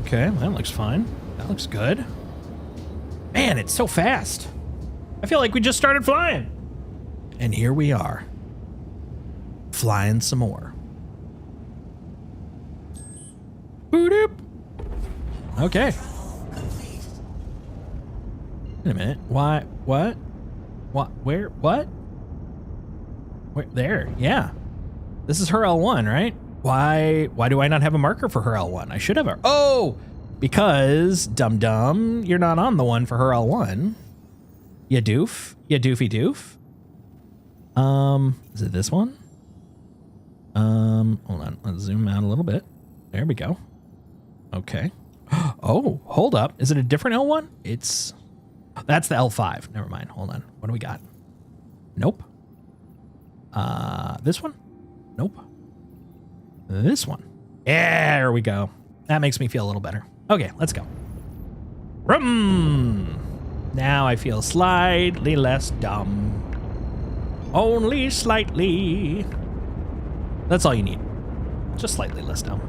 Okay, that looks fine. That looks good. Man, it's so fast. I feel like we just started flying. And here we are. Flying some more. Boop. Okay. Wait a minute. Why? What? What? Where? What? Where? There. Yeah. This is her L1, right? Why do I not have a marker for her L1? I should have a... Oh! Because, dum-dum, you're not on the one for her L1. You doof. You doofy doof. Is it this one? Hold on. Let's zoom out a little bit. There we go. Okay. Oh, hold up. Is it a different L1? That's the L5. Never mind. Hold on. What do we got? Nope. This one? Nope. This one. There we go. That makes me feel a little better. Okay, let's go. Vroom. Now I feel slightly less dumb. Only slightly. That's all you need. Just slightly less dumb.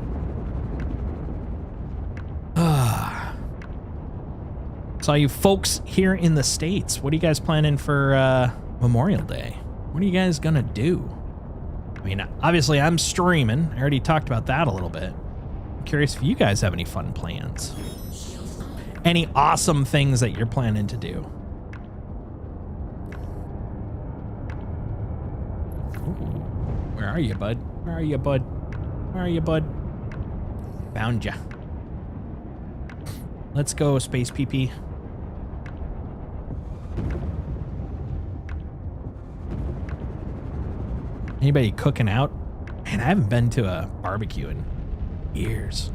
So you folks here in the States, what are you guys planning for Memorial Day? What are you guys gonna do? I mean, obviously I'm streaming. I already talked about that a little bit. I'm curious if you guys have any fun plans. Any awesome things that you're planning to do. Ooh. Where are you, bud? Where are you, bud? Where are you, bud? Found ya. Let's go, Space PP. Anybody cooking out? Man, I haven't been to a barbecue in years.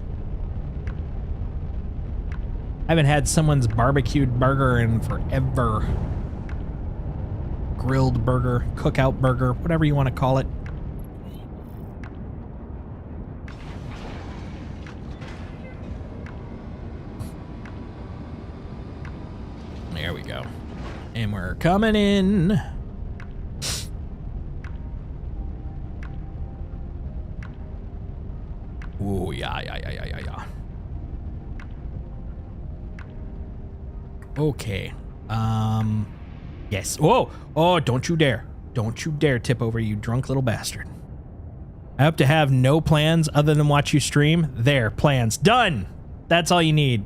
I haven't had someone's barbecued burger in forever. Grilled burger, cookout burger, whatever you want to call it. There we go. And we're coming in. Ooh, yeah. Okay. Yes. Whoa. Oh, don't you dare. Don't you dare tip over, you drunk little bastard. I hope to have no plans other than watch you stream. There, plans. Done. That's all you need.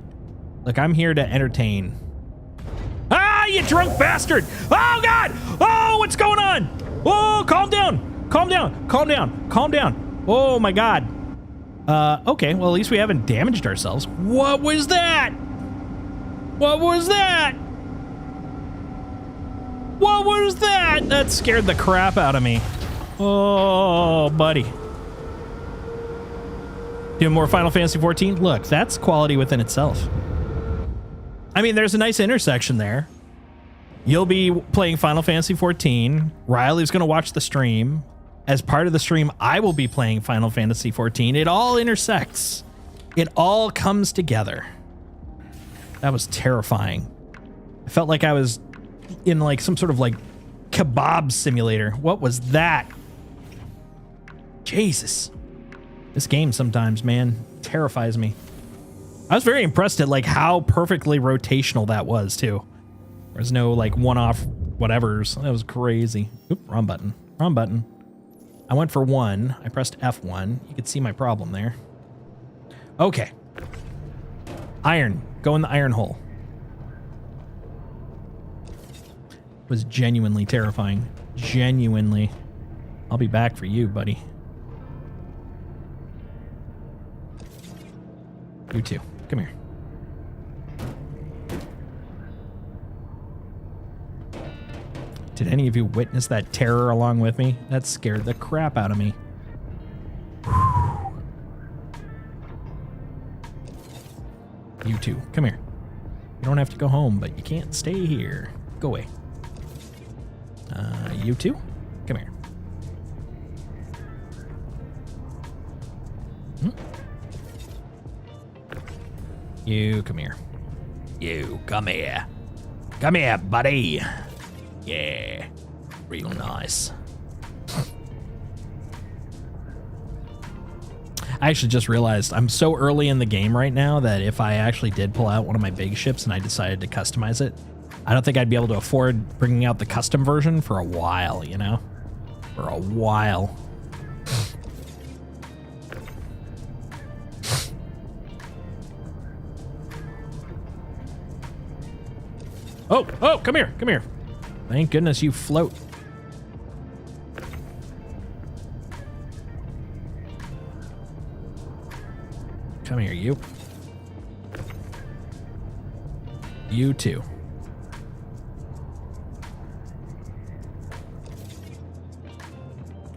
Look, I'm here to entertain. Ah, you drunk bastard. Oh, God. Oh, what's going on? Oh, calm down. Calm down. Calm down. Calm down. Oh, my God. Okay, well, at least we haven't damaged ourselves. What was that? What was that? What was that? That scared the crap out of me. Oh, buddy. Doing more Final Fantasy 14? Look, that's quality within itself. I mean, there's a nice intersection there. You'll be playing Final Fantasy 14. Riley's going to watch the stream. As part of the stream, I will be playing Final Fantasy 14. It all intersects. It all comes together. That was terrifying. I felt like I was in like some sort of like kebab simulator. What was that? Jesus. This game sometimes, man, terrifies me. I was very impressed at like how perfectly rotational that was too. There's no like one-off whatevers. That was crazy. Oop, wrong button. Wrong button. I went for 1. I pressed F1. You could see my problem there. Okay. Iron. Go in the iron hole. It was genuinely terrifying. Genuinely. I'll be back for you, buddy. You too. Come here. Did any of you witness that terror along with me? That scared the crap out of me. You two, come here. You don't have to go home, but you can't stay here. Go away. You two, come here. You come here. You come here. Come here, buddy. Yeah, real nice. I actually just realized I'm so early in the game right now that if I actually did pull out one of my big ships and I decided to customize it, I don't think I'd be able to afford bringing out the custom version for a while, you know? For a while. Oh, come here, come here. Thank goodness you float. Come here, you. You too.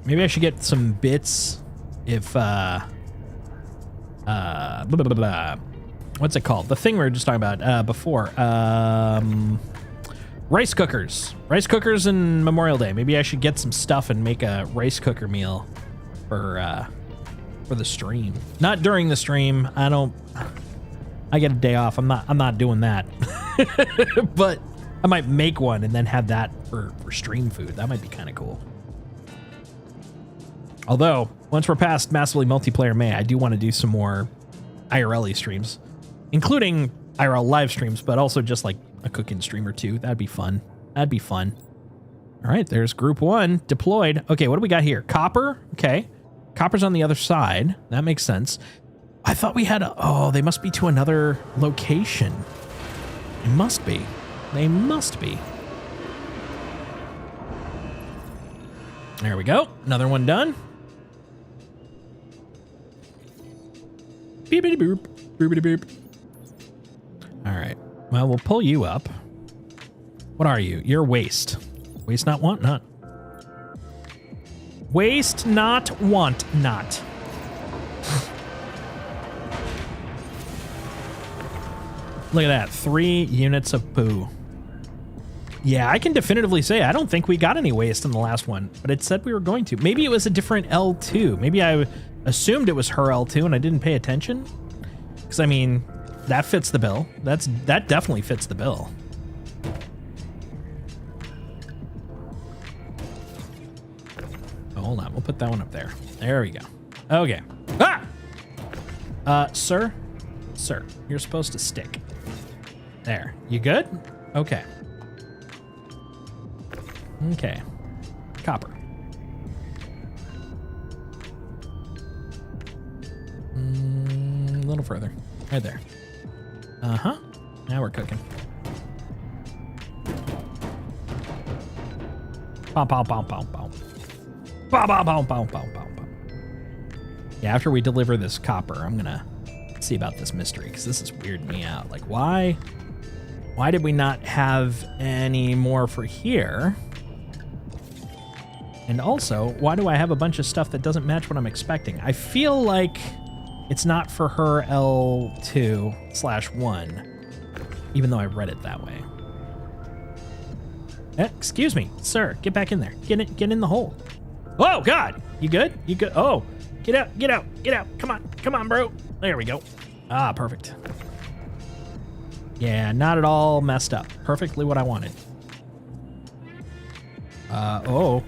Maybe I should get some bits if, blah, blah, blah, blah. What's it called? The thing we were just talking about before. Rice cookers. Rice cookers and Memorial Day. Maybe I should get some stuff and make a rice cooker meal for the stream. Not during the stream. I get a day off. I'm not doing that. But I might make one and then have that for stream food. That might be kind of cool. Although, once we're past massively multiplayer May, I do want to do some more IRL streams, including IRL live streams, but also just like a cooking stream or two. That'd be fun. That'd be fun. All right, there's group 1 deployed. Okay, what do we got here? Copper. Okay. Copper's on the other side. That makes sense. I thought we had they must be to another location. They must be. They must be. There we go. Another one done. Beepity boop. Boopity boop. All right. Well, we'll pull you up. What are you? You're waste. Waste not, want not. Waste not, want not. Look at that. 3 units of poo. Yeah, I can definitively say I don't think we got any waste in the last one, but it said we were going to. Maybe it was a different L2. Maybe I assumed it was her L2 and I didn't pay attention. Because, I mean, that fits the bill. That definitely fits the bill. Oh, hold on. We'll put that one up there. There we go. Okay. Ah! Sir, you're supposed to stick. There. You good? Okay. Okay. Copper. A little further. Right there. Uh-huh. Now we're cooking. Pow, pow, pow, pow, pow. Pow, pow, pow, pow, pow, pow, pow. Yeah, after we deliver this copper, I'm gonna see about this mystery, because this is weirding me out. Like, why did we not have any more for here? And also, why do I have a bunch of stuff that doesn't match what I'm expecting? I feel like it's not for her L2/1, even though I read it that way. Excuse me, sir, get back in there. Get in the hole. Oh, God, you good? You good? Oh, get out. Come on, bro. There we go. Ah, perfect. Yeah, not at all messed up. Perfectly what I wanted. Uh-oh.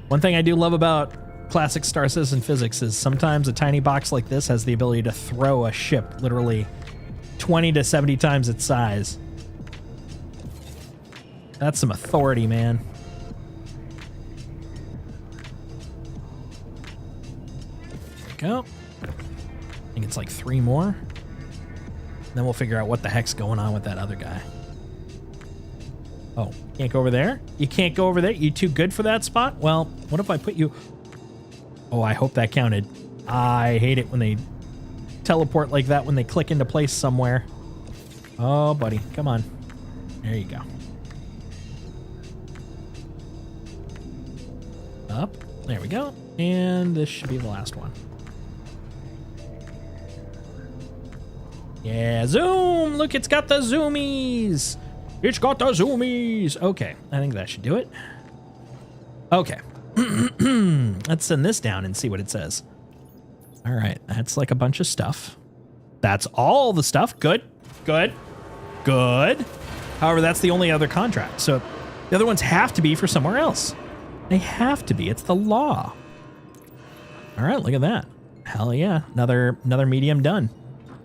One thing I do love about classic Star Citizen physics is sometimes a tiny box like this has the ability to throw a ship literally 20 to 70 times its size. That's some authority, man. There we go. I think it's like 3 more. Then we'll figure out what the heck's going on with that other guy. Oh, can't go over there? You can't go over there? You too good for that spot? Well, what if I put you... Oh, I hope that counted. I hate it when they teleport like that when they click into place somewhere. Oh, buddy. Come on. There you go. Up. There we go. And this should be the last one. Yeah, zoom! Look, it's got the zoomies! It's got the zoomies! Okay, I think that should do it. Okay. Let's send this down and see what it says. All right, that's like a bunch of stuff. That's all the stuff. Good. However, that's the only other contract. So the other ones have to be for somewhere else. They have to be. It's the law. All right, look at that. Hell yeah, another medium done.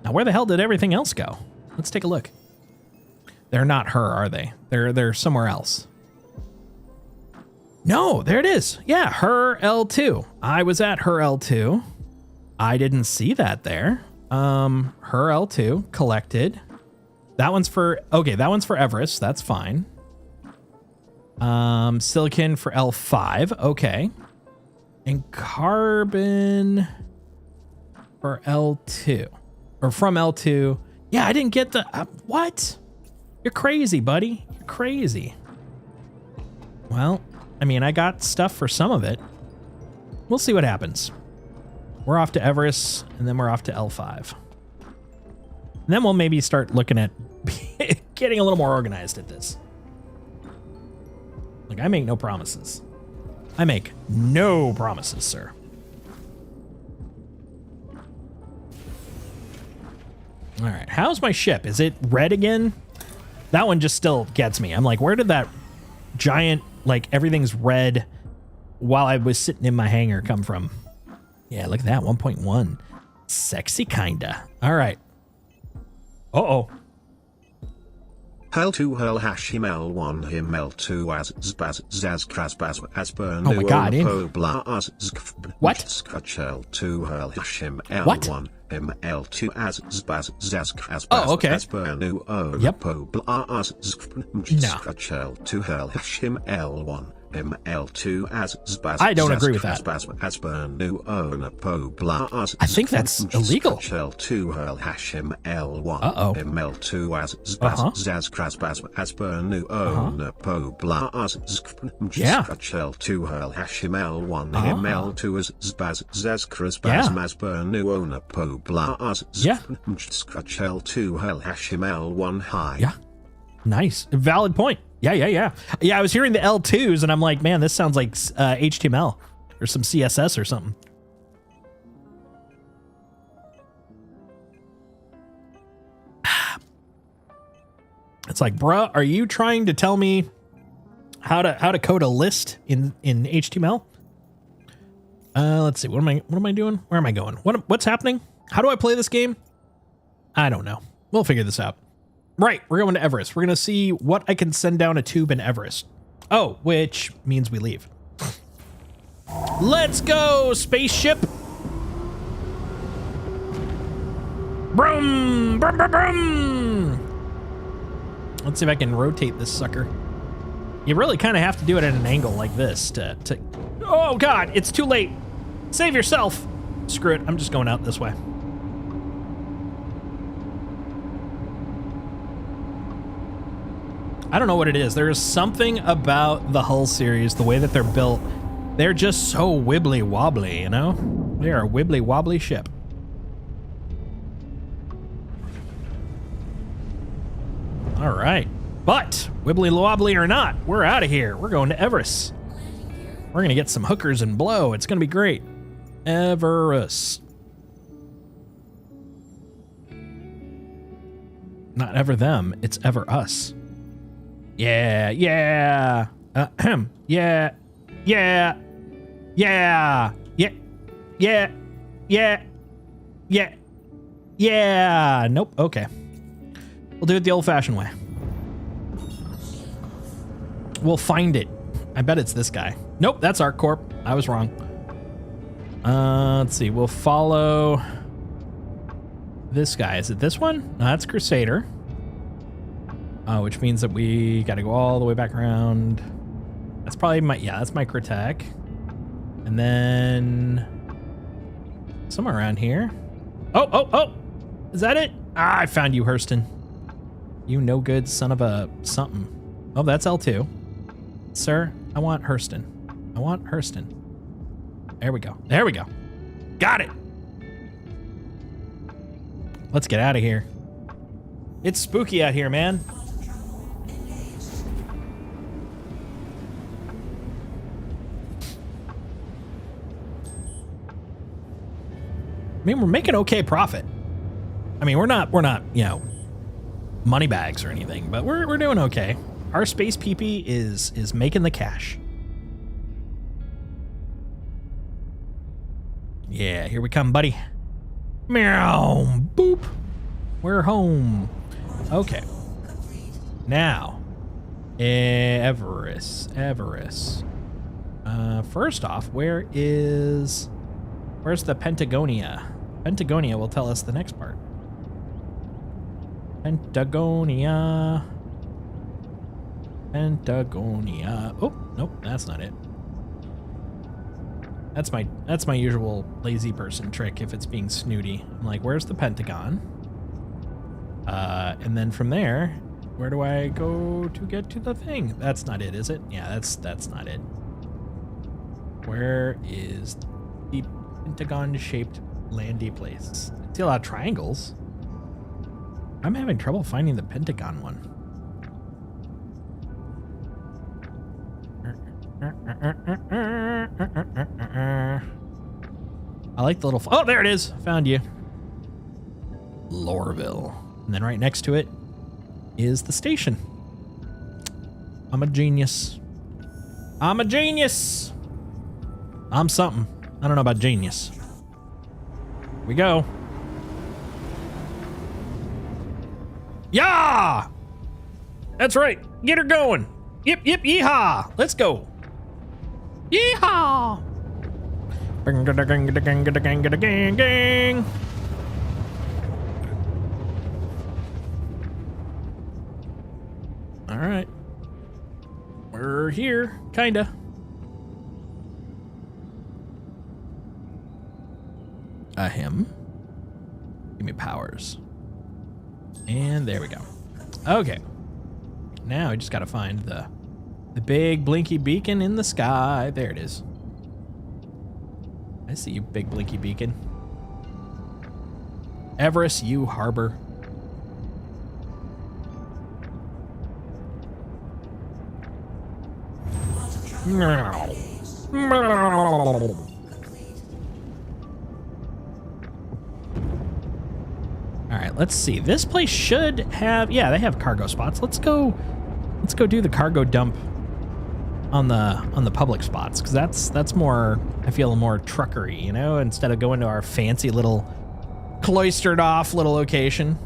Now where the hell did everything else go? Let's take a look. They're not her, are they? They're somewhere else. No, there it is. Yeah, her L2. I was at her L2. I didn't see that there. Her L2 collected. That one's for, okay, that one's for Everest. That's fine. Silicon for L5. Okay. And carbon for L2. Or from L2. Yeah, I didn't get the, what? You're crazy, buddy. You're crazy. Well, I mean, I got stuff for some of it. We'll see what happens. We're off to Everest, and then we're off to L5. And then we'll maybe start looking at getting a little more organized at this. Like, I make no promises. I make no promises, sir. All right, how's my ship? Is it red again? That one just still gets me. I'm like, where did that giant, like, everything's red while I was sitting in my hangar come from? Yeah, look at that, 1.1. Sexy kinda. All right. Uh-oh. Hurl 2 hurl hashim L1 him L2 as zbaz zaz krasbaz as burn. Oh my god, what? Scratch L2 hurl hashim L1 What? him L2 as zbaz zaz krasbaz Oh, okay. as burn. Yep. Scratch L2 hurl hashim L1 him L2 as zbaz. I don't agree with that. As burn new owner po I think that's illegal. L2 hurl hashim L1 Uh-oh. him L2 as zbaz zaz krasbaz as burn new owner po Yeah. Scratch L2 hurl hashim L1 him L2 as zbaz zaz krasbaz Yeah. as burn new owner po Yeah. Scratch L2 hurl hashim L1 high. Yeah. Nice. Valid point. Yeah. Yeah, I was hearing the L2s and I'm like, man, this sounds like HTML or some CSS or something. It's like, bruh, are you trying to tell me how to code a list in HTML? Let's see. What am I doing? Where am I going? What's happening? How do I play this game? I don't know. We'll figure this out. Right, we're going to Everest. We're going to see what I can send down a tube in Everest. Oh, which means we leave. Let's go, spaceship. Broom, broom, broom, broom. Let's see if I can rotate this sucker. You really kind of have to do it at an angle like this to... Oh, God, it's too late. Save yourself. Screw it, I'm just going out this way. I don't know what it is. There is something about the Hull series, the way that they're built. They're just so wibbly wobbly, you know? They are a wibbly wobbly ship. All right. But wibbly wobbly or not, we're out of here. We're going to Everest. We're going to get some hookers and blow. It's going to be great. Everest. Not ever them, it's ever us. Yeah, yeah, yeah, yeah, yeah, yeah. Nope, okay. We'll do it the old-fashioned way. We'll find it. I bet it's this guy. Nope, that's ArcCorp. I was wrong. Let's see, we'll follow this guy. Is it this one? No, that's Crusader. Which means that we got to go all the way back around. That's probably that's Microtech. And then somewhere around here. Oh, is that it? Ah, I found you, Hurston. You no good son of a something. Oh, that's L2. Sir, I want Hurston. I want Hurston. There we go. There we go. Got it. Let's get out of here. It's spooky out here, man. I mean, we're making okay profit. I mean, we're not, you know, money bags or anything, but we're doing okay. Our space PP is making the cash. Yeah, here we come, buddy. Meow. Boop. We're home. Okay. Now, Everest. First off, where's the Pentagonia? Pentagonia will tell us the next part. Pentagonia. Oh, nope, that's not it. That's my usual lazy person trick if it's being snooty. I'm like, where's the Pentagon? And then from there, where do I go to get to the thing? That's not it, is it? Yeah, that's not it. Where is the Pentagon-shaped landy place? I see a lot of triangles. I'm having trouble finding the Pentagon one. I like the little... Oh, there it is. Found you. Lorville. And then right next to it is the station. I'm a genius. I'm a genius. I'm something. I don't know about genius. Here we go. Yeah! That's right. Get her going. Yip, yip, yeehaw. Let's go. Yeehaw! Gang. All right. We're here, kinda. Him. Give me powers. And there we go. Okay. Now we just gotta find the big blinky beacon in the sky. There it is. I see you, big blinky beacon. Everest, you harbor. All right, let's see. This place should have, yeah, they have cargo spots. Let's go do the cargo dump on the public spots, because that's more, I feel, more truckery, you know, instead of going to our fancy little cloistered off little location.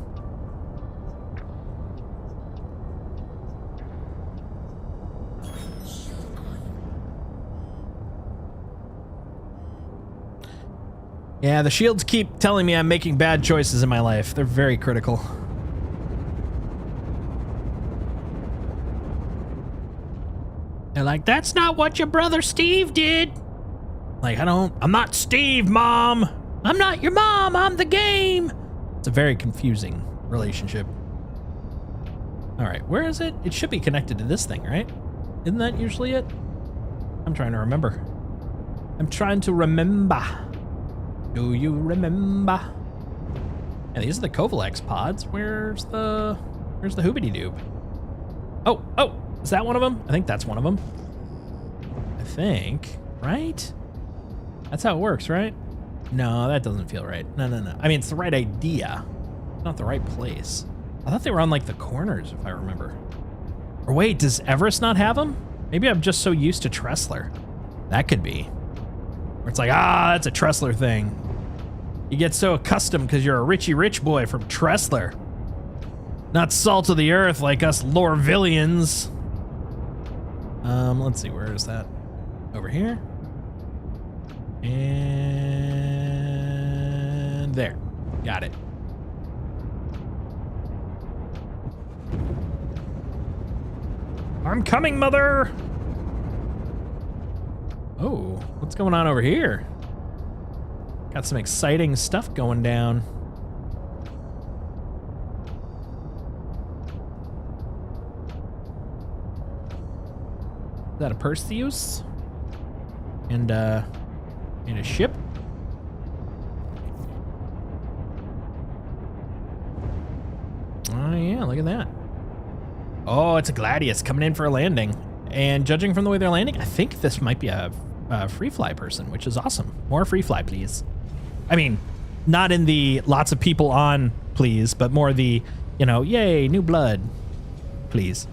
Yeah, the shields keep telling me I'm making bad choices in my life. They're very critical. They're like, that's not what your brother Steve did. Like, I'm not Steve, Mom. I'm not your mom, I'm the game. It's a very confusing relationship. All right, where is it? It should be connected to this thing, right? Isn't that usually it? I'm trying to remember. Do you remember? Yeah, these are the Kovalex pods. Where's the Hoobity Doob? Oh, is that one of them? I think that's one of them. I think, right? That's how it works, right? No, that doesn't feel right. No. I mean, it's the right idea, not the right place. I thought they were on like the corners, if I remember. Or wait, does Everest not have them? Maybe I'm just so used to Tressler. That could be. Where it's like, that's a Tressler thing. You get so accustomed because you're a Richie Rich boy from Tressler. Not salt of the earth like us Lorvillians. Let's see, where is that? Over here. And there. Got it. I'm coming, mother! Oh, what's going on over here? Got some exciting stuff going down. Is that a Perseus? And a ship? Oh yeah, look at that. Oh, it's a Gladius coming in for a landing. And judging from the way they're landing, I think this might be a free fly person, which is awesome. More free fly, please. I mean, not in the lots of people on, please, but more the, you know, yay, new blood, please.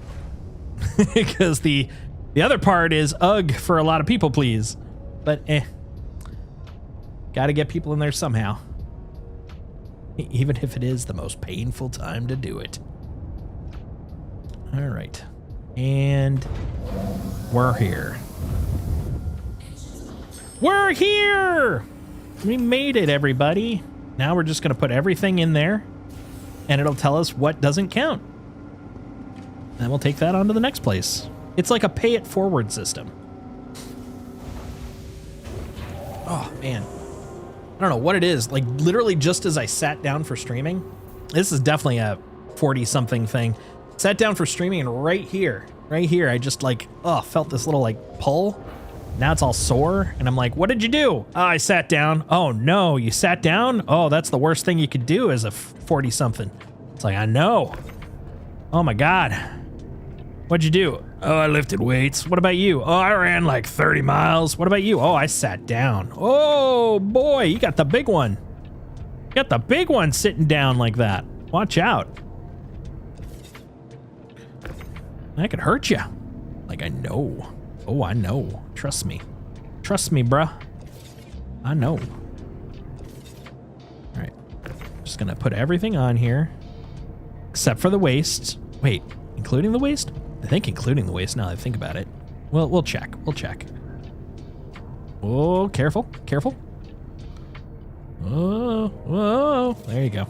Because the other part is ugh for a lot of people, please. But Gotta get people in there somehow. Even if it is the most painful time to do it. All right. And we're here. We're here! We made it, everybody. Now we're just gonna put everything in there and it'll tell us what doesn't count. And we'll take that on to the next place. It's like a pay it forward system. Oh, man. I don't know what it is. Like, literally just as I sat down for streaming, this is definitely a 40-something thing. Sat down for streaming and right here, I just like, felt this little like pull. Now it's all sore. And I'm like, what did you do? Oh, I sat down. Oh, no, you sat down? Oh, that's the worst thing you could do as a 40-something. It's like, I know. Oh, my God. What'd you do? Oh, I lifted weights. What about you? Oh, I ran like 30 miles. What about you? Oh, I sat down. Oh, boy, you got the big one. You got the big one sitting down like that. Watch out. That could hurt you. Like, I know. Oh, I know. Trust me. Trust me, bruh. I know. All right. Just gonna put everything on here. Except for the waist. Wait, including the waist? I think including the waist now that I think about it. Well, we'll check. We'll check. Oh, careful. Careful. Oh, whoa. There you go.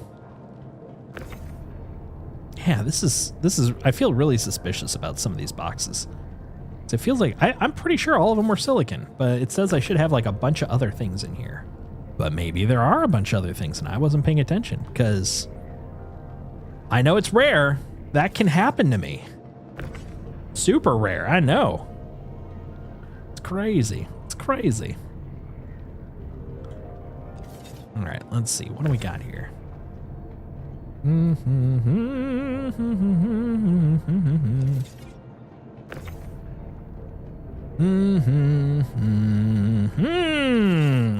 Yeah, this is, I feel really suspicious about some of these boxes. So it feels like, I'm pretty sure all of them were silicon, but it says I should have like a bunch of other things in here. But maybe there are a bunch of other things and I wasn't paying attention because I know it's rare. That can happen to me. Super rare, I know. It's crazy. It's crazy. All right, let's see. What do we got here?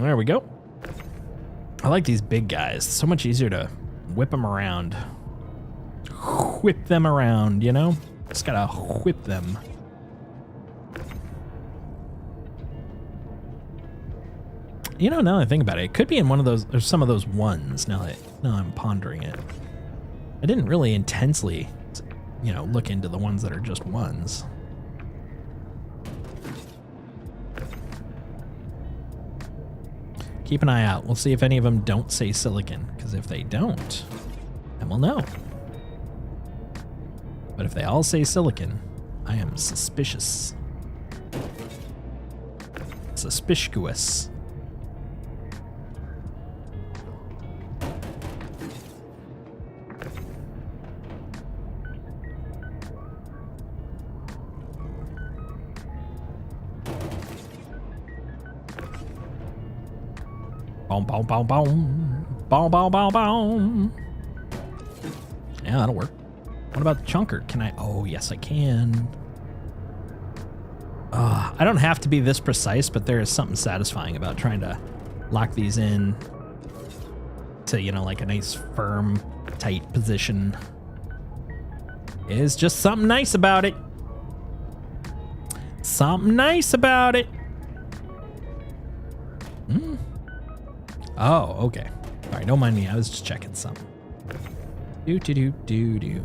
There we go. I like these big guys. So much easier to whip them around. Whip them around, you know? Just gotta whip them. You know, now that I think about it, it could be in one of those, or some of those ones, now I'm pondering it. I didn't really intensely, you know, look into the ones that are just ones. Keep an eye out. We'll see if any of them don't say silicon, because if they don't, then we'll know. But if they all say silicon, I am suspicious. Suspicious. Boom, boom, boom, boom. Boom, boom, boom, boom. Yeah, that'll work. What about the chunker? Can I? Oh, yes, I can. I don't have to be this precise, but there is something satisfying about trying to lock these in to, you know, like a nice, firm, tight position. There's just something nice about it. Something nice about it. Oh, okay. All right, don't mind me. I was just checking something. Do-do-do-do-do.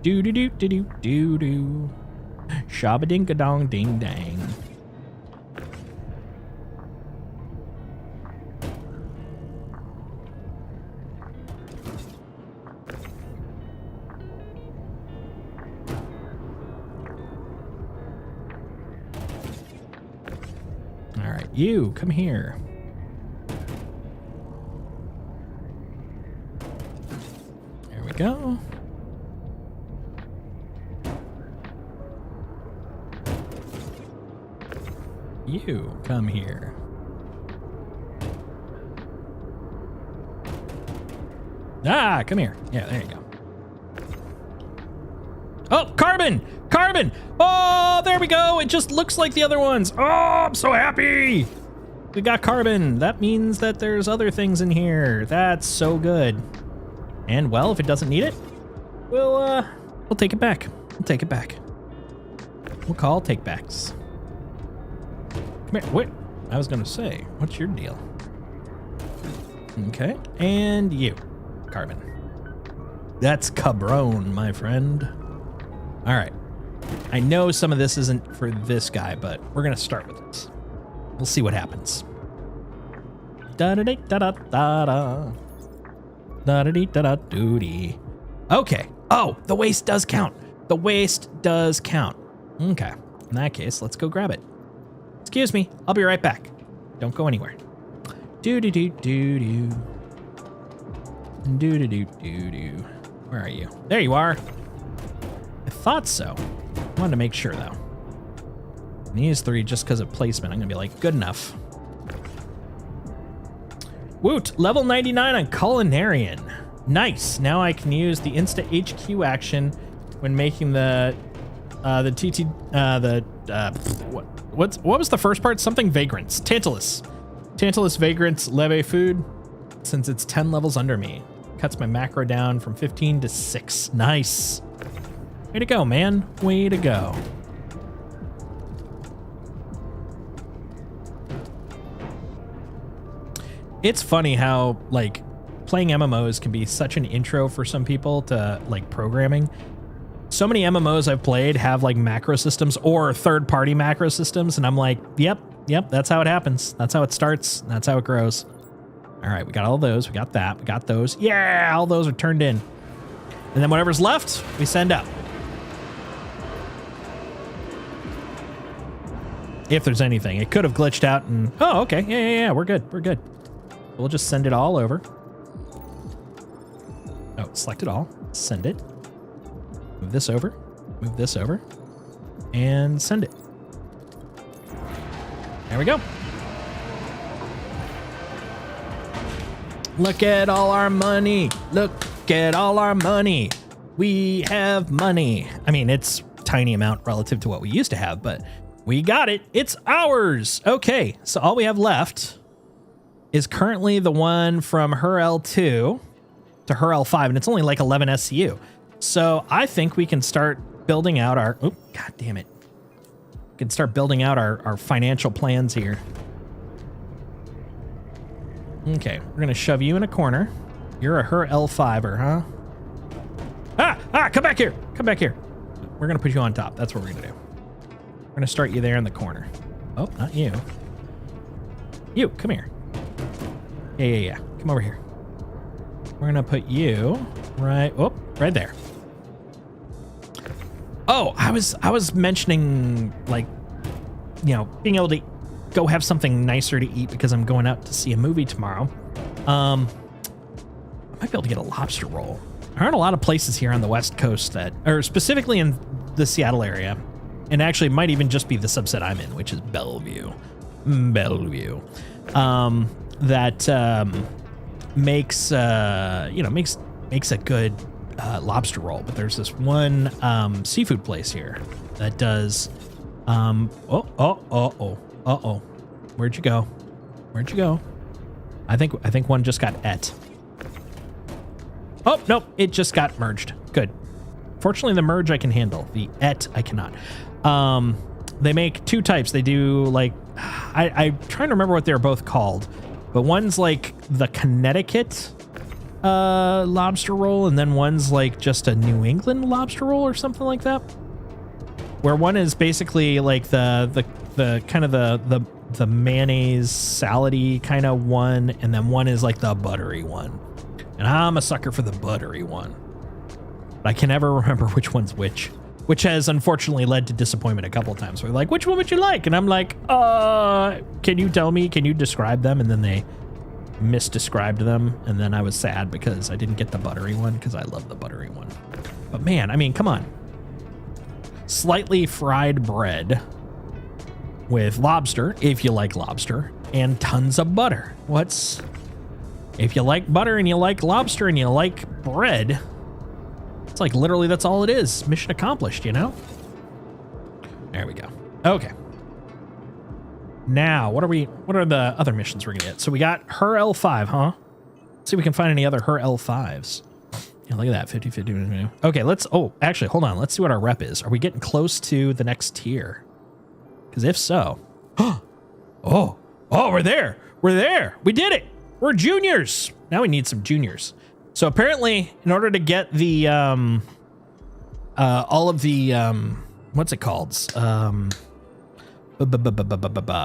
Do-do-do-do-do-do-do. Shabba-dink-a-dong ding-dang. All right, you, come here. There we go. You, come here. Ah, come here. Yeah, there you go. Oh, carbon! Carbon! Oh, there we go. It just looks like the other ones. Oh, I'm so happy. We got carbon. That means that there's other things in here. That's so good. And, well, if it doesn't need it, we'll take it back. We'll take it back. We'll call take-backs. Come here. Wait. I was going to say, what's your deal? Okay. And you, carbon. That's cabron, my friend. All right. I know some of this isn't for this guy, but we're going to start with this. We'll see what happens. Da-da-dee-da-da-da-da. Da-da-dee-da-da-doo-dee. Okay. Oh, the waste does count. The waste does count. Okay. In that case, let's go grab it. Excuse me. I'll be right back. Don't go anywhere. Do-do-do-do-do. Do-do-do-do-do. Where are you? There you are. I thought so. Wanted to make sure, though. And these three, just because of placement, I'm going to be like, good enough. Woot! Level 99 on Culinarian. Nice. Now I can use the Insta HQ action when making what was the first part? Something vagrants. Tantalus. Tantalus vagrants leve food, since it's 10 levels under me. Cuts my macro down from 15 to 6. Nice. Way to go, man. Way to go. It's funny how, like, playing MMOs can be such an intro for some people to, like, programming. So many MMOs I've played have, like, macro systems or third-party macro systems, and I'm like, yep, that's how it happens. That's how it starts. That's how it grows. All right, we got all those. We got that. We got those. Yeah, all those are turned in. And then whatever's left, we send up. If there's anything. It could have glitched out and... Oh, okay. Yeah. We're good. We're good. We'll just send it all over. Oh, select it all. Send it. Move this over. Move this over. And send it. There we go. Look at all our money. Look at all our money. We have money. I mean, it's a tiny amount relative to what we used to have, but we got it. It's ours. Okay, so all we have left is currently the one from her L2 to her L5, and it's only like 11 SCU. So I think we can start building out our... Oh, God damn it. We can start building out our financial plans here. Okay, we're going to shove you in a corner. You're a her L5er, huh? Come back here. Come back here. We're going to put you on top. That's what we're going to do. We're going to start you there in the corner. Oh, not you. You, come here. Yeah. Come over here. We're going to put you right there. Oh, I was mentioning, like, you know, being able to go have something nicer to eat because I'm going out to see a movie tomorrow. I might be able to get a lobster roll. There aren't a lot of places here on the West Coast that, or specifically in the Seattle area, and actually it might even just be the subset I'm in, which is Bellevue. That makes a good lobster roll. But there's this one seafood place here that does. Where'd you go? I think one just got et. Oh, nope, it just got merged. Good. Fortunately, the merge I can handle. The et I cannot. They make two types. They do, like, I'm trying to remember what they're both called, but one's like the Connecticut lobster roll, and then one's like just a New England lobster roll or something like that. Where one is basically like the kind of the mayonnaise salady kind of one, and then one is like the buttery one. And I'm a sucker for the buttery one. But I can never remember which one's which has unfortunately led to disappointment a couple of times. We're like, which one would you like? And I'm like, can you tell me? Can you describe them? And then they misdescribed them. And then I was sad because I didn't get the buttery one because I love the buttery one. But man, I mean, come on. Slightly fried bread with lobster, if you like lobster, and tons of butter. If you like butter and you like lobster and you like bread, it's like literally that's all it is. Mission accomplished, you know? There we go. Okay. Now, what are the other missions we're gonna get? So we got her L5, huh? Let's see if we can find any other her L5s. Yeah, look at that, 50-50. Okay, actually, hold on. Let's see what our rep is. Are we getting close to the next tier? Because if so... Oh, we're there. We did it. We're juniors. Now we need some juniors. So apparently, in order to get the all of the what's it called?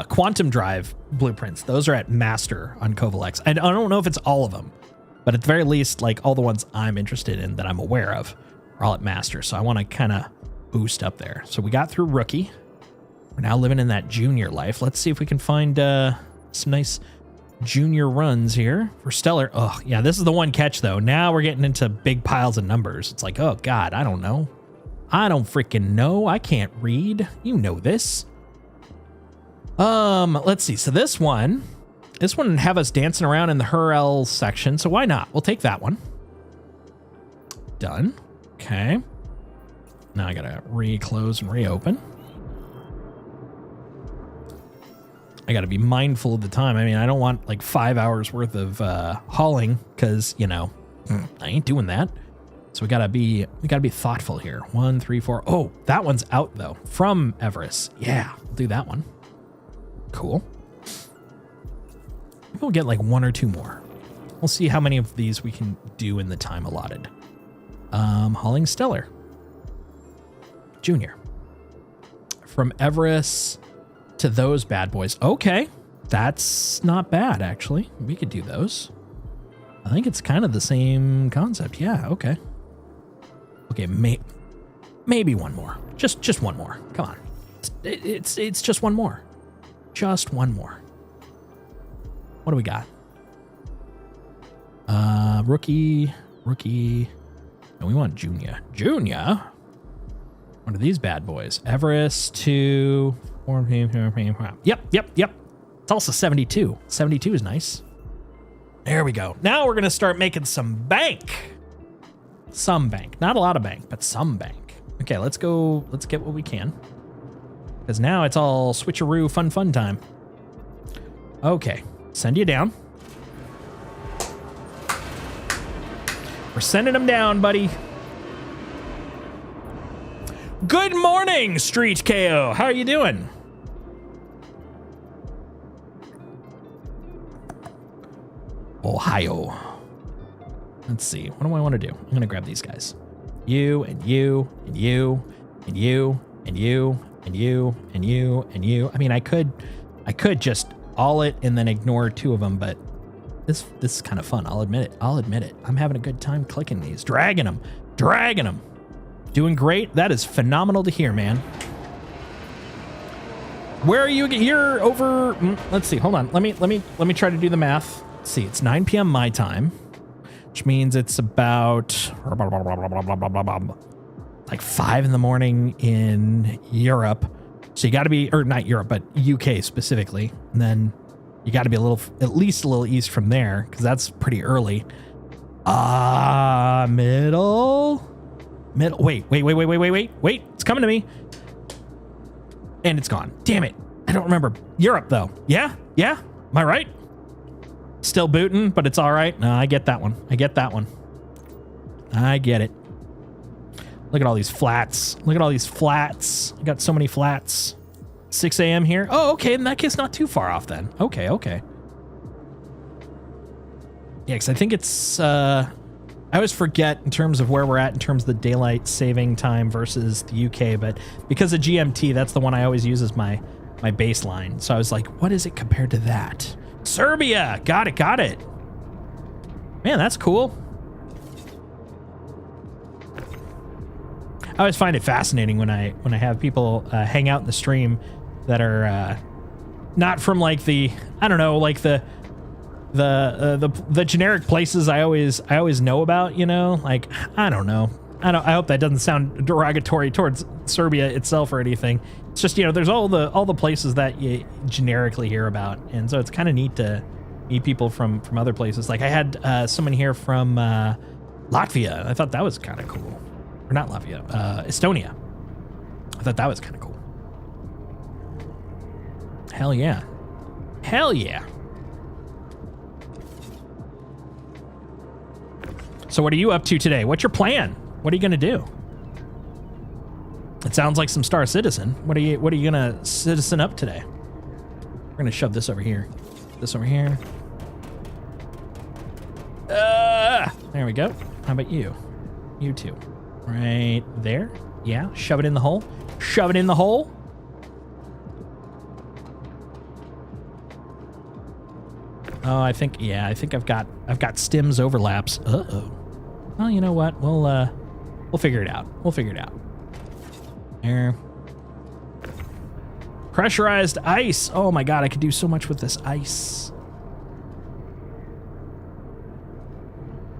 Quantum drive blueprints. Those are at master on Kovalex. I don't know if it's all of them, but at the very least, like all the ones I'm interested in that I'm aware of are all at master. So I want to kind of boost up there. So we got through rookie. We're now living in that junior life. Let's see if we can find some nice junior runs here for stellar. Oh yeah, this is the one catch though. Now we're getting into big piles of numbers. It's like, oh God, I don't know. I don't freaking know. I can't read. You know this. Let's see. So this one have us dancing around in the Hurl section. So why not? We'll take that one. Done. Okay. Now I gotta reclose and reopen. I gotta be mindful of the time. I mean, I don't want like 5 hours worth of hauling because, you know, I ain't doing that. So we gotta be thoughtful here. 1, 3, 4. Oh, that one's out though from Everest. Yeah, we'll do that one. Cool. We'll get like 1 or 2 more. We'll see how many of these we can do in the time allotted. Hauling stellar. Junior. From Everest to those bad boys. Okay. That's not bad, actually. We could do those. I think it's kind of the same concept. Yeah, okay. Okay, maybe one more. Just one more. Come on. It's just one more. Just one more. What do we got? Rookie. And we want junior. Junior? What are these bad boys? Everest to... Yep. It's also 72. 72 is nice. There we go. Now we're going to start making some bank. Some bank. Not a lot of bank, but some bank. Okay, let's go. Let's get what we can. Because now it's all switcheroo fun time. Okay, send you down. We're sending them down, buddy. Good morning, Street KO. How are you doing? Ohio. Let's see. What do I want to do? I'm going to grab these guys. You and you and you and you and you and you and you and you. I mean, I could just all it and then ignore 2 of them, but this is kind of fun. I'll admit it. I'm having a good time clicking these, dragging them. Doing great. That is phenomenal to hear, man. Where are you? You're over. Let's see. Hold on. Let me try to do the math. Let's see. It's 9 p.m. my time, which means it's about like 5 in the morning in Europe. So you got to be, or not Europe, but UK specifically. And then you got to be at least a little east from there, because that's pretty early. Middle. Wait. It's coming to me. And it's gone. Damn it. I don't remember. Europe, though. Yeah? Am I right? Still booting, but it's all right. No, I get that one. I get it. Look at all these flats. I got so many flats. 6 a.m. here. Oh, okay. In that case, not too far off then. Okay. Yeah, because I think it's... I always forget in terms of where we're at in terms of the daylight saving time versus the UK, but because of GMT, that's the one I always use as my baseline. So I was like, what is it compared to that? Serbia! Got it. Man, that's cool. I always find it fascinating when I have people hang out in the stream that are not from like the, I don't know, like the generic places I always know about, you know, like, I don't know. I hope that doesn't sound derogatory towards Serbia itself or anything. It's just, you know, there's all the places that you generically hear about. And so it's kind of neat to meet people from other places. Like I had someone here from Latvia. I thought that was kind of cool. Or not Latvia, Estonia. I thought that was kind of cool. Hell yeah. So what are you up to today? What's your plan? What are you gonna do? It sounds like some Star Citizen. What are you gonna citizen up today? We're gonna shove this over here. There we go. How about you? You too. Right there. Yeah. Shove it in the hole. Shove it in the hole. Oh, I think I've got stims overlaps. Uh-oh. Well, you know what? We'll figure it out. We'll figure it out. There. Pressurized ice. Oh my god, I could do so much with this ice.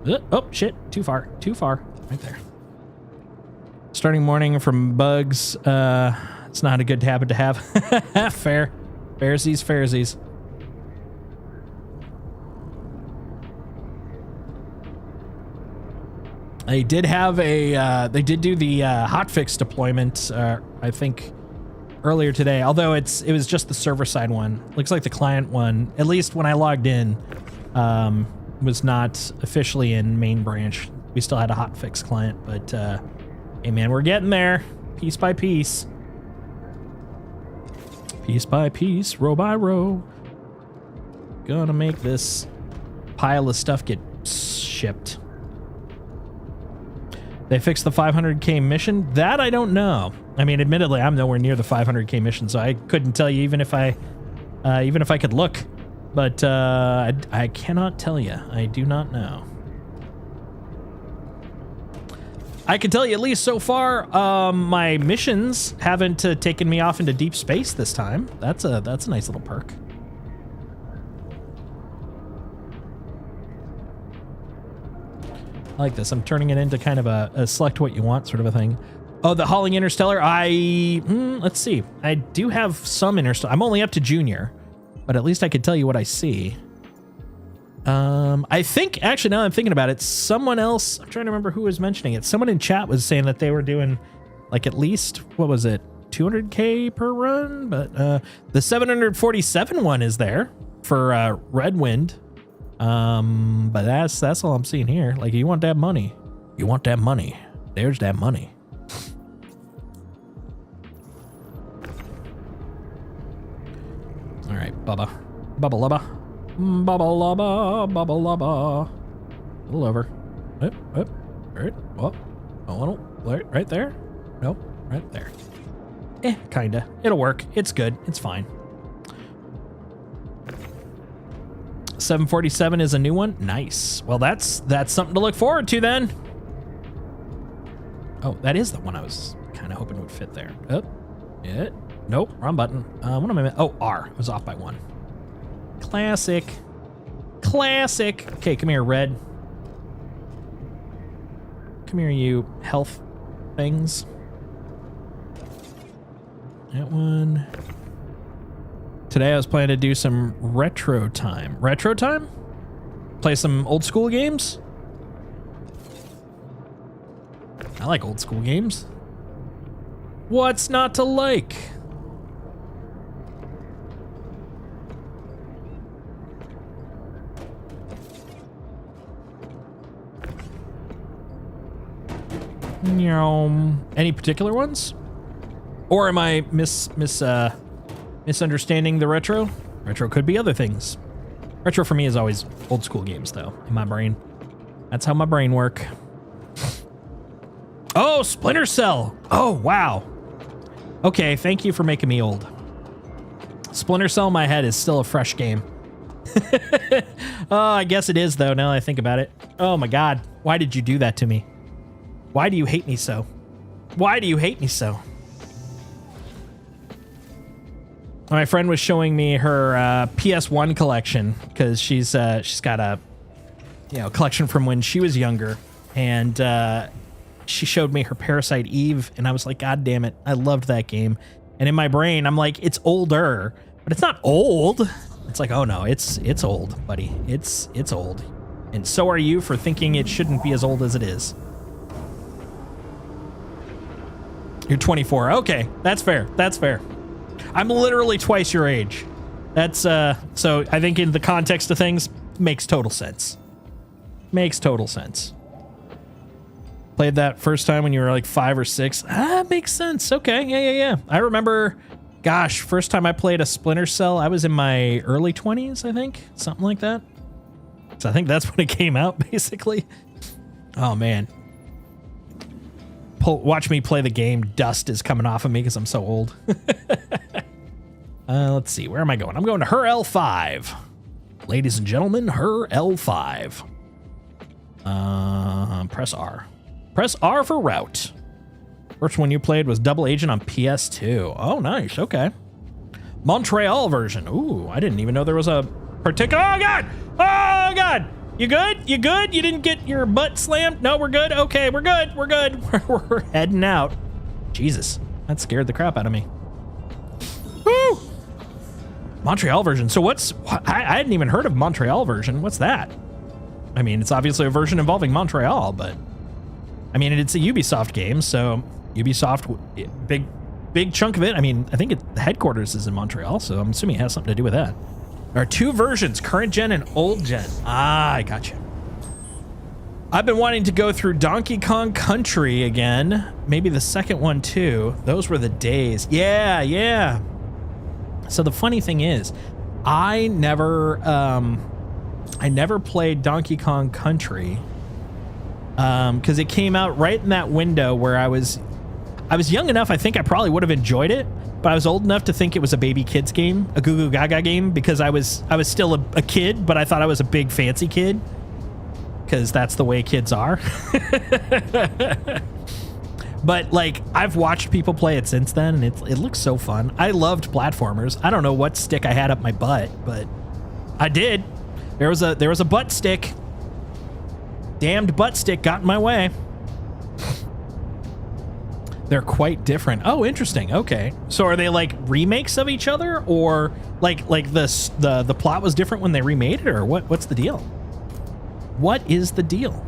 Oh, shit. Too far. Too far. Right there. Starting morning from bugs. It's not a good habit to have. Fair. Fairsies, fairsies. They did have they did do the hotfix deployment, I think, earlier today, although it was just the server side one. Looks like the client one, at least when I logged in, was not officially in main branch. We still had a hotfix client, but hey man, we're getting there, piece by piece. Piece by piece, row by row. Gonna make this pile of stuff get shipped. They fixed the 500k mission? That I don't know. I mean, admittedly, I'm nowhere near the 500k mission, so I couldn't tell you even if I could look. But I cannot tell you. I do not know. I can tell you at least so far, my missions haven't taken me off into deep space this time. That's a nice little perk. I like this. I'm turning it into kind of a select what you want sort of a thing. Oh, the Hauling Interstellar. Let's see. I do have some Interstellar. I'm only up to Junior, but at least I could tell you what I see. I think, actually, now I'm thinking about it, someone else, I'm trying to remember who was mentioning it. Someone in chat was saying that they were doing like at least, what was it, 200k per run? But the 747 one is there for Red Wind. But that's all I'm seeing here. Like, you want that money. You want that money. There's that money. All right, Bubba. Bubba Lubba. Bubba Lubba. Bubba Lubba. A little over. Up. Right. Oh, a little. Right there. Nope. Right there. Kinda. It'll work. It's good. It's fine. 747 is a new one. Nice. Well, that's something to look forward to then. Oh, that is the one I was kind of hoping would fit there. Oh, yeah. Nope, wrong button. What am I? Oh, R. I was off by one. Classic. Classic. Okay, come here, Red. Come here, you health things. That one. Today I was planning to do some retro time. Retro time? Play some old school games? I like old school games. What's not to like? Any particular ones? Or am I misunderstanding the retro? Retro could be other things. Retro for me is always old school games, though, in my brain. That's how my brain work. Oh, Splinter Cell. Oh, wow. Okay, thank you for making me old. Splinter Cell in my head is still a fresh game. Oh, I guess it is, though, now that I think about it. Oh, my God. Why did you do that to me? Why do you hate me so? Why do you hate me so? My friend was showing me her PS1 collection because she's got a collection from when she was younger, and she showed me her Parasite Eve, and I was like, God damn it, I loved that game. And in my brain, I'm like, it's older, but it's not old. It's like, oh no, it's old, buddy. It's old, and so are you for thinking it shouldn't be as old as it is. You're 24. Okay, that's fair. That's fair. I'm literally twice your age. That's so I think in the context of things, makes total sense. Makes total sense. Played that first time when you were like 5 or 6. Makes sense. Okay, yeah. I remember, gosh, first time I played a Splinter Cell, I was in my early 20s, I think, something like that. So I think that's when it came out, basically. Oh man. Watch me play the game. Dust is coming off of me because I'm so old. Let's see. Where am I going? I'm going to her L5. Ladies and gentlemen, her L5. Press R. Press R for route. First one you played was Double Agent on PS2. Oh, nice. Okay. Montreal version. Ooh, I didn't even know there was a particular. Oh, God. Oh, God. You good? You good? You didn't get your butt slammed? No, we're good. Okay, we're good. We're good. We're heading out. Jesus. That scared the crap out of me. Woo! Montreal version. So I hadn't even heard of Montreal version. What's that? I mean, it's obviously a version involving Montreal, but I mean, it's a Ubisoft game, so Ubisoft, big chunk of it. I mean, I think the headquarters is in Montreal, so I'm assuming it has something to do with that. There are two versions, current gen and old gen. Ah, I got you. I've been wanting to go through Donkey Kong Country again. Maybe the second one too. Those were the days. Yeah. So the funny thing is, I never played Donkey Kong Country because it came out right in that window where I was young enough. I think I probably would have enjoyed it, but I was old enough to think it was a baby kids game, a Goo Goo Gaga game, because I was still a kid, but I thought I was a big fancy kid because that's the way kids are. But like, I've watched people play it since then, and it looks so fun. I loved platformers. I don't know what stick I had up my butt, but I did. There was a butt stick. Damned butt stick got in my way. They're quite different. Oh, interesting. Okay. So are they like remakes of each other, or like the plot was different when they remade it, or what's the deal? What is the deal?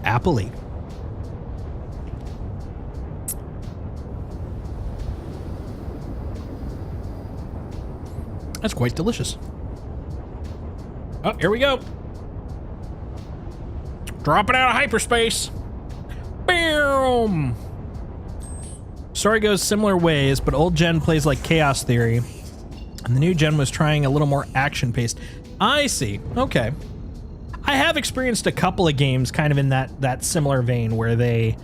Appley. That's quite delicious. Oh, here we go. Dropping out of hyperspace. Boom. Story goes similar ways, but old gen plays like Chaos Theory, and the new gen was trying a little more action-paced. I see. Okay. I have experienced a couple of games kind of in that similar vein where they,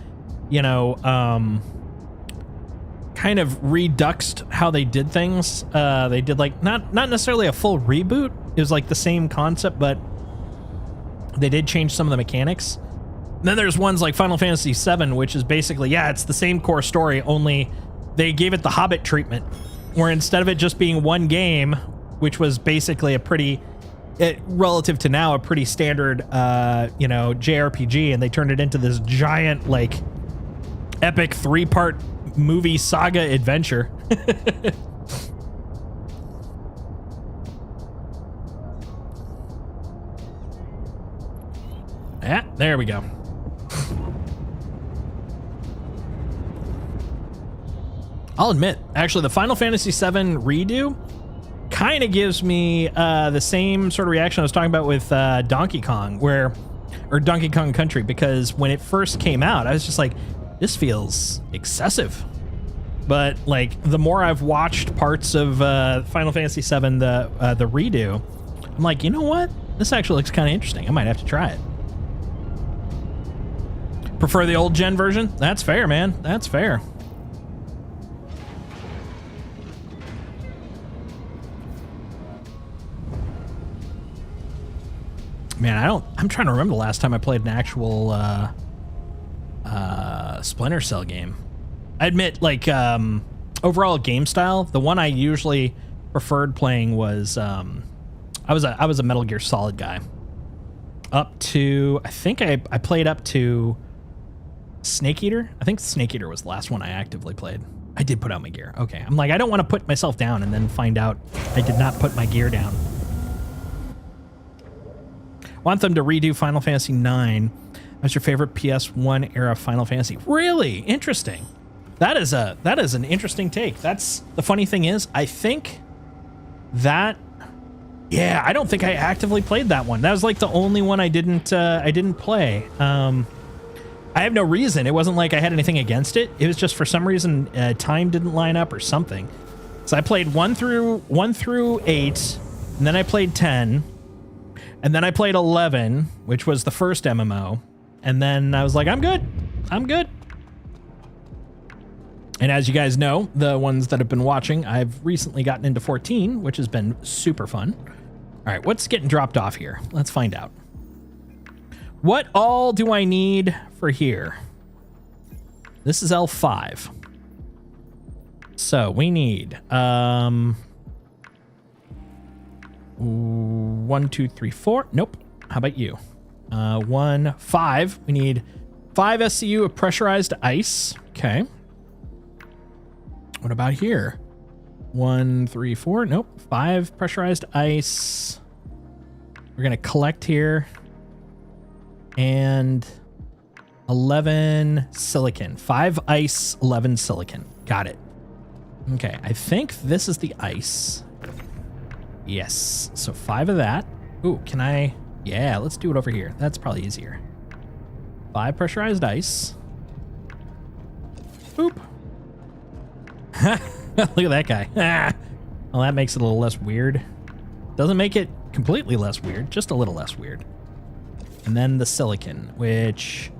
kind of reduxed how they did things. They did like not necessarily a full reboot. It was like the same concept, but they did change some of the mechanics. And then there's ones like Final Fantasy VII, which is basically, it's the same core story, only they gave it the Hobbit treatment, where instead of it just being one game, which was basically relative to now, a pretty standard, JRPG, and they turned it into this giant, like, epic 3-part movie saga adventure. There we go. I'll admit, actually, the Final Fantasy VII redo kind of gives me the same sort of reaction I was talking about with Donkey Kong, or Donkey Kong Country, because when it first came out, I was just like, this feels excessive. But like, the more I've watched parts of Final Fantasy VII, the redo, I'm like, you know what? This actually looks kind of interesting. I might have to try it. Prefer the old gen version? That's fair, man. That's fair. Man, I'm trying to remember the last time I played an actual Splinter Cell game. I admit, like, overall game style, the one I usually preferred playing was I was a Metal Gear Solid guy. Up to, I think I played up to Snake Eater. I think Snake Eater was the last one I actively played. I did put out my gear. Okay. I'm like, I don't want to put myself down and then find out I did not put my gear down. Want them to redo Final Fantasy IX. What's your favorite PS1 era Final Fantasy? Really interesting. That is an interesting take. That's the funny thing is, I think that, yeah, I don't think I actively played that one. That was like the only one I didn't play. I I have no reason. It wasn't like I had anything against it. It was just for some reason time didn't line up or something. So I played 1 through 8, and then I played 10, and then I played 11, which was the first MMO, and then I was like, I'm good. I'm good. And as you guys know, the ones that have been watching, I've recently gotten into 14, which has been super fun. All right, what's getting dropped off here? Let's find out. What all do I need for here? This is L5. So we need 1, 2, 3, 4. Nope. How about you? 1, 5. We need 5 SCU of pressurized ice. Okay. What about here? 1, 3, 4. Nope. 5 pressurized ice. We're gonna collect here. And 11 silicon. 5 ice, 11 silicon. Got it. Okay, I think this is the ice. Yes. So 5 of that. Ooh, can I? Yeah, let's do it over here. That's probably easier. 5 pressurized ice. Boop. Look at that guy. Well, that makes it a little less weird. Doesn't make it completely less weird, just a little less weird. And then the silicon, which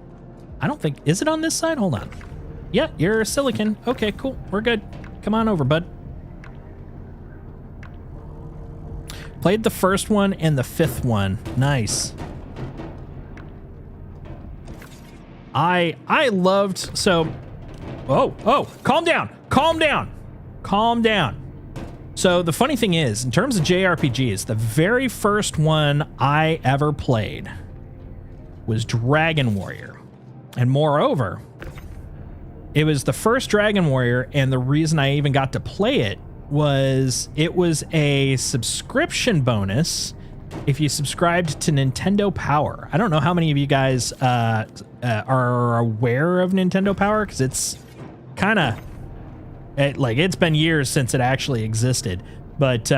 I don't think, is it on this side? Hold on. Yeah, you're silicon. Okay, cool. We're good. Come on over, bud. Played the first one and the 5th one. Nice. I loved, so, oh, calm down. Calm down. Calm down. So the funny thing is, in terms of JRPGs, the very first one I ever played was Dragon Warrior. And moreover, it was the first Dragon Warrior, and the reason I even got to play it was a subscription bonus if you subscribed to Nintendo Power. I don't know how many of you guys are aware of Nintendo Power, because it's kind of it's been years since it actually existed, but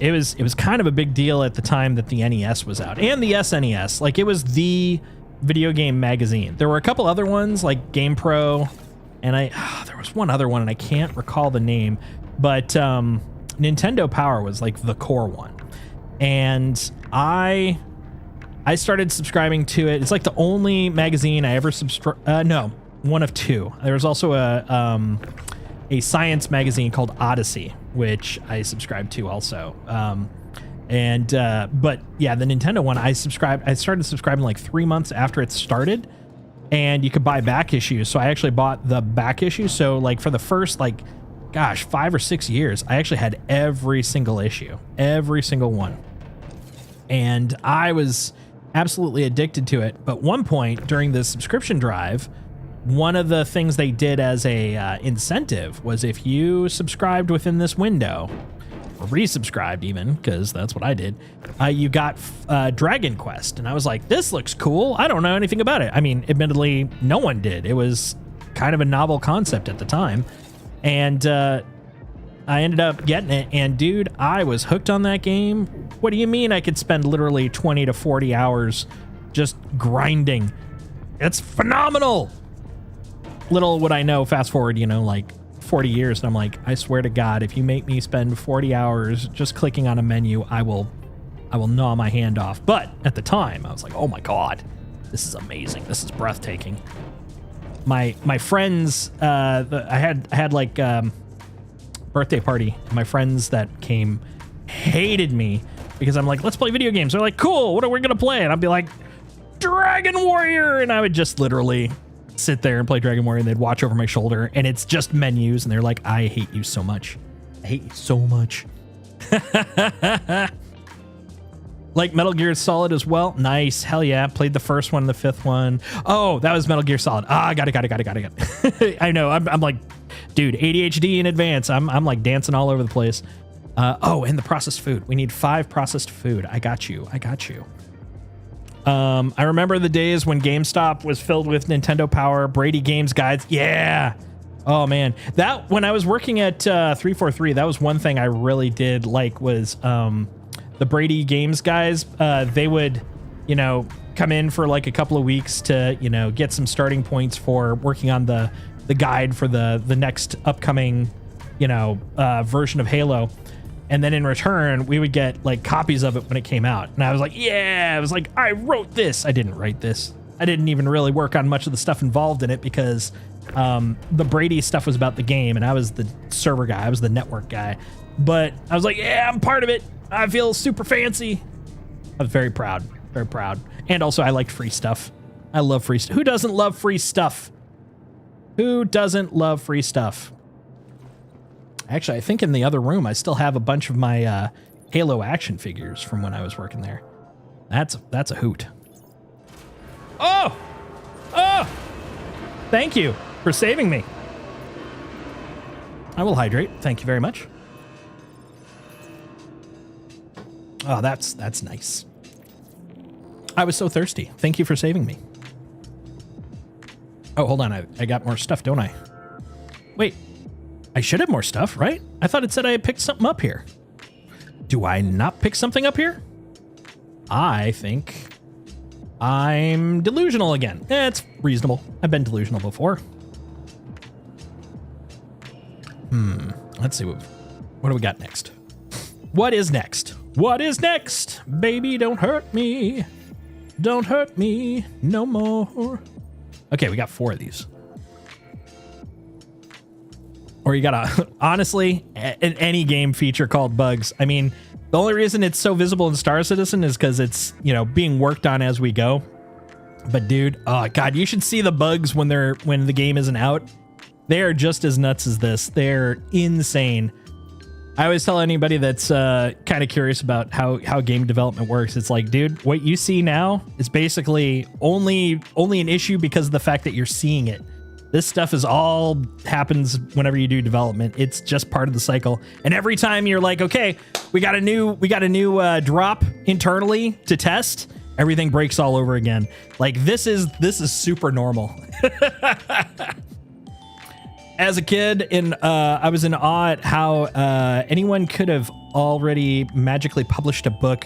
it was kind of a big deal at the time that the NES was out, and the SNES. Like, it was the video game magazine. There were a couple other ones like Game Pro, and there was one other one and I can't recall the name, but Nintendo Power was like the core one. And I started subscribing to it. It's like the only magazine I ever no, one of 2. There was also a science magazine called Odyssey, which I subscribed to also. But yeah, the Nintendo one, I started subscribing like 3 months after it started, and you could buy back issues. So I actually bought the back issue. So like for the first 5 or 6 years, I actually had every single issue, every single one. And I was absolutely addicted to it. But one point during the subscription drive, one of the things they did as a incentive was if you subscribed within this window, or resubscribed even, because that's what I did, you got Dragon Quest. And I was like, this looks cool. I don't know anything about it. I mean, admittedly, no one did. It was kind of a novel concept at the time. And I ended up getting it. And dude, I was hooked on that game. What do you mean I could spend literally 20 to 40 hours just grinding? It's phenomenal. Little would I know, fast forward, 40 years, and I'm like, I swear to God, if you make me spend 40 hours just clicking on a menu, I will gnaw my hand off. But at the time, I was like, oh my God, this is amazing. This is breathtaking. My friends, I had like birthday party. My friends that came hated me because I'm like, let's play video games. They're like, cool, what are we gonna play? And I'd be like, Dragon Warrior, and I would just literally sit there and play Dragon Warrior, and they'd watch over my shoulder, and it's just menus, and they're like, I hate you so much. I hate you so much. Like Metal Gear Solid as well. Nice. Hell yeah. Played the first one and the 5th one. Oh, that was Metal Gear Solid. Got it. I know. I'm like, dude, ADHD in advance. I'm like dancing all over the place. And the processed food. We need 5 processed food. I got you. I remember the days when GameStop was filled with Nintendo Power, Brady Games guides. Yeah. Oh man, that when I was working at 343, that was one thing I really did like was the Brady Games guys. They would, come in for like a couple of weeks to, you know, get some starting points for working on the guide for the next upcoming, you know, version of Halo. And then in return, we would get like copies of it when it came out. And I was like, yeah, I was like, I wrote this. I didn't write this. I didn't even really work on much of the stuff involved in it because the Brady stuff was about the game and I was the server guy. I was the network guy. But I was like, yeah, I'm part of it. I feel super fancy. I was very proud, very proud. And also I liked free stuff. I love free stuff. Who doesn't love free stuff? Who doesn't love free stuff? Actually, I think in the other room, I still have a bunch of my Halo action figures from when I was working there. That's a hoot. Oh! Oh! Thank you for saving me. I will hydrate. Thank you very much. Oh, that's nice. I was so thirsty. Thank you for saving me. Oh, hold on. I got more stuff, don't I? Wait. I should have more stuff, right? I thought it said I had picked something up here. Do I not pick something up here? I think I'm delusional again. It's reasonable. I've been delusional before. Let's see. What do we got next? What is next? What is next? Baby, don't hurt me. Don't hurt me no more. Okay, we got 4 of these. Or you gotta, honestly, any game feature called bugs. I mean, the only reason it's so visible in Star Citizen is because it's, you know, being worked on as we go. But dude, oh God, you should see the bugs when the game isn't out. They are just as nuts as this. They're insane. I always tell anybody that's kind of curious about how game development works. It's like, dude, what you see now is basically only an issue because of the fact that you're seeing it. This stuff is all happens whenever you do development. It's just part of the cycle. And every time you're like, okay, we got a new drop internally to test, everything breaks all over again. Like this is super normal. As a kid, I was in awe at how anyone could have already magically published a book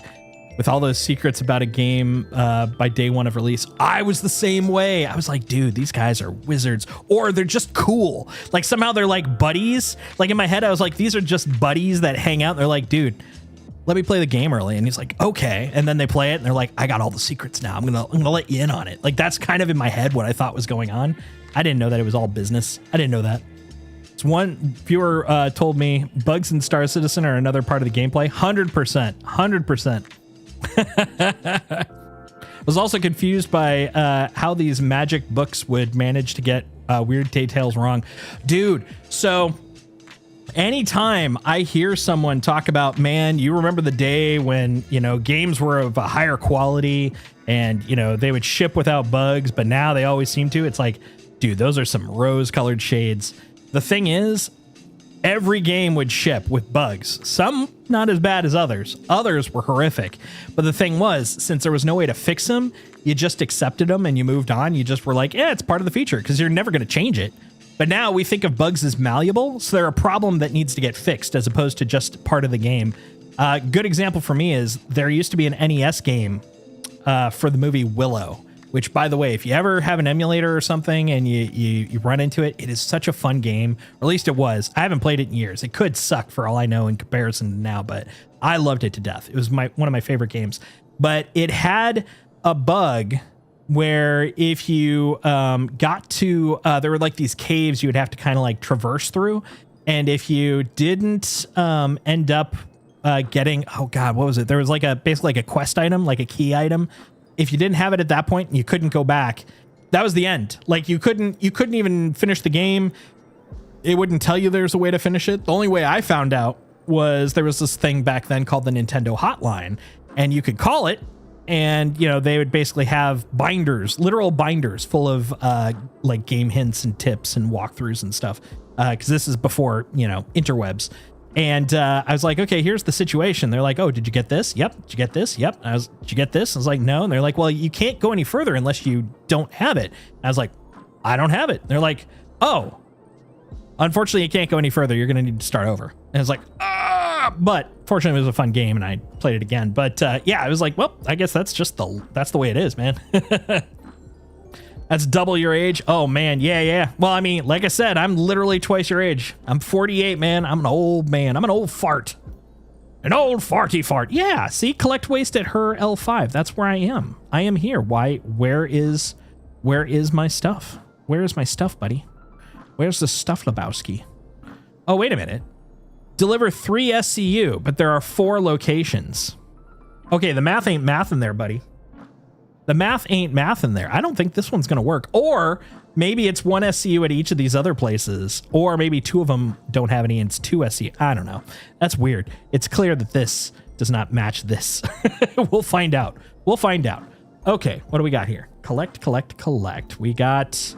with all those secrets about a game by day one of release. I was the same way. I was like, dude, these guys are wizards, or they're just cool. Like somehow they're like buddies. Like in my head, I was like, these are just buddies that hang out. They're like, dude, let me play the game early. And he's like, okay. And then they play it and they're like, I got all the secrets now. I'm gonna let you in on it. Like that's kind of in my head what I thought was going on. I didn't know that it was all business. I didn't know that. It's one viewer told me bugs in Star Citizen are another part of the gameplay. 100%. 100%. Was also confused by how these magic books would manage to get weird details wrong. Dude, so anytime I hear someone talk about, man, you remember the day when, you know, games were of a higher quality and, you know, they would ship without bugs, but now they always seem to. It's like, dude, those are some rose-colored shades. The thing is, every game would ship with bugs. Some not as bad as others. Others were horrific. But the thing was, since there was no way to fix them, you just accepted them and you moved on. You just were like, yeah, it's part of the feature because you're never going to change it. But now we think of bugs as malleable, so they're a problem that needs to get fixed as opposed to just part of the game. Good example for me is there used to be an NES game for the movie Willow, which, by the way, if you ever have an emulator or something and you run into it, it is such a fun game. Or at least it was. I haven't played it in years. It could suck for all I know in comparison to now, but I loved it to death. It was one of my favorite games. But it had a bug where if you got to, there were like these caves you would have to kind of like traverse through. And if you didn't end up getting, oh God, what was it? There was like basically like a quest item, like a key item. If you didn't have it at that point and you couldn't go back, that was the end. Like you couldn't even finish the game. It wouldn't tell you there's a way to finish it. The only way I found out was there was this thing back then called the Nintendo Hotline, and you could call it, and you know they would basically have binders, literal binders full of like game hints and tips and walkthroughs and stuff. Because this is before, you know, interwebs. And I was like, okay, here's the situation. They're like, oh, did you get this? Yep. Did you get this? Yep. Did you get this? I was like, no. And they're like, well, you can't go any further unless you don't have it. I was like, I don't have it. And they're like, oh, unfortunately, you can't go any further. You're going to need to start over. And I was like, But fortunately, it was a fun game, and I played it again. But yeah, I was like, well, I guess that's the way it is, man. That's double your age. Oh man, yeah. Well, I mean, like I said, I'm literally twice your age. I'm 48, man. I'm an old man. I'm an old fart. An old farty fart. Yeah, see, collect waste at her L5. That's where I am. I am here. Why? Where is my stuff? Where is my stuff, buddy? Where's the stuff, Lebowski? Oh, wait a minute. Deliver 3 SCU, but there are 4 locations. Okay, the math ain't math in there, buddy. The math ain't math in there. I don't think this one's going to work. Or maybe it's 1 SCU at each of these other places. Or maybe 2 of them don't have any and it's 2 SCU. I don't know. That's weird. It's clear that this does not match this. We'll find out. We'll find out. Okay, what do we got here? Collect. We got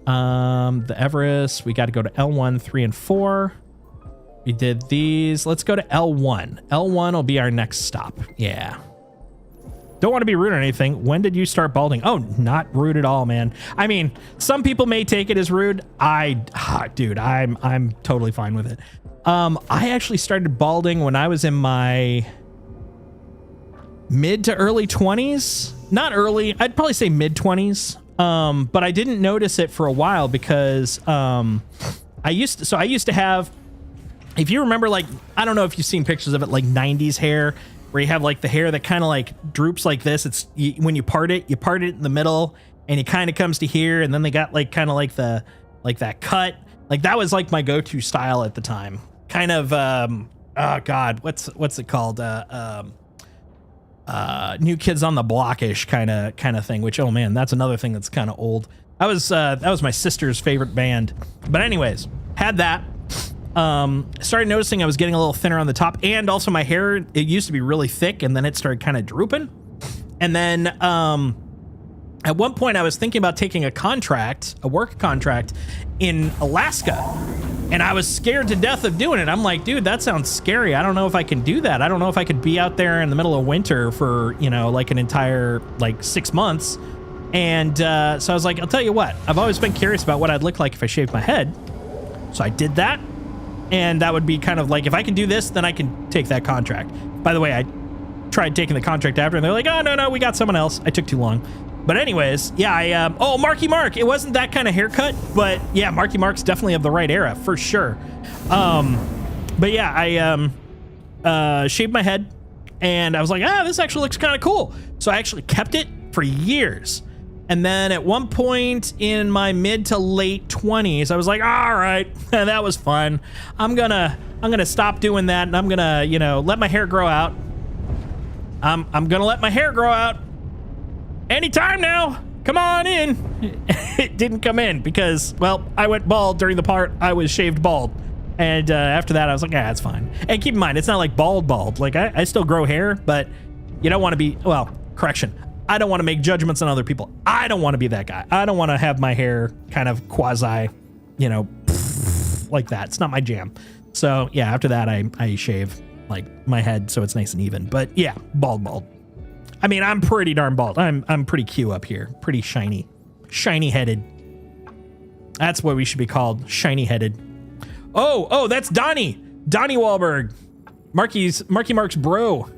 the Everest. We got to go to L1, 3, and 4. We did these. Let's go to L1. L1 will be our next stop. Yeah. Don't want to be rude or anything. When did you start balding? Oh, not rude at all, man. I mean, some people may take it as rude. Dude, I'm totally fine with it. I actually started balding when I was in my mid to early 20s. Not early, I'd probably say mid 20s. But I didn't notice it for a while because I used to have, if you remember, like, I don't know if you've seen pictures of it, like 90s hair, where you have like the hair that kind of like droops like this. When you part it in the middle and it kind of comes to here, and then they got like kind of like that cut. Like that was like my go-to style at the time. Kind of oh god, what's it called? New Kids on the Block-ish kind of thing, which, oh man, that's another thing that's kind of old. That was my sister's favorite band. But anyways, had that. Started noticing I was getting a little thinner on the top, and also my hair, it used to be really thick and then it started kind of drooping. And then at one point I was thinking about taking a work contract in Alaska, and I was scared to death of doing it. I'm like, dude, that sounds scary. I don't know if I can do that. I don't know if I could be out there in the middle of winter for, like an entire 6 months. And so I was like, I'll tell you what, I've always been curious about what I'd look like if I shaved my head. So I did that. And that would be kind of like, if I can do this, then I can take that contract. By the way, I tried taking the contract after, and they're like, oh, no, we got someone else. I took too long. But anyways, yeah, Marky Mark. It wasn't that kind of haircut, but yeah, Marky Mark's definitely of the right era, for sure. But yeah, I shaved my head, and I was like, this actually looks kind of cool. So I actually kept it for years. And then at one point in my mid to late 20s, I was like, all right, that was fun. I'm gonna stop doing that, and I'm gonna, let my hair grow out. I'm gonna let my hair grow out anytime now. Come on in. It didn't come in because, well, I went bald during the part I was shaved bald. And after that, I was like, it's fine. And keep in mind, it's not like bald. Like, I still grow hair, but you don't want to be, well, correction. I don't want to make judgments on other people. I don't want to be that guy. I don't want to have my hair kind of quasi, like that. It's not my jam. So yeah, after that, I shave like my head so it's nice and even. But yeah, bald. I mean, I'm pretty darn bald. I'm pretty cute up here. Pretty shiny headed. That's what we should be called. Shiny headed. Oh, that's Donnie Wahlberg. Marky Mark's bro.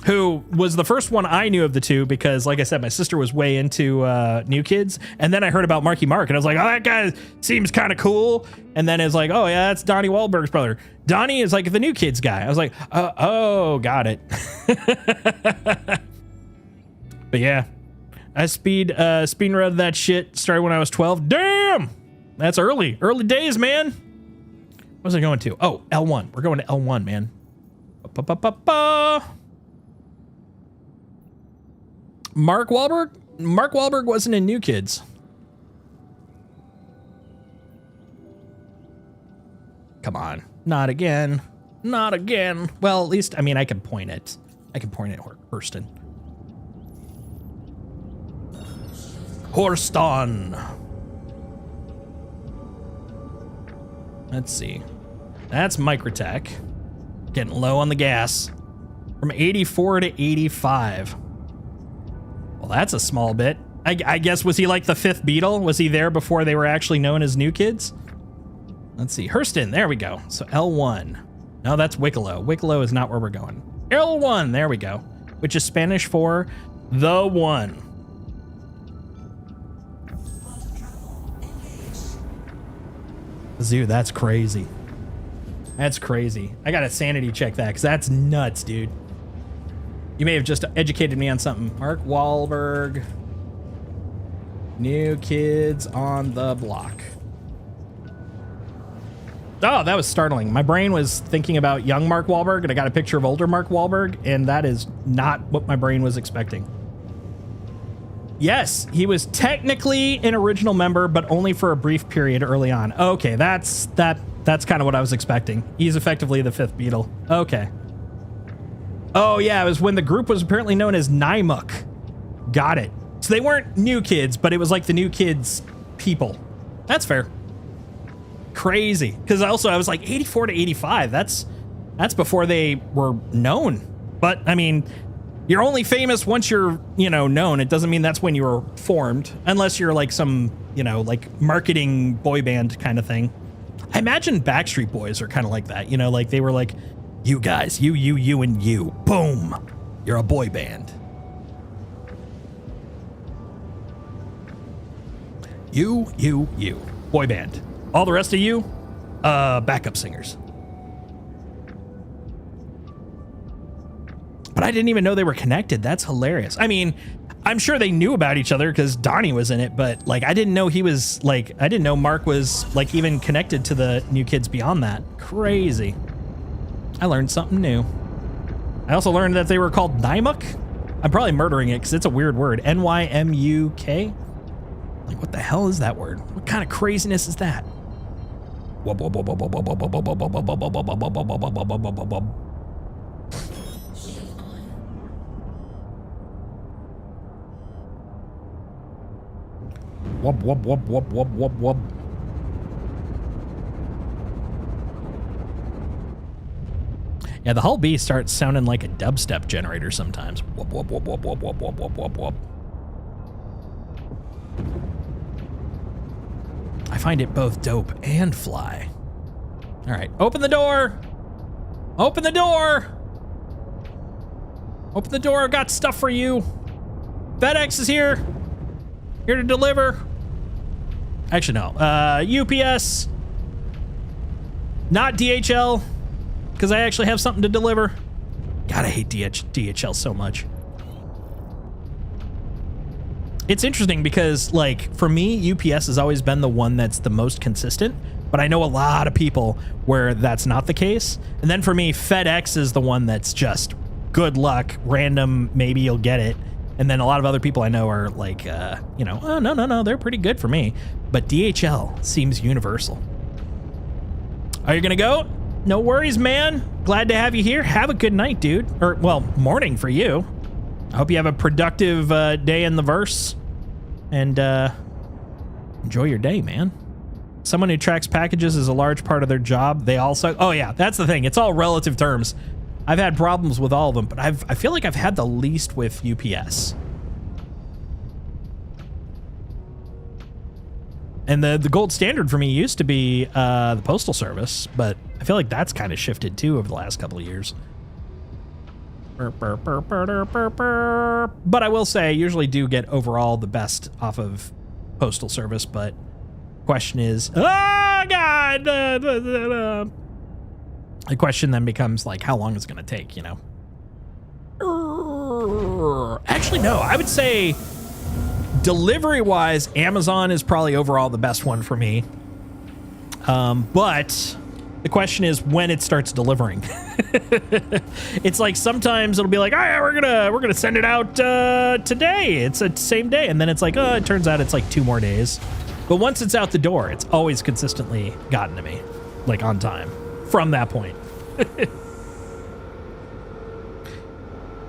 Who was the first one I knew of the two, because like I said, my sister was way into New Kids, and then I heard about Marky Mark and I was like, oh, that guy seems kind of cool. And then it's like, oh yeah, that's Donnie Wahlberg's brother. Donnie is like the New Kids guy. I was like, oh, got it. But yeah, I speed read that shit. Started when I was 12. Damn, that's early days, man. What was I going to? Oh, L1. We're going to L1, man. Mark Wahlberg wasn't in New Kids. Come on. Not again. Well, at least, I mean, I can point it. I can point at Hurston. Let's see. That's Microtech. Getting low on the gas. From 84 to 85. Well, that's a small bit. I guess, was he like the fifth Beatle? Was he there before they were actually known as New Kids? Let's see. Hurston, there we go. So L1. No, that's Wicklow. Wicklow is not where we're going. L1, there we go. Which is Spanish for the one. Zoo, that's crazy. That's crazy. I gotta sanity check that because that's nuts, dude. You may have just educated me on something. Mark Wahlberg. New Kids on the Block. Oh, that was startling. My brain was thinking about young Mark Wahlberg, and I got a picture of older Mark Wahlberg, and that is not what my brain was expecting. Yes, he was technically an original member, but only for a brief period early on. Okay, that's kind of what I was expecting. He's effectively the fifth Beatle. Okay. Oh yeah, it was when the group was apparently known as Nymuk. Got it. So they weren't New Kids, but it was like the New Kids people. That's fair. Crazy. Because also I was like 84 to 85. That's before they were known. But I mean, you're only famous once you're, known. It doesn't mean that's when you were formed, unless you're like some, like marketing boy band kind of thing. I imagine Backstreet Boys are kind of like that, like they were like, you guys, you, and you. Boom. You're a boy band. You. Boy band. All the rest of you, backup singers. But I didn't even know they were connected. That's hilarious. I mean, I'm sure they knew about each other because Donnie was in it, but like, I didn't know I didn't know Mark was like even connected to the New Kids beyond that. Crazy. I learned something new. I also learned that they were called Nymuk. I'm probably murdering it because it's a weird word. Nymuk. Like, what the hell is that word? What kind of craziness is that? Wub, wub, wub, wub, wub, wub, wub. Yeah, the Hull B starts sounding like a dubstep generator sometimes. Wub, wub, wub, wub, wub, wub, wub, wub, wub, wub. I find it both dope and fly. All right, open the door. Open the door. Open the door, I've got stuff for you. FedEx is here. Here to deliver. Actually, no. UPS. Not DHL. Because I actually have something to deliver. God, I hate DHL so much. It's interesting because, like, for me, UPS has always been the one that's the most consistent. But I know a lot of people where that's not the case. And then for me, FedEx is the one that's just good luck, random, maybe you'll get it. And then a lot of other people I know are like, oh, no, they're pretty good for me. But DHL seems universal. Are you going to go? No worries, man. Glad to have you here. Have a good night, dude. Or, well, morning for you. I hope you have a productive day in the verse. And enjoy your day, man. Someone who tracks packages is a large part of their job. They also... Oh, yeah, that's the thing. It's all relative terms. I've had problems with all of them, but I feel like I've had the least with UPS. And the gold standard for me used to be the Postal Service, but I feel like that's kind of shifted too over the last couple of years. But I will say I usually do get overall the best off of Postal Service, but question is, oh God! The question then becomes like, how long is it going to take, Actually, no, I would say delivery-wise, Amazon is probably overall the best one for me. But the question is when it starts delivering. It's like sometimes it'll be like, all right, we're gonna send it out today. It's the same day, and then it's like, oh, it turns out it's like 2 more days. But once it's out the door, it's always consistently gotten to me, like on time. From that point.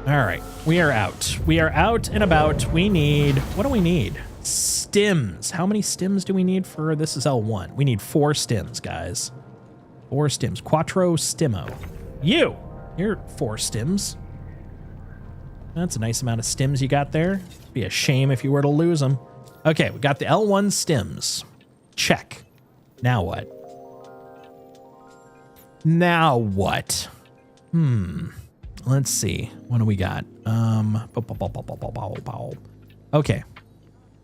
All right, we are out. We are out and about. We need, what do we need? Stims. How many stims do we need for, this is L1. We need 4 stims, guys. 4 stims. Quattro stimo. You're 4 stims. That's a nice amount of stims you got there. Be a shame if you were to lose them. Okay, we got the L1 stims. Check. Now what? Now what? Let's see. What do we got? Okay.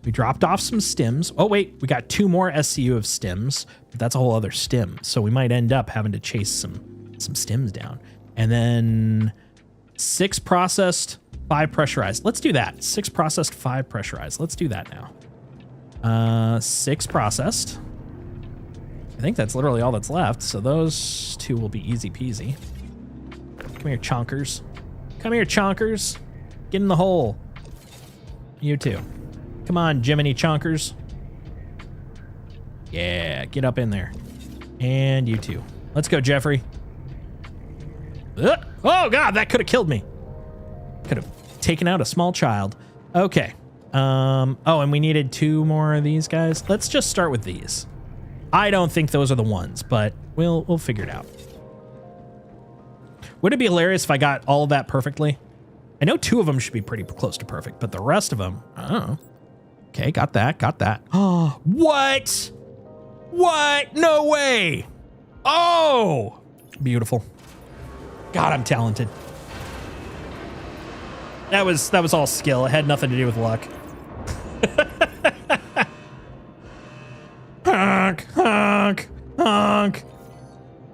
We dropped off some stims. Oh, wait. We got 2 more SCU of stims. But that's a whole other stim. So we might end up having to chase some stims down. And then 6 processed, 5 pressurized. Let's do that. 6 processed, 5 pressurized. Let's do that now. 6 processed. I think that's literally all that's left. So those 2 will be easy peasy. Come here, chonkers. Come here, chonkers. Get in the hole. You too. Come on, Jiminy chonkers. Yeah, get up in there. And you too. Let's go, Jeffrey. Oh, God, that could have killed me. Could have taken out a small child. Okay. Oh, and we needed 2 more of these guys. Let's just start with these. I don't think those are the ones, but we'll figure it out. Would it be hilarious if I got all of that perfectly? I know 2 of them should be pretty close to perfect, but the rest of them, I don't know. Okay, got that. Oh, what? What? No way. Oh, beautiful. God, I'm talented. That was all skill. It had nothing to do with luck. Honk, honk, honk.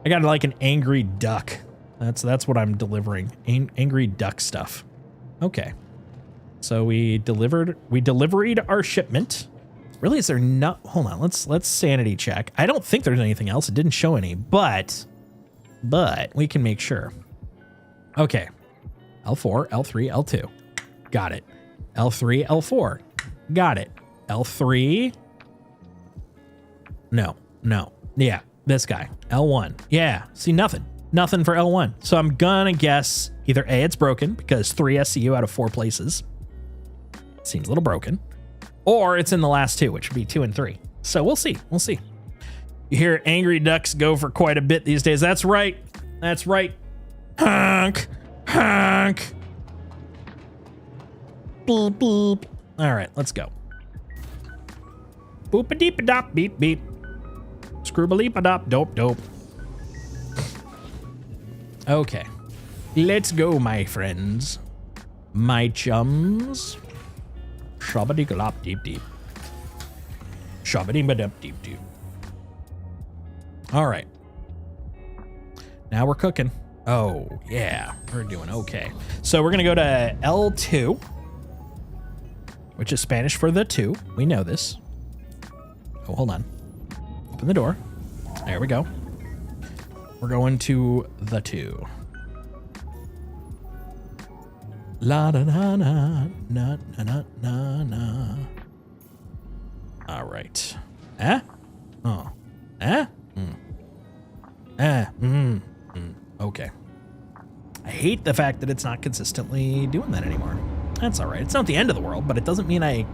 I got like an angry duck. That's what I'm delivering. Angry duck stuff. Okay. So we delivered our shipment. Really, is there no, hold on, let's sanity check. I don't think there's anything else. It didn't show any, but we can make sure. Okay. L4, L3, L2. Got it. L3, L4. Got it. L3. No. Yeah, this guy. L1. Yeah, see, nothing for L1. So I'm gonna guess either A, it's broken because 3 SCU out of 4 places. Seems a little broken. Or it's in the last 2, which would be 2 and 3. So we'll see. You hear angry ducks go for quite a bit these days. That's right. Honk, honk. Beep, beep. All right, let's go. Boop-a-deep-a-dop, beep, beep. Scrooba-leap-a-dop, dope. Okay. Let's go, my friends. My chums. Shabba-dee-ga-lop, deep. Shabba-dee-ba-dup, deep. All right. Now we're cooking. Oh, yeah. We're doing okay. So we're going to go to L2, which is Spanish for the 2. We know this. Oh, hold on. Open the door. There we go. We're going to the 2. La da da na na na na na. All right. Oh. Okay. I hate the fact that it's not consistently doing that anymore. That's all right. It's not the end of the world, but it doesn't mean I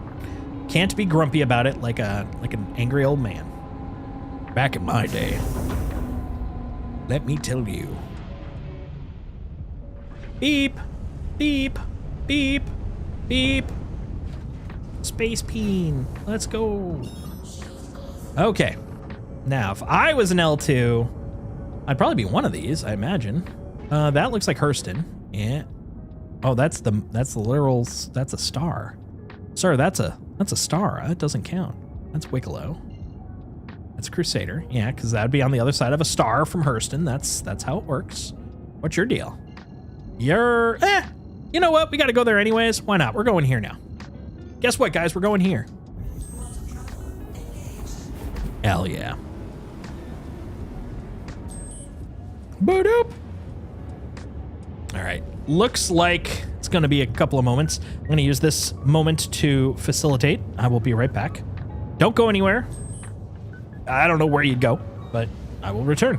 can't be grumpy about it like an angry old man. Back in my day, let me tell you. Beep, beep, beep, beep. Space peen. Let's go. Okay. Now, if I was an L2, I'd probably be one of these, I imagine. That looks like Hurston. Yeah. Oh, that's the literal, that's a star. Sir, that's a star. That doesn't count. That's Wicklow. That's Crusader. Yeah, because that'd be on the other side of a star from Hurston. That's how it works. What's your deal? You're, you know what? We got to go there anyways. Why not? We're going here now. Guess what, guys? We're going here. Hell yeah. Boop. All right. Looks like it's going to be a couple of moments. I'm going to use this moment to facilitate. I will be right back. Don't go anywhere. I don't know where you'd go, but I will return.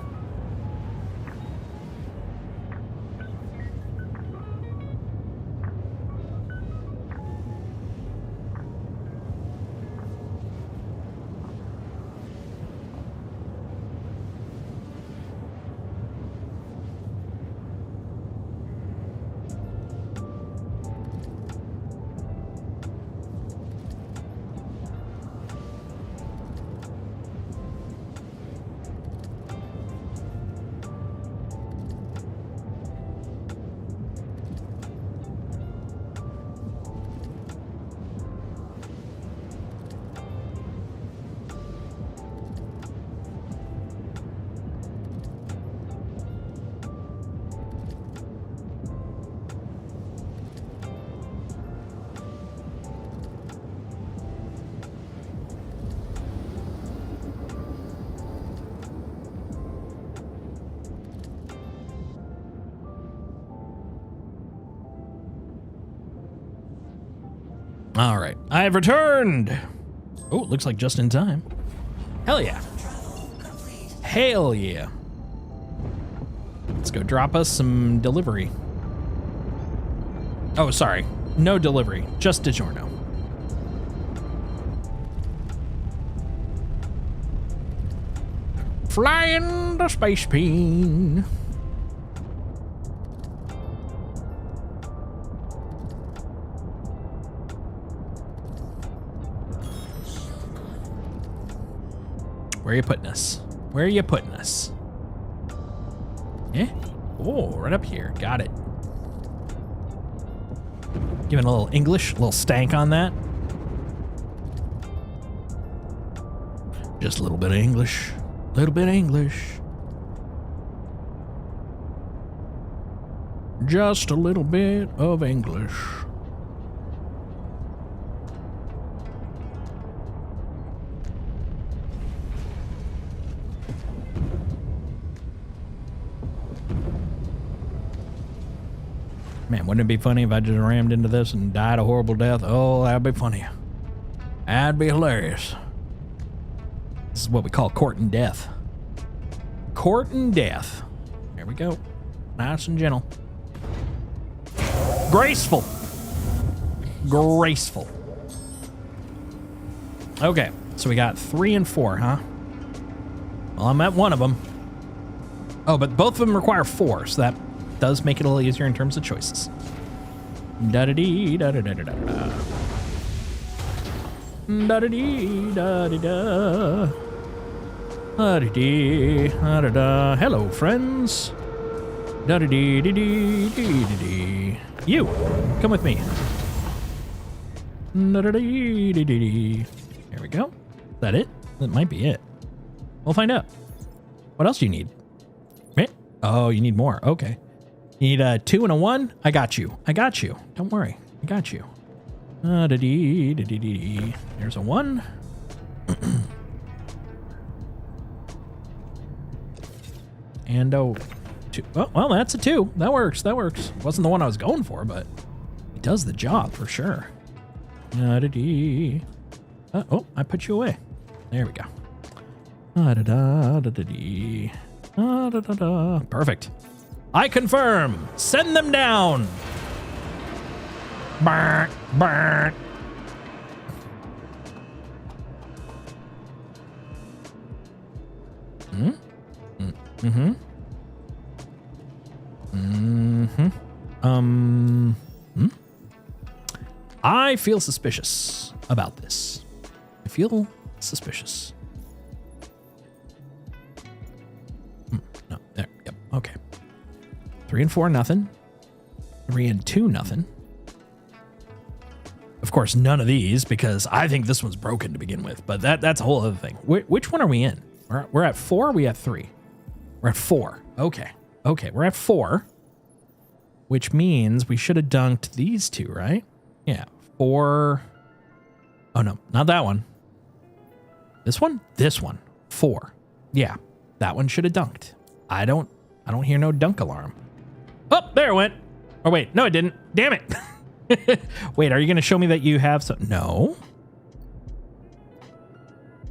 All right, I have returned. Oh, it looks like just in time. Hell yeah. Hell yeah. Let's go drop us some delivery. Oh, sorry. No delivery, just DiGiorno. Flying the Space Bean. Where are you putting us? Where are you putting us? Eh? Oh, right up here. Got it. Giving a little English, a little stank on that. Just a little bit of English. Little bit of English. Just a little bit of English. Man, wouldn't it be funny if I just rammed into this and died a horrible death? Oh, that'd be funny. That'd be hilarious. This is what we call courting death. Courting death. There we go. Nice and gentle. Graceful. Graceful. Okay, so we got 3 and 4, huh? Well, I'm at one of them. Oh, but both of them require 4, so that does make it a little easier in terms of choices. Da-da-dee, da-da-da-da-da-da. Da-da-dee, da-da-da. Da-da-dee, da-da-da. Hello, friends. Da-da-dee-dee-dee-dee-dee-dee. You, come with me. Da-da-dee-dee-dee-dee. There we go. Is that it? That might be it. We'll find out. What else do you need? Oh, you need more. Okay. You need a 2 and a 1? I got you. I got you. Don't worry. I got you. There's a 1. And a 2. Oh, well, that's a 2. That works. That works. Wasn't the one I was going for, but it does the job for sure. Oh, I put you away. There we go. Perfect. I confirm. Send them down. Burn, burn. I feel suspicious about this. I feel suspicious. No, there, yep, okay. 3 and 4, nothing. 3 and 2, nothing. Of course, none of these, because I think this one's broken to begin with, but that's a whole other thing. Which one are we in? We're at 4, or are we at 3? We're at 4. Okay. Okay, we're at 4, which means we should have dunked these 2, right? Yeah, 4. Oh, no, not that one. This one? This one. 4. Yeah, that one should have dunked. I don't hear no dunk alarm. Oh, there it went. Oh, wait, no, it didn't. Damn it. Wait, are you going to show me that you have some? No.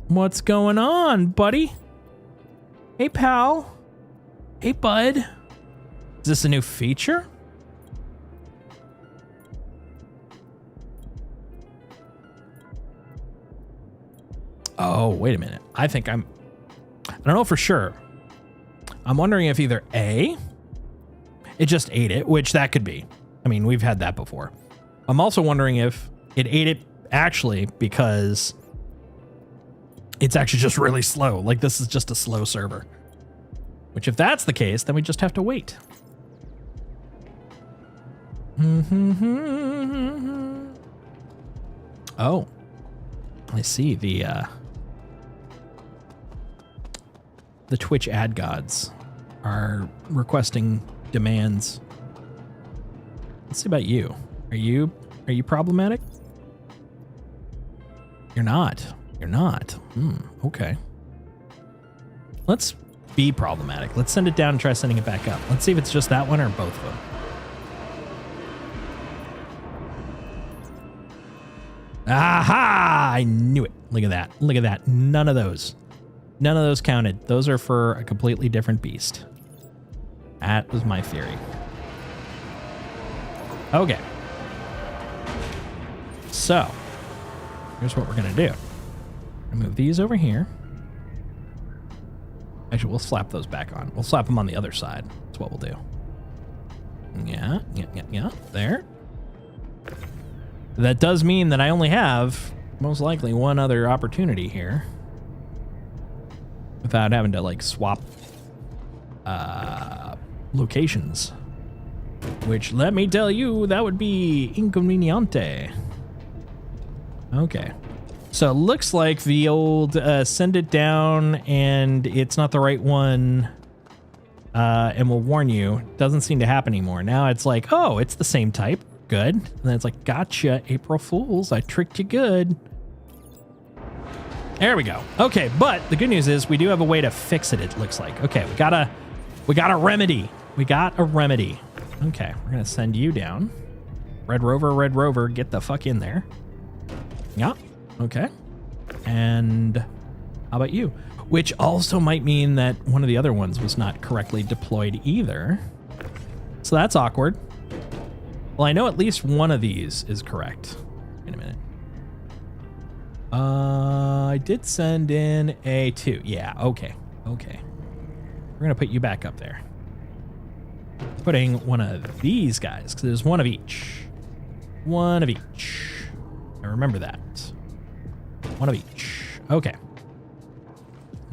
What's going on, buddy? Hey, pal. Hey, bud. Is this a new feature? Oh, wait a minute. I don't know for sure. I'm wondering if either A, it just ate it, which that could be. I mean, we've had that before. I'm also wondering if it ate it actually because it's actually just really slow. Like this is just a slow server. Which if that's the case, then we just have to wait. Oh, I see. The Twitch ad gods are requesting demands. Let's see about you. Are you problematic? You're not. You're not. Okay. Let's be problematic. Let's send it down and try sending it back up. Let's see if it's just that one or both of them. Aha! I knew it. Look at that. Look at that. None of those. None of those counted. Those are for a completely different beast. That was my theory. Okay. So, here's what we're going to do. Move these over here. Actually, we'll slap those back on. We'll slap them on the other side. That's what we'll do. Yeah. There. That does mean that I only have, most likely, one other opportunity here. Without having to, like, swap locations. Which, let me tell you, that would be inconveniente. Okay. So it looks like the old send it down and it's not the right one and we'll warn you doesn't seem to happen anymore. Now it's like, oh, it's the same type. Good. And then it's like, gotcha, April Fools. I tricked you good. There we go. Okay, but the good news is we do have a way to fix it, it looks like. Okay, we got a remedy. We got a remedy. Okay, we're going to send you down. Red Rover, get the fuck in there. Yeah. Okay. And how about you? Which also might mean that one of the other ones was not correctly deployed either. So that's awkward. Well, I know at least one of these is correct. Wait a minute. I did send in a 2. Yeah, okay. Okay. We're going to put you back up there. Putting one of these guys, because there's one of each. One of each. I remember that. One of each. Okay.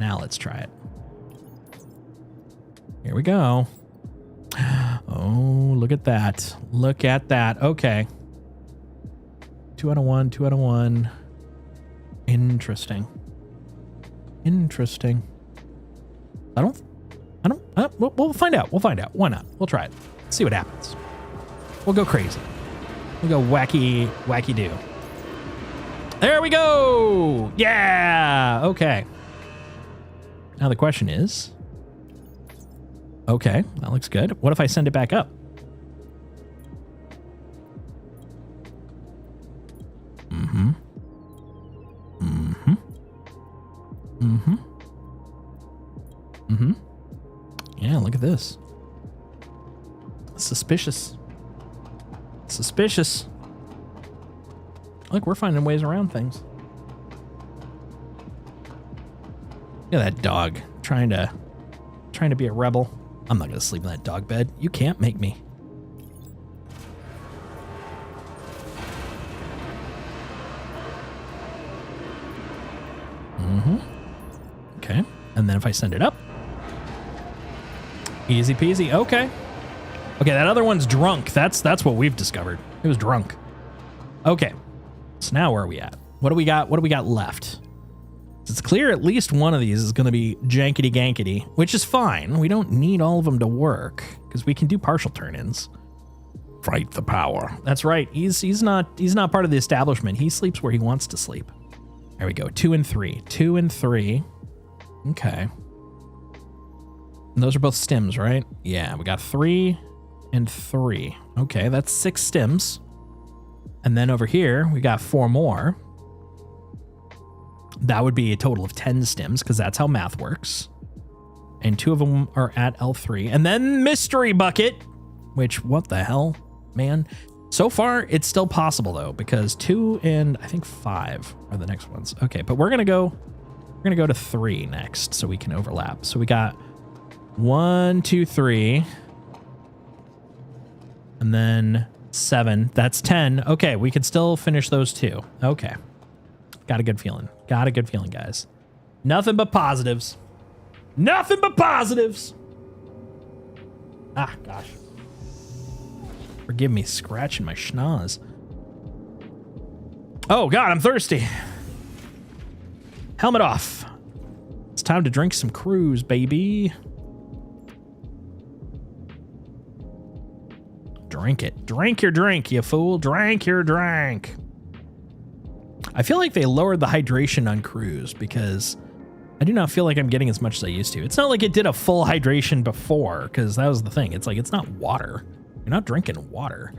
Now let's try it. Here we go. Oh, look at that. Look at that. Okay. 2 out of 1, 2 out of 1. Interesting. Interesting. We'll find out. We'll find out. Why not? We'll try it. See what happens. We'll go crazy. We'll go wacky do. There we go. Yeah. Okay. Now the question is, okay, that looks good. What if I send it back up? Yeah, look at this. Suspicious. Suspicious. Look, we're finding ways around things. Look at that dog trying to be a rebel. I'm not gonna sleep in that dog bed. You can't make me. Okay. And then if I send it up. Easy peasy. Okay. Okay, that other one's drunk. That's what we've discovered. It was drunk. Okay. So now where are we at? What do we got? What do we got left? It's clear at least one of these is going to be jankety gankety, which is fine. We don't need all of them to work because we can do partial turn-ins. Fight the power. That's right. He's not part of the establishment. He sleeps where he wants to sleep. There we go. 2 and 3. 2 and 3. Okay. And those are both stims, right? Yeah, we got 3 and 3. Okay, that's 6 stims. And then over here, we got 4 more. That would be a total of 10 stims because that's how math works. And 2 of them are at L3. And then Mystery Bucket, which, what the hell, man? So far, it's still possible, though, because 2 and I think 5 are the next ones. Okay, but we're going to go to 3 next so we can overlap. So we got 1, 2, 3. And then 7. That's 10. Okay, we could still finish those 2. Okay. Got a good feeling. Got a good feeling, guys. Nothing but positives. Nothing but positives. Ah, gosh. Forgive me scratching my schnoz. Oh, God, I'm thirsty. Helmet off. It's time to drink some cruise, baby. Drink it. Drink your drink, you fool. Drink your drink. I feel like they lowered the hydration on cruise because I do not feel like I'm getting as much as I used to. It's not like it did a full hydration before because that was the thing. It's like, it's not water. You're not drinking water,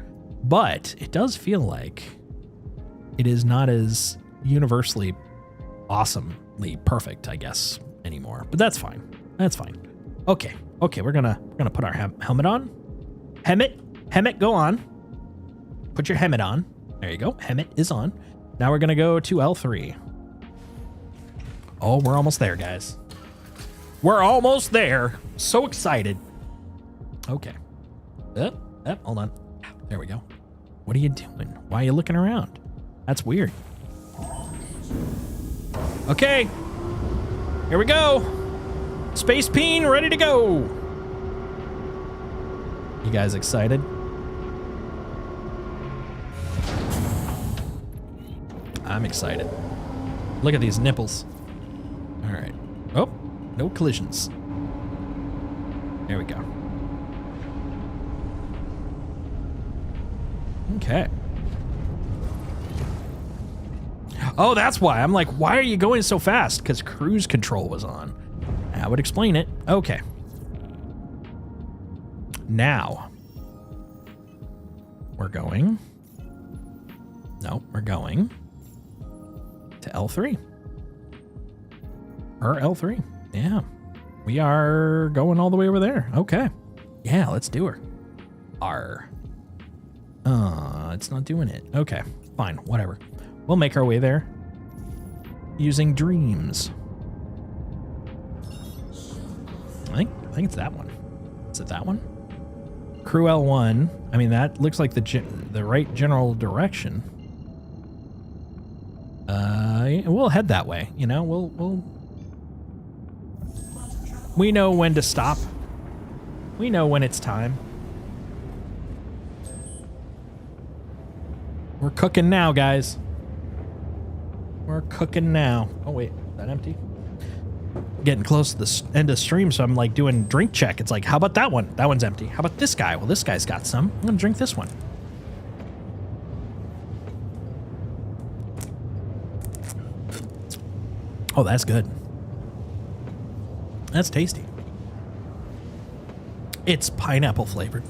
but it does feel like it is not as universally awesomely perfect, I guess, anymore. But that's fine. That's fine. Okay. Okay, we're gonna put our helmet on. Helmet, go on. Put your helmet on. There you go. Helmet is on. Now we're gonna go to L3. Oh, we're almost there, guys. We're almost there. So excited. Okay. Hold on. There we go. What are you doing? Why are you looking around? That's weird. Okay. Here we go. Space Peen ready to go. You guys excited? I'm excited. Look at these nipples. All right. Oh, no collisions. There we go. Okay. Oh, that's why. I'm like, why are you going so fast? Because cruise control was on. That would explain it. Okay. Now. We're going. No, we're going to L3. Or L3. Yeah. We are going all the way over there. Okay. Yeah, let's do her. R. It's not doing it. Okay, fine, whatever. We'll make our way there using dreams. I think it's that one. Is it that one? Crew L1. I mean, that looks like the right general direction. We'll head that way. You know, we know when to stop. We know when it's time. We're cooking now, guys. We're cooking now. Oh, wait. Is that empty? Getting close to the end of stream, so I'm like doing drink check. It's like, how about that one? That one's empty. How about this guy? Well, this guy's got some. I'm going to drink this one. Oh, that's good. That's tasty. It's pineapple flavored.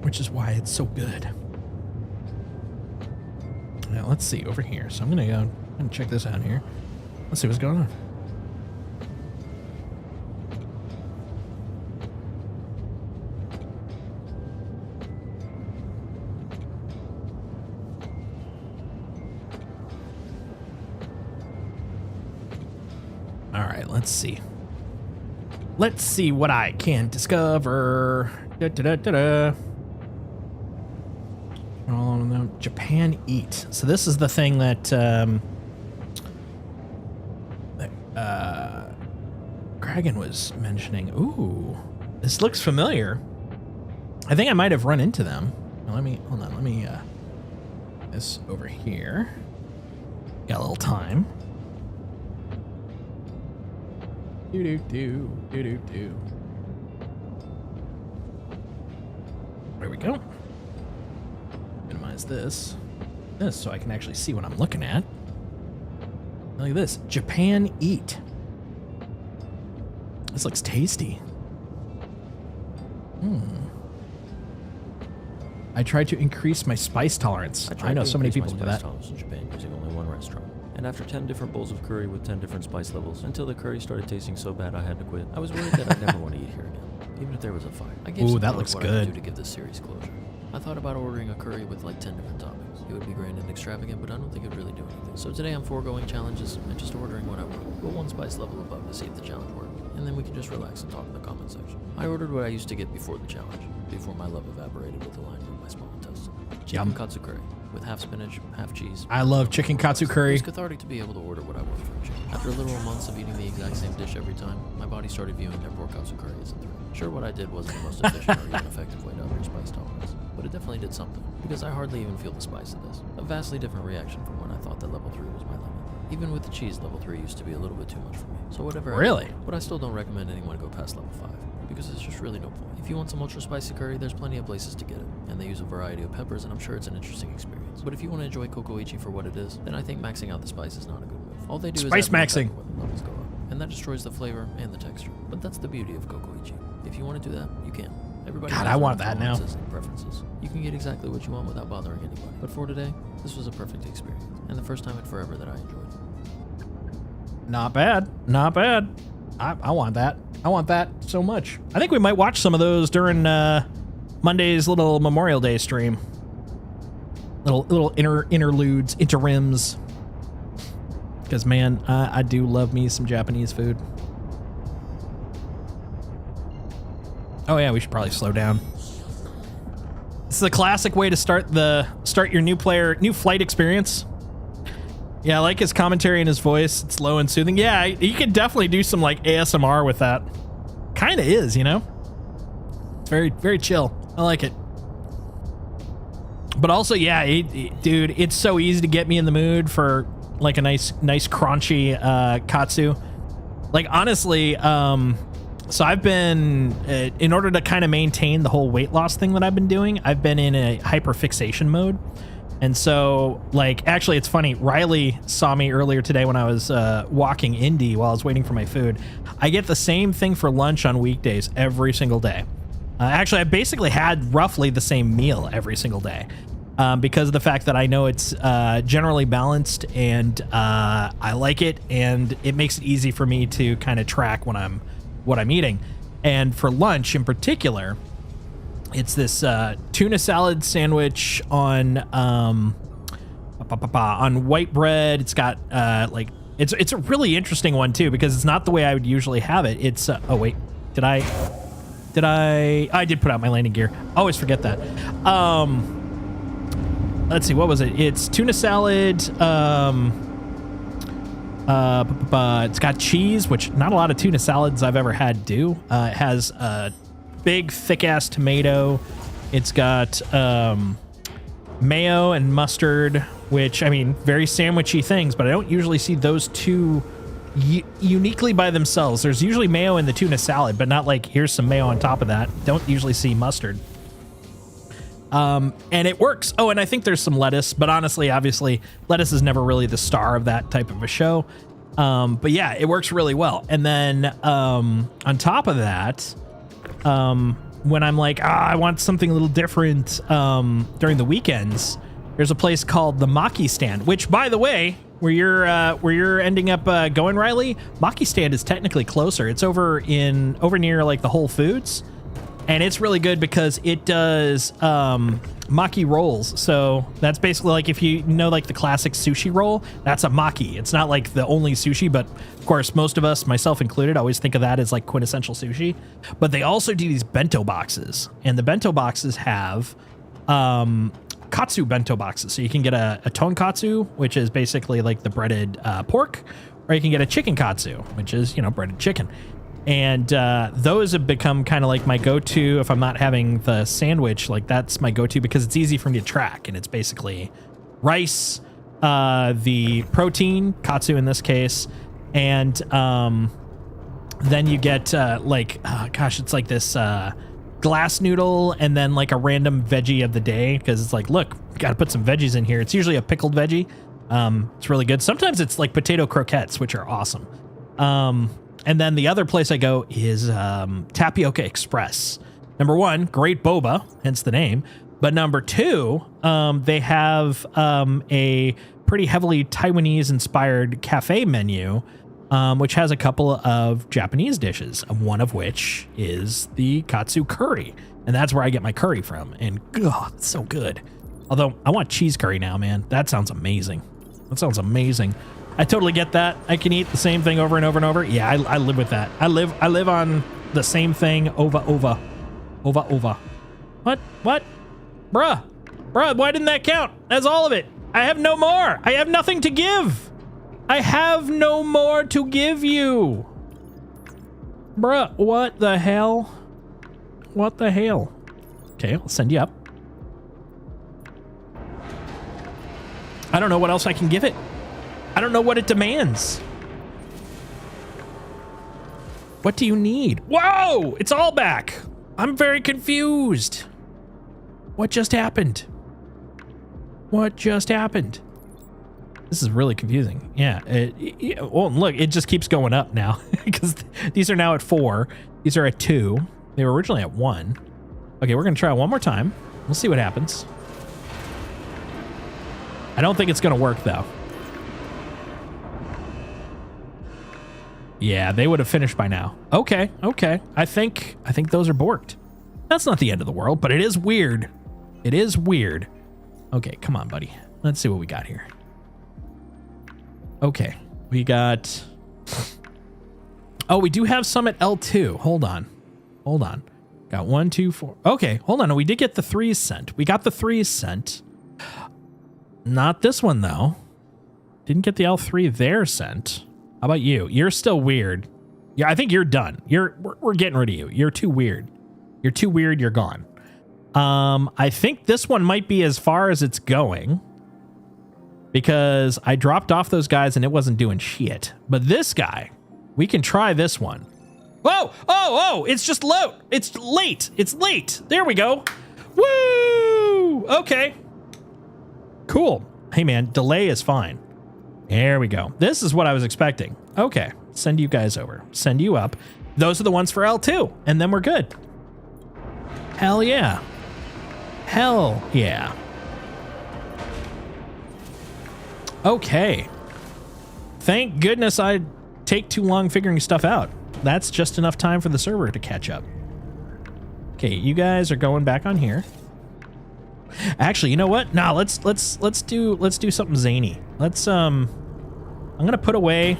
Which is why it's so good. Now let's see over here. So I'm gonna go and check this out here. Let's see what's going on. All right, let's see. Let's see what I can discover. Japan Eat. So this is the thing that Kragan was mentioning. Ooh, this looks familiar. I think I might have run into them. Now, hold on. Let me this over here. Got a little time. Do. There we go. Minimize this so I can actually see what I'm looking at. Look at this. Japan Eat. This looks tasty. I tried to increase my spice tolerance. I know so many people do that. In Japan using only one restaurant. And after 10 different bowls of curry with 10 different spice levels, until the curry started tasting so bad I had to quit. I was worried that I'd never want to eat here again, even if there was a fight. I gave some that thought looks of what I would good. do to give this series closure. I thought about ordering a curry with like 10 different toppings. It would be grand and extravagant, but I don't think it would really do anything. So today I'm foregoing challenges and just ordering what I want. Go one spice level above to see if the challenge works. And then we can just relax and talk in the comment section. I ordered what I used to get before the challenge, before my love evaporated with the line from my small intestine. Chicken katsu curry, with half spinach, half cheese. I love chicken katsu It curry. was cathartic to be able to order what I wanted from Japan. After literal months of eating the exact same dish every time, my body started viewing their pork katsu curry as a threat. Sure, what I did wasn't the most efficient or even effective way to up your spice tolerance, but it definitely did something, because I hardly even feel the spice of this. A vastly different reaction from when I thought that level 3 was my limit. Even with the cheese, level 3 used to be a little bit too much for me. So whatever. Really? But I still don't recommend anyone go past level 5, because there's just really no point. If you want some ultra spicy curry, there's plenty of places to get it, and they use a variety of peppers, and I'm sure it's an interesting experience. But if you want to enjoy Kokoichi for what it is, then I think maxing out the spice is not a good move. All they do Spice is add more maxing. pepper when the levels go up, and that destroys the flavor and the texture. But that's the beauty of Kokoichi. If you want to do that, you can. Everybody God, has I their want own that now. tolerances and preferences. You can get exactly what you want without bothering anybody. But for today, this was a perfect experience, and the first time in forever that I enjoyed. Not bad. Not bad. I want that. I want that so much. I think we might watch some of those during Monday's little Memorial Day stream. Little interludes, interims. Because, man, I do love me some Japanese food. Oh, yeah, we should probably slow down. This is a classic way to start your new flight experience. Yeah, I like his commentary and his voice. It's low and soothing. Yeah, you could definitely do some like ASMR with that. Kind of is, you know? It's very, very chill. I like it. But also, yeah, dude, it's so easy to get me in the mood for like a nice crunchy katsu. Like, honestly, so I've been, in order to kind of maintain the whole weight loss thing that I've been doing, I've been in a hyperfixation mode. And so, like, actually, it's funny. Riley saw me earlier today when I was walking Indy while I was waiting for my food. I get the same thing for lunch on weekdays every single day. Actually, I basically had roughly the same meal every single day because of the fact that I know it's generally balanced and I like it, and it makes it easy for me to kind of track what I'm eating. And for lunch in particular, it's this tuna salad sandwich on white bread. It's got like it's a really interesting one too, because it's not the way I would usually have it. It's oh wait, I did put out my landing gear. I always forget that. Let's see, what was it? It's tuna salad. It's got cheese, which not a lot of tuna salads I've ever had do. It has big thick ass tomato. It's got mayo and mustard, which, I mean, very sandwichy things, but I don't usually see those two uniquely by themselves. There's usually mayo in the tuna salad, but not like here's some mayo on top of that. Don't usually see mustard. And it works. Oh, and I think there's some lettuce, but honestly, obviously, lettuce is never really the star of that type of a show. But yeah, it works really well. And then on top of that, when I'm like, I want something a little different during the weekends, there's a place called the Maki Stand, which, by the way, where you're ending up going, Riley, Maki Stand is technically closer. It's over near like the Whole Foods. And it's really good because it does maki rolls. So that's basically like, if you know like the classic sushi roll, that's a maki. It's not like the only sushi, but of course most of us, myself included, always think of that as like quintessential sushi. But they also do these bento boxes, and the bento boxes have katsu bento boxes. So you can get a tonkatsu, which is basically like the breaded pork, or you can get a chicken katsu, which is, you know, breaded chicken. And those have become kind of like my go-to if I'm not having the sandwich. Like, that's my go-to because it's easy for me to track. And it's basically rice, the protein, katsu in this case, and then you get it's like this glass noodle and then like a random veggie of the day, because it's like, look, got to put some veggies in here. It's usually a pickled veggie. It's really good. Sometimes it's like potato croquettes, which are awesome. And then the other place I go is Tapioca Express. Number one, great boba, hence the name. But number two, they have a pretty heavily Taiwanese-inspired cafe menu, which has a couple of Japanese dishes, one of which is the katsu curry. And that's where I get my curry from. And God, it's so good. Although I want cheese curry now, man. That sounds amazing. That sounds amazing. I totally get that. I can eat the same thing over and over and over. Yeah, I live with that. I live on the same thing over. What? Bruh, why didn't that count? That's all of it. I have no more. I have nothing to give. I have no more to give you. Bruh, what the hell? What the hell? Okay, I'll send you up. I don't know what else I can give it. I don't know what it demands. What do you need? Whoa! It's all back. I'm very confused. What just happened? What just happened? This is really confusing. Yeah. Well, look, it just keeps going up now because these are now at 4. These are at 2. They were originally at 1. Okay, we're going to try one more time. We'll see what happens. I don't think it's going to work, though. Yeah, they would have finished by now. Okay, okay. I think those are borked. That's not the end of the world, but it is weird. It is weird. Okay, come on, buddy. Let's see what we got here. Okay, we got... Oh, we do have some at L2. Hold on. Hold on. Got 1, 2, 4. Okay, hold on. We did get the 3s sent. We got the 3s sent. Not this one, though. Didn't get the L3 there sent. How about you? You're still weird. Yeah, I think you're done. We're getting rid of you. You're too weird. You're too weird. You're gone. I think this one might be as far as it's going because I dropped off those guys and it wasn't doing shit. But this guy, we can try this one. Whoa! Oh! It's just low. It's late. It's late. There we go. Woo! Okay. Cool. Hey man, delay is fine. There we go. This is what I was expecting. Okay. Send you guys over. Send you up. Those are the ones for L2. And then we're good. Hell yeah. Hell yeah. Okay. Thank goodness I take too long figuring stuff out. That's just enough time for the server to catch up. Okay, you guys are going back on here. Actually, you know what? Nah, let's do something zany. Let's I'm gonna put away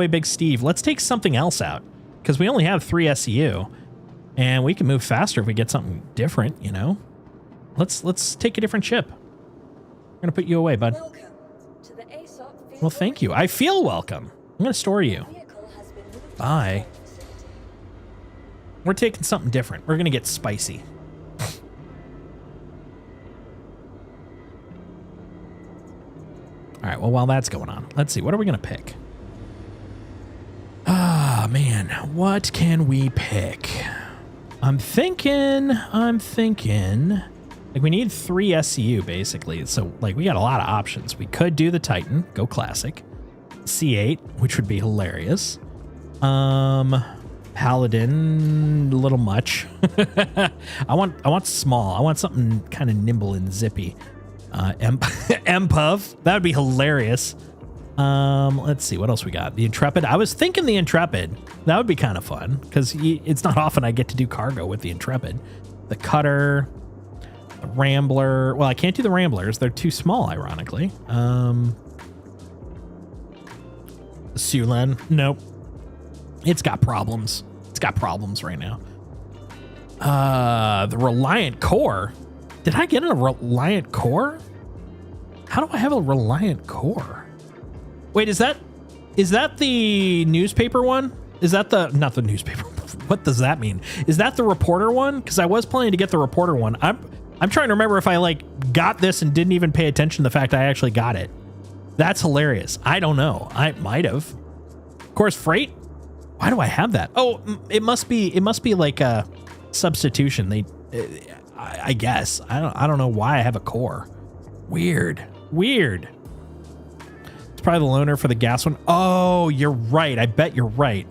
Big Steve. Let's take something else out because we only have 3 SCU, and we can move faster if we get something different. You know, let's take a different ship. I'm gonna put you away, bud. Welcome to the ASOP vehicle Well, thank you. I feel welcome. I'm gonna store you. vehicle has been moved to Bye. the facility. We're taking something different. We're gonna get spicy. All right, well, while that's going on, let's see. What are we going to pick? Ah, man. What can we pick? I'm thinking. Like, we need 3 SCU, basically. So, like, we got a lot of options. We could do the Titan. Go classic. C8, which would be hilarious. Paladin, a little much. I want small. I want something kind of nimble and zippy. MPUV, that would be hilarious. Let's see what else we got. The Intrepid. I was thinking the Intrepid. That would be kind of fun because it's not often I get to do cargo with the Intrepid. The Cutter, the Rambler. Well, I can't do the Ramblers. They're too small, ironically. Sulan. Nope. It's got problems. It's got problems right now. The Reliant Core. Did I get a Reliant Core? How do I have a Reliant Core? Wait, is that the newspaper one? Is that not the newspaper? What does that mean? Is that the reporter one? Because I was planning to get the reporter one. I'm trying to remember if I like got this and didn't even pay attention to the fact I actually got it. That's hilarious. I don't know. I might have. Of course, freight. Why do I have that? Oh, it must be like a substitution. I guess. I don't know why I have a core. Weird. It's probably the loaner for the gas one. Oh, you're right. I bet you're right.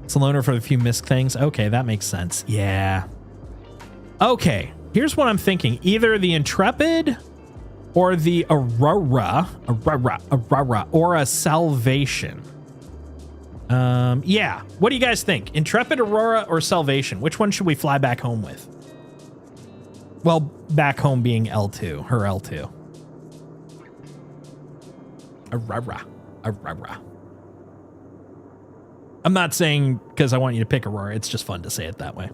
It's a loaner for the few misc things. Okay, that makes sense. Yeah. Okay, here's what I'm thinking. Either the Intrepid or the Aurora, or a Salvation. Yeah. What do you guys think? Intrepid, Aurora, or Salvation? Which one should we fly back home with? Well, back home being L2, her L2. Aurora. I'm not saying because I want you to pick Aurora. It's just fun to say it that way.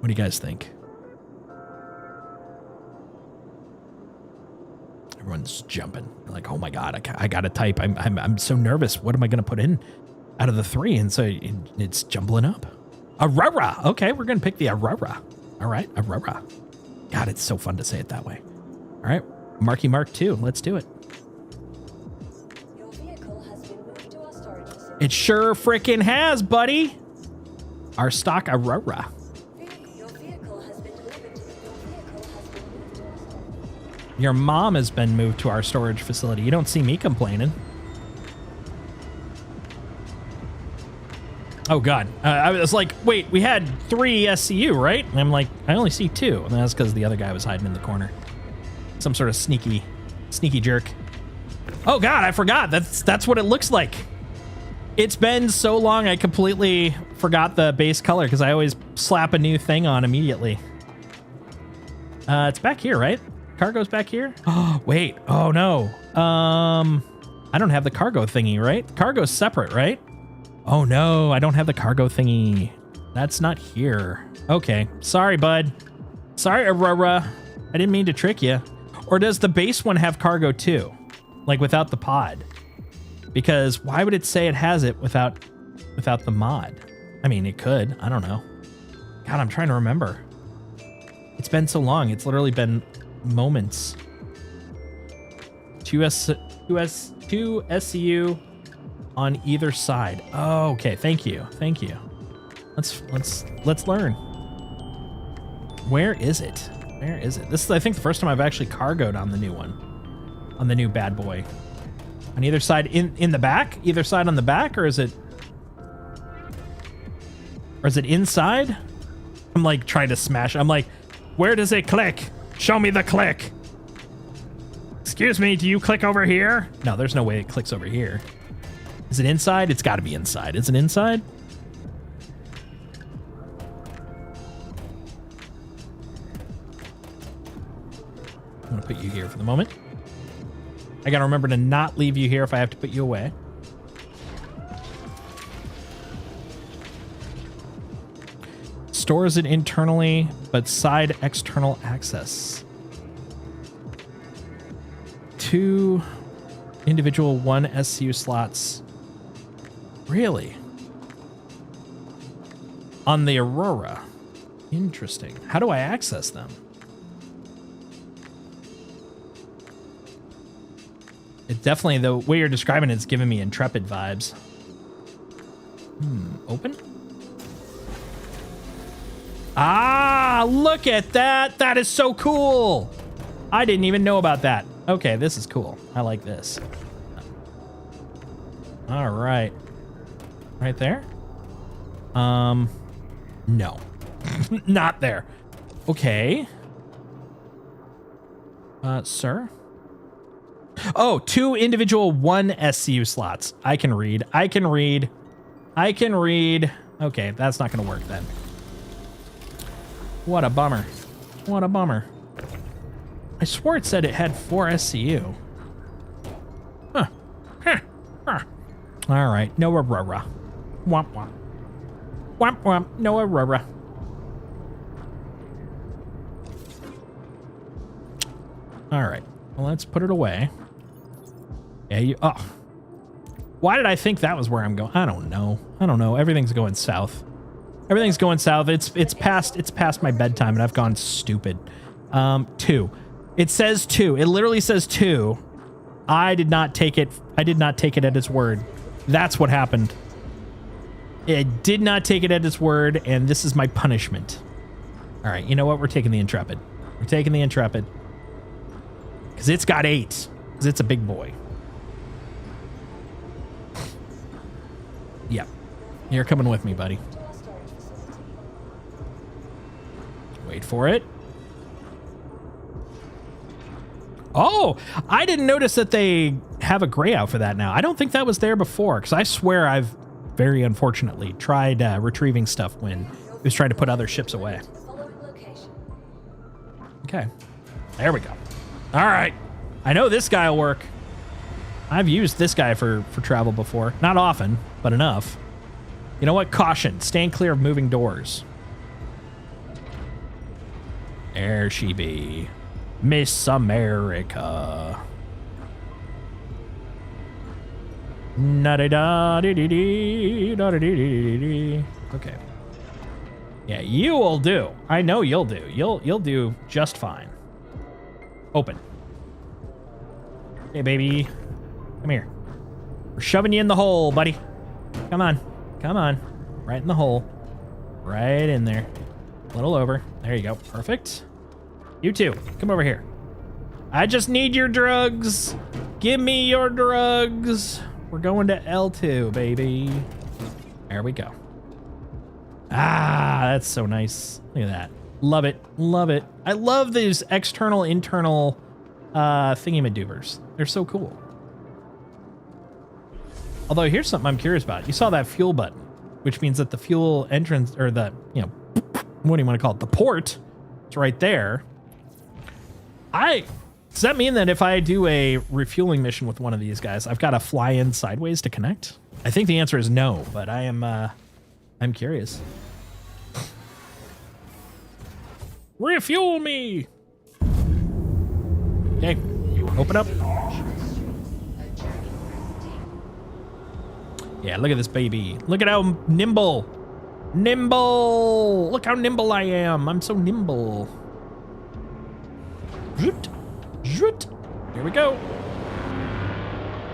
What do you guys think? Everyone's jumping. Like, oh my God, I got to type. I'm so nervous. What am I going to put in out of the 3? And so it's jumbling up. Aurora. Okay, we're going to pick the Aurora. All right, Aurora. God, it's so fun to say it that way. All right, Marky Mark 2. Let's do it. Your vehicle has been moved to our storage facility. It sure freaking has, buddy. Our stock Aurora. Your vehicle has been delivered to our storage. Your mom has been moved to our storage facility. You don't see me complaining. Oh God. I was like, wait, we had 3 SCU, right? And I'm like, I only see 2. And that's because the other guy was hiding in the corner. Some sort of sneaky jerk. Oh God, I forgot. That's what it looks like. It's been so long, I completely forgot the base color because I always slap a new thing on immediately. It's back here, right? Cargo's back here? Oh, wait. Oh no. I don't have the cargo thingy, right? Cargo's separate, right? Oh no, I don't have the cargo thingy. That's not here. Okay. Sorry, bud. Sorry, Aurora. I didn't mean to trick you. Or does the base one have cargo too? Like without the pod? Because why would it say it has it without the mod? I mean, it could. I don't know. God, I'm trying to remember. It's been so long. It's literally been moments. 2 SCU on either side. Oh, okay. Thank you. Thank you. Let's learn. Where is it? Where is it? This is, I think, the first time I've actually cargoed on the new one. On the new bad boy. On either side, in the back? Either side on the back, or is it inside? I'm like trying to smash. I'm like, where does it click? Show me the click. Excuse me, do you click over here? No, there's no way it clicks over here. Is it inside? It's got to be inside. Is it inside? I'm going to put you here for the moment. I got to remember to not leave you here if I have to put you away. Stores it internally, but side external access. 2 individual 1 SCU slots. Really? On the Aurora. Interesting. How do I access them? It definitely, the way you're describing it's giving me Intrepid vibes. Open? Ah, look at that. That is so cool. I didn't even know about that. Okay, this is cool. I like this. All right. Right there? No. Not there. Okay. Sir? Oh, 2 individual 1 SCU slots. I can read. Okay, that's not going to work then. What a bummer. What a bummer. I swore it said it had 4 SCU. Huh. All right. No Aurora. Womp womp. Womp womp. No Aurora. All right. Well, let's put it away. Yeah, oh. Why did I think that was where I'm going? I don't know. Everything's going south. It's past my bedtime and I've gone stupid. 2. It says 2. It literally says 2. I did not take it at its word. That's what happened. It did not take it at its word, and this is my punishment. All right, you know what? We're taking the Intrepid. Because it's got 8. Because it's a big boy. Yep. You're coming with me, buddy. Wait for it. Oh, I didn't notice that they have a gray out for that now. I don't think that was there before, because I swear I've very unfortunately tried retrieving stuff when it was trying to put other ships away. Okay. There we go. All right. I know this guy will work. I've used this guy for travel before. Not often, but enough. You know what? Caution. Stand clear of moving doors. There she be. Miss America. Okay. Yeah, you will do. I know you'll do. You'll do just fine. Open. Hey, baby. Come here. We're shoving you in the hole, buddy. Come on. Come on. Right in the hole. Right in there. A little over. There you go. Perfect. You too. Come over here. I just need your drugs. Give me your drugs. We're going to L2, baby. There we go. Ah, that's so nice. Look at that. Love it. Love it. I love these external, internal thingy-madoovers. They're so cool. Although here's something I'm curious about. You saw that fuel button, which means that the fuel entrance, or the, you know, what do you want to call it? The port, it's right there. Does that mean that if I do a refueling mission with one of these guys, I've got to fly in sideways to connect? I think the answer is no, but I'm curious. Refuel me! Okay, open up. Yeah, look at this baby. Look at how nimble. Nimble! Look how nimble I am. I'm so nimble. Zoot. Zoot. Here we go.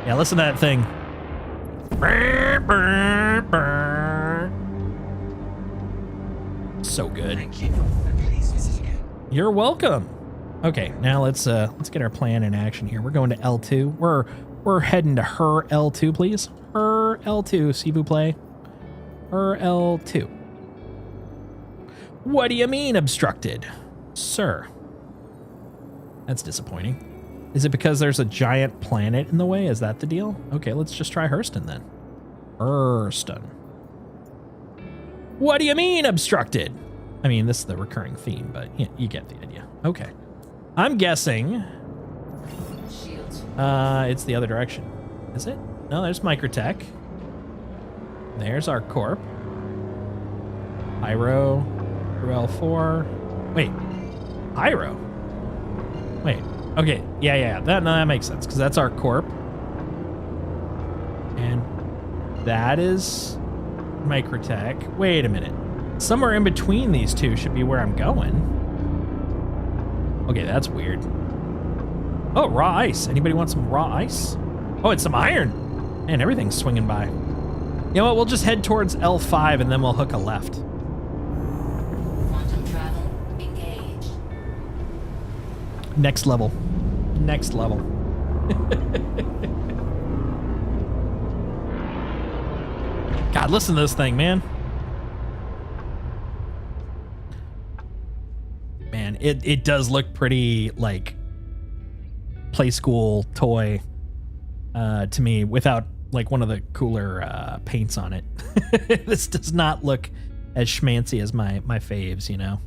Yeah, listen to that thing. So good. Thank you. Please visit again. You're welcome. Okay, now let's get our plan in action here. We're going to L2. We're heading to her L2, please. Her L2, s'il vous plaît. Her L2. What do you mean obstructed, sir? That's disappointing. Is it because there's a giant planet in the way? Is that the deal? Okay, let's just try Hurston then. Hurston. What do you mean obstructed? I mean, this is the recurring theme, but you get the idea. Okay. I'm guessing it's the other direction. Is it? No, there's Microtech. There's our corp. Pyro through L4. Wait. Pyro? Wait. Okay. Yeah. That makes sense because that's our corp. And that is Microtech. Wait a minute. Somewhere in between these two should be where I'm going. Okay, that's weird. Oh, raw ice. Anybody want some raw ice? Oh, it's some iron. Man, everything's swinging by. You know what? We'll just head towards L5 and then we'll hook a left. Quantum travel engaged. Next level. Next level. God, listen to this thing, man. Man, it does look pretty like play school toy to me without like one of the cooler paints on it. This does not look as schmancy as my faves, you know.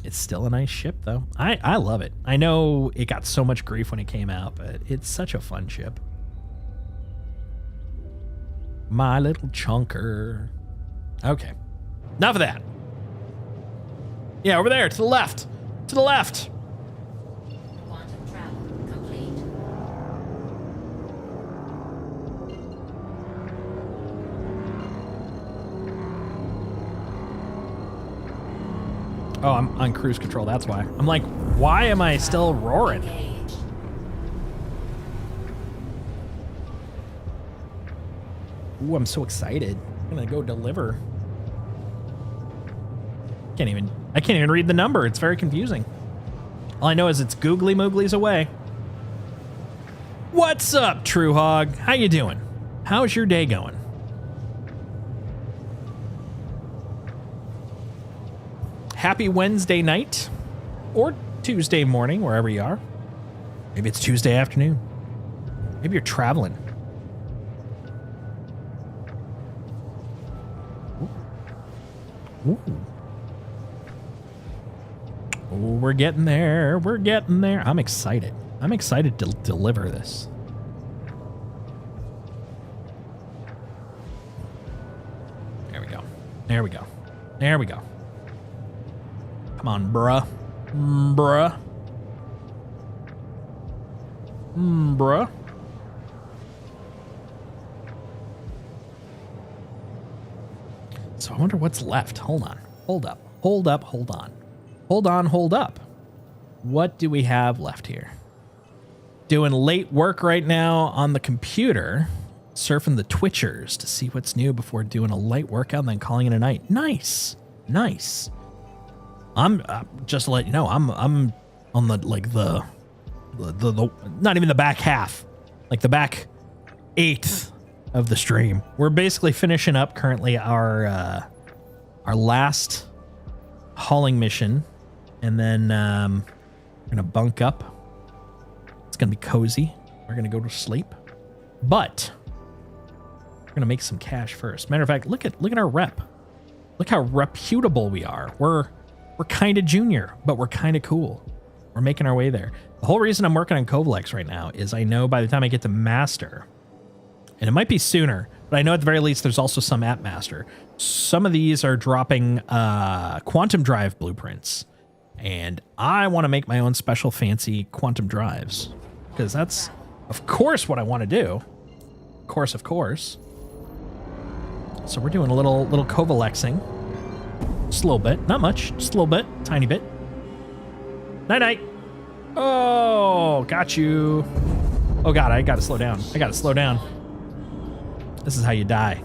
It's still a nice ship though. I love it. I know it got so much grief when it came out, but it's such a fun ship. My little chunker. Okay. Enough of that. Yeah, over there, to the left. To the left. Quantum travel complete. Oh, I'm on cruise control, that's why. I'm like, why am I still roaring? Engaged. Ooh, I'm so excited. I'm gonna go deliver. I can't even read the number. It's very confusing. All I know is it's googly mooglies away. What's up, True Hog? How you doing? How's your day going? Happy Wednesday night or Tuesday morning, wherever you are. Maybe it's Tuesday afternoon. Maybe you're traveling. Ooh. Oh, we're getting there. We're getting there. I'm excited. I'm excited to deliver this. There we go. There we go. There we go. Come on, bruh. Bruh. Bruh. So I wonder what's left. Hold on. Hold up. Hold up. Hold on. Hold on. Hold up. What do we have left here? Doing late work right now on the computer. Surfing the Twitchers to see what's new before doing a light workout and then calling it a night. Nice. Nice. I'm just to let you know, I'm on the like the not even the back half, like the back eighth of the stream. We're basically finishing up currently our last hauling mission, and then we're gonna bunk up. It's gonna be cozy. We're gonna go to sleep, but we're gonna make some cash first. Matter of fact, look at our rep. Look how reputable we are. We're kind of junior, but we're kind of cool. We're making our way there. The whole reason I'm working on Kovalex right now is I know by the time I get to Master, and it might be sooner, but I know at the very least there's also some at Master. Some of these are dropping quantum drive blueprints, and I want to make my own special fancy quantum drives, because that's, of course, what I want to do. Of course. So we're doing a little Kovalexing. Just a little bit. Not much. Just a little bit. Tiny bit. Night-night. Oh, got you. Oh, God, I got to slow down. This is how you die.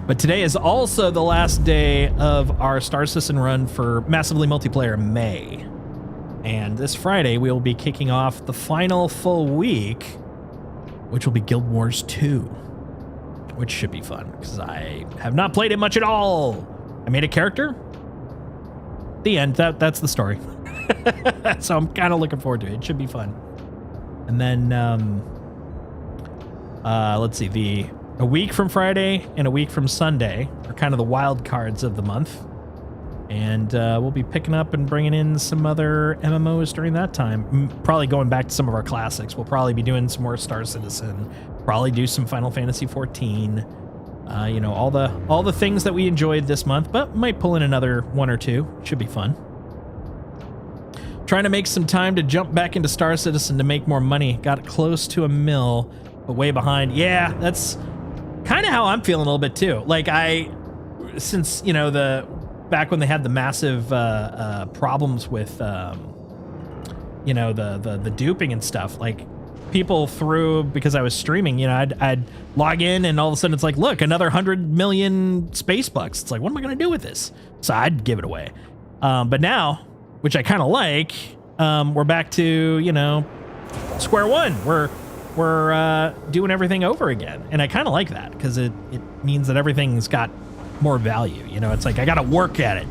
But today is also the last day of our Star Citizen run for Massively Multiplayer May. And this Friday, we will be kicking off the final full week, which will be Guild Wars 2, which should be fun because I have not played it much at all. I made a character. The end. That's the story. So I'm kind of looking forward to it. It should be fun. And then, let's see, a week from Friday and a week from Sunday are kind of the wild cards of the month. And we'll be picking up and bringing in some other MMOs during that time. Probably going back to some of our classics. We'll probably be doing some more Star Citizen. Probably do some Final Fantasy 14. You know, all the things that we enjoyed this month, but might pull in another one or two. Should be fun. Trying to make some time to jump back into Star Citizen to make more money. Got close to $1 million, but way behind. Yeah, that's kind of how I'm feeling a little bit too. Like since, you know, back when they had the massive problems with, you know, the duping and stuff, like people threw, because I was streaming, you know, I'd log in and all of a sudden it's like, look, another 100 million space bucks. It's like, what am I going to do with this? So I'd give it away. But now, which I kind of like, we're back to, you know, square one. We're doing everything over again. And I kind of like that because it means that everything's got more value. You know, it's like I got to work at it.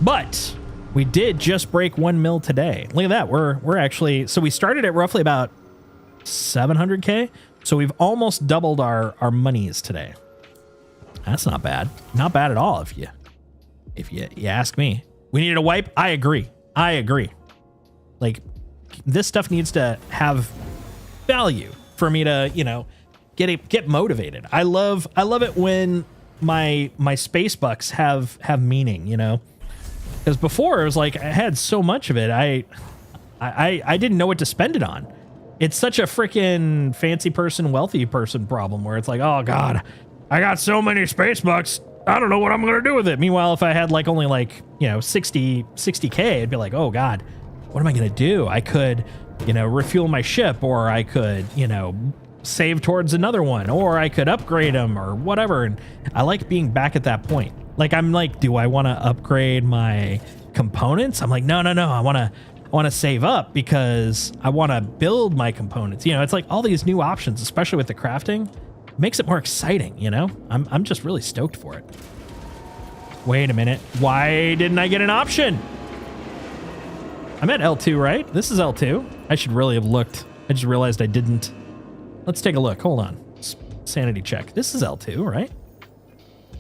But we did just break 1 mil today. Look at that. We're actually, so we started at roughly about 700K. So we've almost doubled our monies today. That's not bad. Not bad at all if you ask me. We needed a wipe. I agree. Like, this stuff needs to have value for me to, you know, get motivated. I love it when my space bucks have meaning, you know, because before it was like I had so much of it, I didn't know what to spend it on. It's such a freaking fancy person, wealthy person problem where it's like, oh God, I got so many space bucks, I don't know what I'm gonna do with it. Meanwhile, if I had like only like, you know, 60K, I'd be like, oh God, what am I gonna do? I could, you know, refuel my ship, or I could, you know, save towards another one, or I could upgrade them or whatever. And I like being back at that point. Like, I'm like, do I want to upgrade my components? I'm like, no. I want to save up because I want to build my components. You know, it's like all these new options, especially with the crafting, makes it more exciting. You know, I'm just really stoked for it. Wait a minute. Why didn't I get an option? I'm at L2, right? This is L2. I should really have looked. I just realized I didn't. Let's take a look. Hold on. Sanity check. This is L2, right?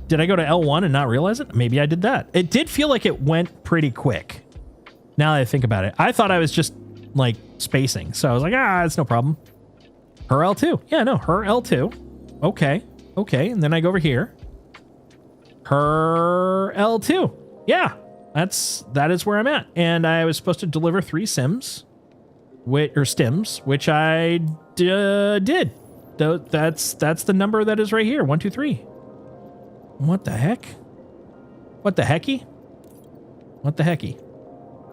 Did I go to L1 and not realize it? Maybe I did that. It did feel like it went pretty quick. Now that I think about it, I thought I was just like spacing. So I was like, it's no problem. Her L2. Yeah, no, her L2. Okay. And then I go over here. Her L2. Yeah, that is where I'm at. And I was supposed to deliver 3 stims, which I did. That's the number that is right here. 1, 2, 3. What the heck? What the hecky?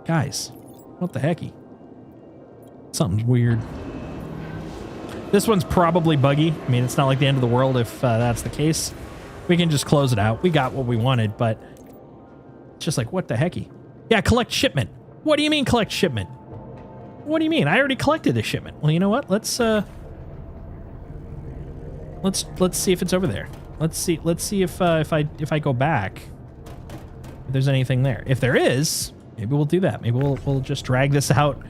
Guys, what the hecky? Something's weird. This one's probably buggy. I mean, it's not like the end of the world if that's the case. We can just close it out. We got what we wanted, but it's just like, what the hecky? Yeah, collect shipment. What do you mean collect shipment? What do you mean? I already collected the shipment. Well, you know what? Let's Let's see if it's over there. Let's see if I go back, if there's anything there. If there is, maybe we'll do that. Maybe we'll just drag this out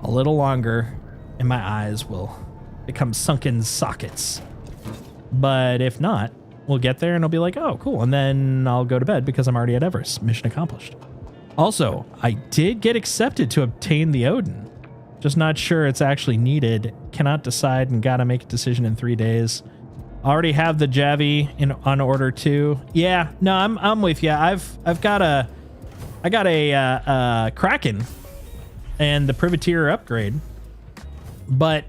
a little longer, and my eyes will become sunken sockets. But if not, we'll get there and I'll be like, oh, cool. And then I'll go to bed because I'm already at Everest. Mission accomplished. Also, I did get accepted to obtain the Odin. Just not sure it's actually needed. Cannot decide and gotta make a decision in 3 days. Already have the Javi on order too. Yeah, no, I'm with you. I got a Kraken and the Privateer upgrade, but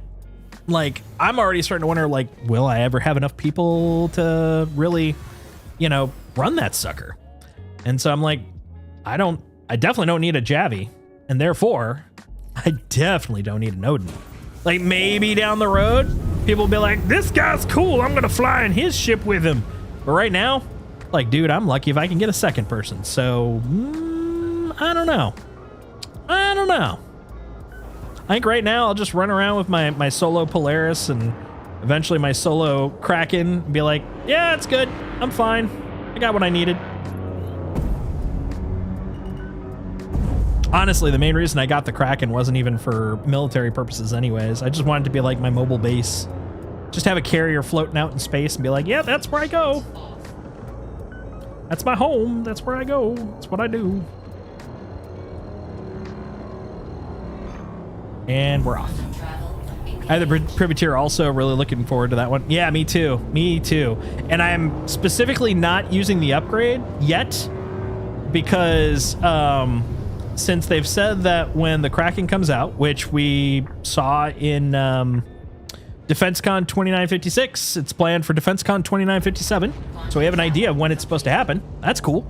like I'm already starting to wonder, like, will I ever have enough people to really, run that sucker? And so I'm like, I definitely don't need a Javi, and therefore I definitely don't need an Odin. Like, maybe down the road people will be like, this guy's cool, I'm gonna fly in his ship with him. But right now, like, dude, I'm lucky if I can get a second person. So I don't know. I think right now I'll just run around with my solo Polaris and eventually my solo Kraken and be like, yeah, it's good, I'm fine, I got what I needed. Honestly, the main reason I got the Kraken wasn't even for military purposes anyways. I just wanted to be like my mobile base. Just have a carrier floating out in space and be like, yeah, that's where I go. That's my home. That's where I go. That's what I do. And we're off. I have the Privateer also, really looking forward to that one. Yeah, me too. Me too. And I'm specifically not using the upgrade yet because since they've said that when the Kraken comes out, which we saw in DefenseCon 2956, it's planned for DefenseCon 2957. So we have an idea of when it's supposed to happen. That's cool.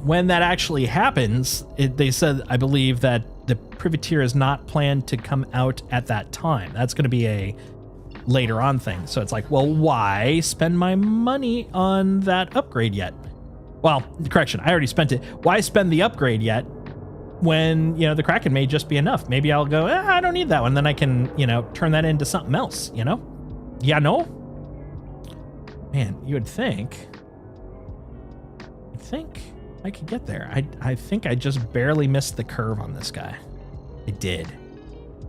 When that actually happens, they said, I believe, that the Privateer is not planned to come out at that time. That's going to be a later on thing. So it's like, well, why spend my money on that upgrade yet? Well, correction, I already spent it. Why spend the upgrade yet when, the Kraken may just be enough? Maybe I'll go, I don't need that one. Then I can, turn that into something else, Yeah, no? Man, you would think I could get there. I think I just barely missed the curve on this guy. I did.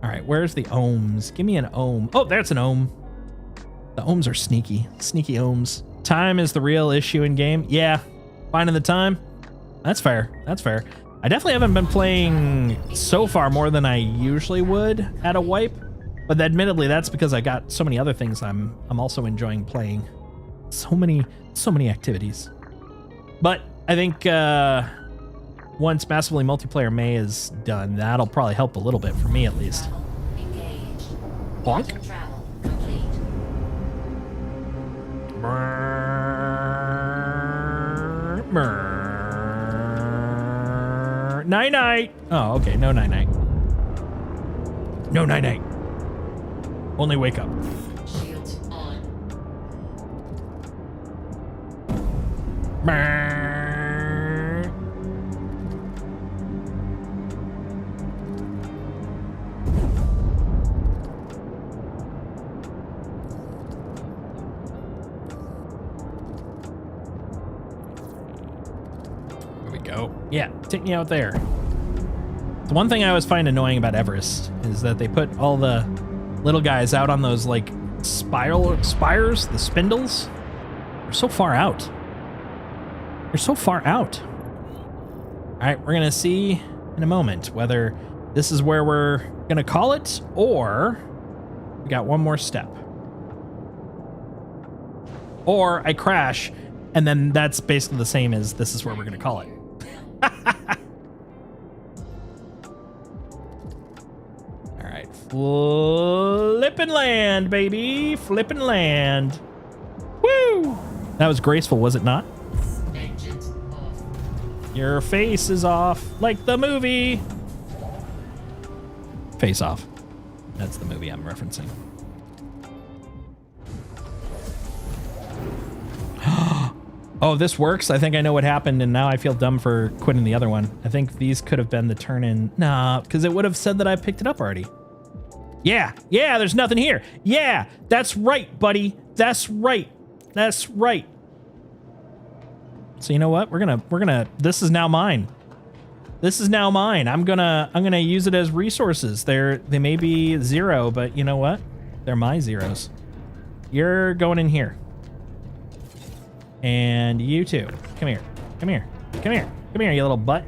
All right, where's the ohms? Give me an ohm. Oh, there's an ohm. The ohms are sneaky. Sneaky ohms. Time is the real issue in game. Yeah, finding the time. That's fair. That's fair. I definitely haven't been playing so far more than I usually would at a wipe, but admittedly, that's because I got so many other things I'm also enjoying playing. So many activities. But I think once Massively Multiplayer May is done, that'll probably help a little bit for me at least. Bonk. Night night. Oh, okay. No night night. No night night. Only wake up. Shields on. Yeah, take me out there. The one thing I always find annoying about Everest is that they put all the little guys out on those like spires, the spindles. They're so far out. They're so far out. All right, we're gonna see in a moment whether this is where we're gonna call it or we got one more step. Or I crash and then that's basically the same as this is where we're gonna call it. All right, flippin' land, baby, flippin' land. Woo! That was graceful, was it not? Engines off. Your face is off, like the movie. Face Off. That's the movie I'm referencing. Oh, this works? I think I know what happened, and now I feel dumb for quitting the other one. I think these could have been the turn-in. Nah, because it would have said that I picked it up already. Yeah, there's nothing here. Yeah, that's right, buddy. That's right. So you know what? We're gonna, this is now mine. I'm gonna use it as resources. They may be 0, but you know what? They're my zeros. You're going in here. And you too. Come here, you little butt.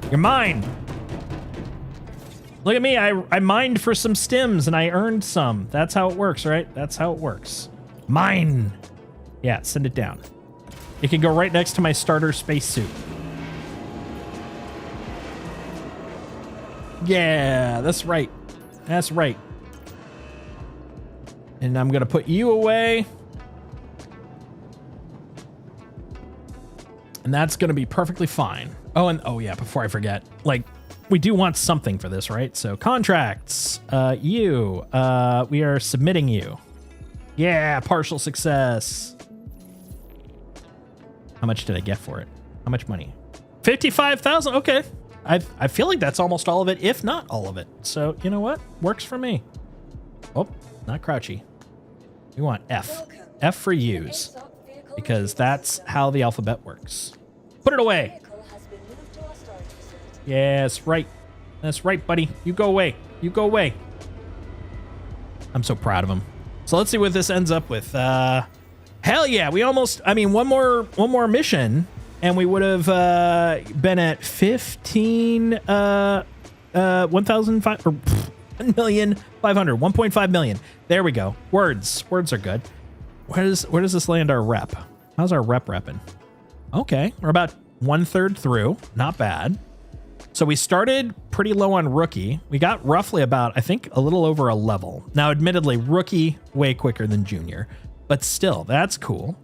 You're mine. Look at me, I mined for some stims and I earned some. That's how it works, right? That's how it works. Mine. Yeah, send it down. It can go right next to my starter spacesuit. Yeah, that's right. That's right. And I'm gonna put you away. And that's gonna be perfectly fine. Oh yeah, before I forget, like, we do want something for this, right? So contracts, we are submitting you. Yeah, partial success. How much did I get for it? How much money? 55,000. Okay. I feel like that's almost all of it, if not all of it. So you know what? Works for me. Oh, not crouchy. We want F. F for use, because that's how the alphabet works. Put it away. Vehicle has been moved to our storage facility. Yes, right. That's right, buddy. You go away. You go away. I'm so proud of him. So let's see what this ends up with. Hell yeah, we almost, I mean, one more mission and we would have been at 1.5 million. There we go. Words are good. Where does this land our rep? How's our rep repping? Okay, we're about 1/3 through. Not bad. So we started pretty low on rookie. We got roughly about, I think, a little over a level. Now, admittedly, rookie way quicker than junior, but still, that's cool.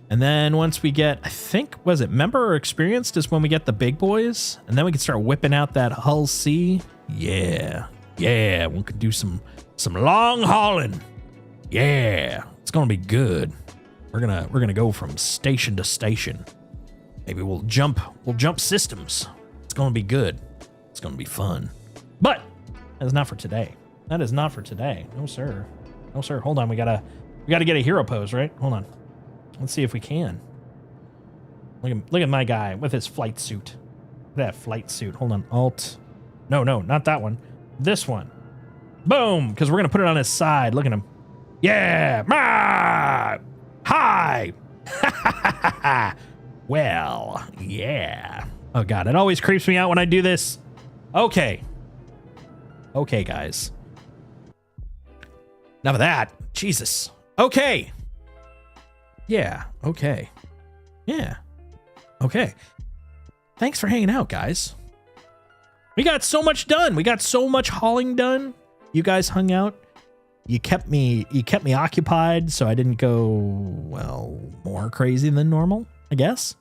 And then once we get, I think, was it member or experienced is when we get the big boys, and then we can start whipping out that Hull C. Yeah, we could do some long hauling. Yeah, it's gonna be good. We're gonna go from station to station. Maybe we'll jump systems. It's gonna be good. It's gonna be fun. But that is not for today. That is not for today. No sir. No sir. Hold on. We gotta get a hero pose, right? Hold on. Let's see if we can. Look at my guy with his flight suit. Look at that flight suit. Hold on. Alt. No, not that one. This one. Boom. Because we're gonna put it on his side. Look at him. Yeah. Rah! Hi. Well, yeah. Oh god, it always creeps me out when I do this. Okay, guys. Enough of that. Jesus. Okay. Yeah. Okay. Yeah. Okay. Thanks for hanging out, guys. We got so much done. We got so much hauling done. You guys hung out. You kept me occupied, so I didn't go, well, more crazy than normal, I guess.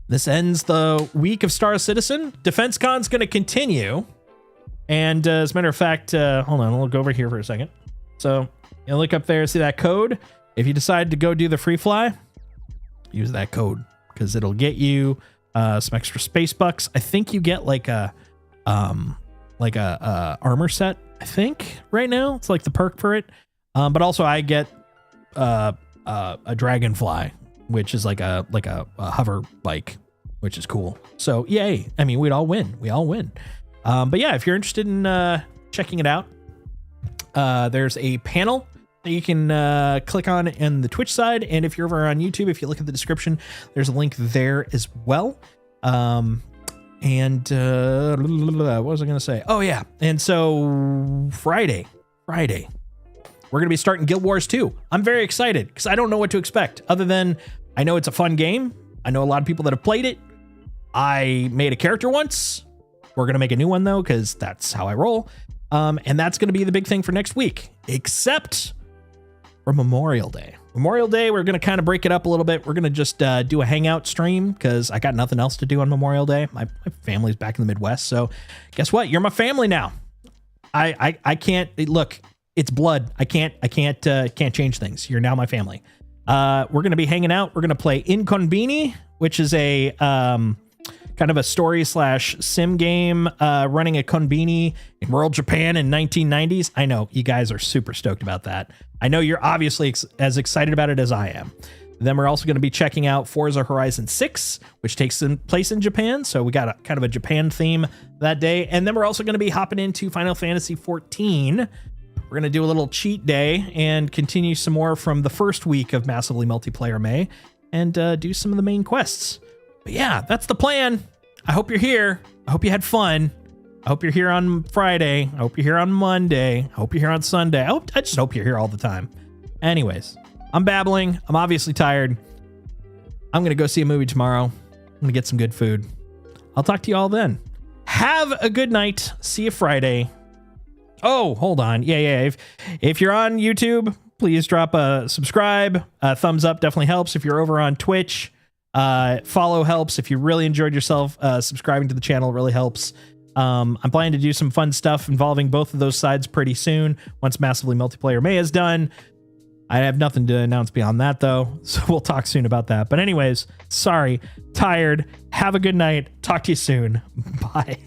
This ends the week of Star Citizen. DefenseCon's going to continue. And as a matter of fact, hold on, we'll go over here for a second. So you look up there, see that code? If you decide to go do the free fly, use that code because it'll get you some extra space bucks. I think you get like a armor set, I think, right now. It's like the perk for it. But also I get a dragonfly, which is like a hover bike, which is cool. So yay. I mean, we'd all win. We all win. But yeah, if you're interested in checking it out, there's a panel that you can click on in the Twitch side. And if you're over on YouTube, if you look at the description, there's a link there as well. What was I going to say? Oh yeah. And so Friday, we're going to be starting Guild Wars 2. I'm very excited because I don't know what to expect other than I know it's a fun game. I know a lot of people that have played it. I made a character once. We're going to make a new one though, because that's how I roll. And that's going to be the big thing for next week, except for Memorial Day. Memorial Day, we're going to kind of break it up a little bit. We're going to just do a hangout stream because I got nothing else to do on Memorial Day. My family's back in the Midwest. So guess what? You're my family now. I can't look. It's blood. I can't change things. You're now my family. We're going to be hanging out. We're going to play Inconveni, which is a kind kind of a story slash sim game running a konbini in rural Japan in 1990s. I know you guys are super stoked about that. I know you're obviously as excited about it as I am. Then we're also going to be checking out Forza Horizon 6, which takes place in Japan. So we got a kind of a Japan theme that day. And then we're also going to be hopping into Final Fantasy 14. We're going to do a little cheat day and continue some more from the first week of Massively Multiplayer May and do some of the main quests. But yeah, that's the plan. I hope you're here. I hope you had fun. I hope you're here on Friday. I hope you're here on Monday. I hope you're here on Sunday. I just hope you're here all the time. Anyways, I'm babbling. I'm obviously tired. I'm going to go see a movie tomorrow. I'm going to get some good food. I'll talk to you all then. Have a good night. See you Friday. Oh, hold on. Yeah. If you're on YouTube, please drop a subscribe. A thumbs up definitely helps. If you're over on Twitch, follow helps. If you really enjoyed yourself, subscribing to the channel really helps. I'm planning to do some fun stuff involving both of those sides pretty soon once Massively Multiplayer May is done. I have nothing to announce beyond that, though, so we'll talk soon about that. But anyways, sorry, tired. Have a good night. Talk to you soon. Bye.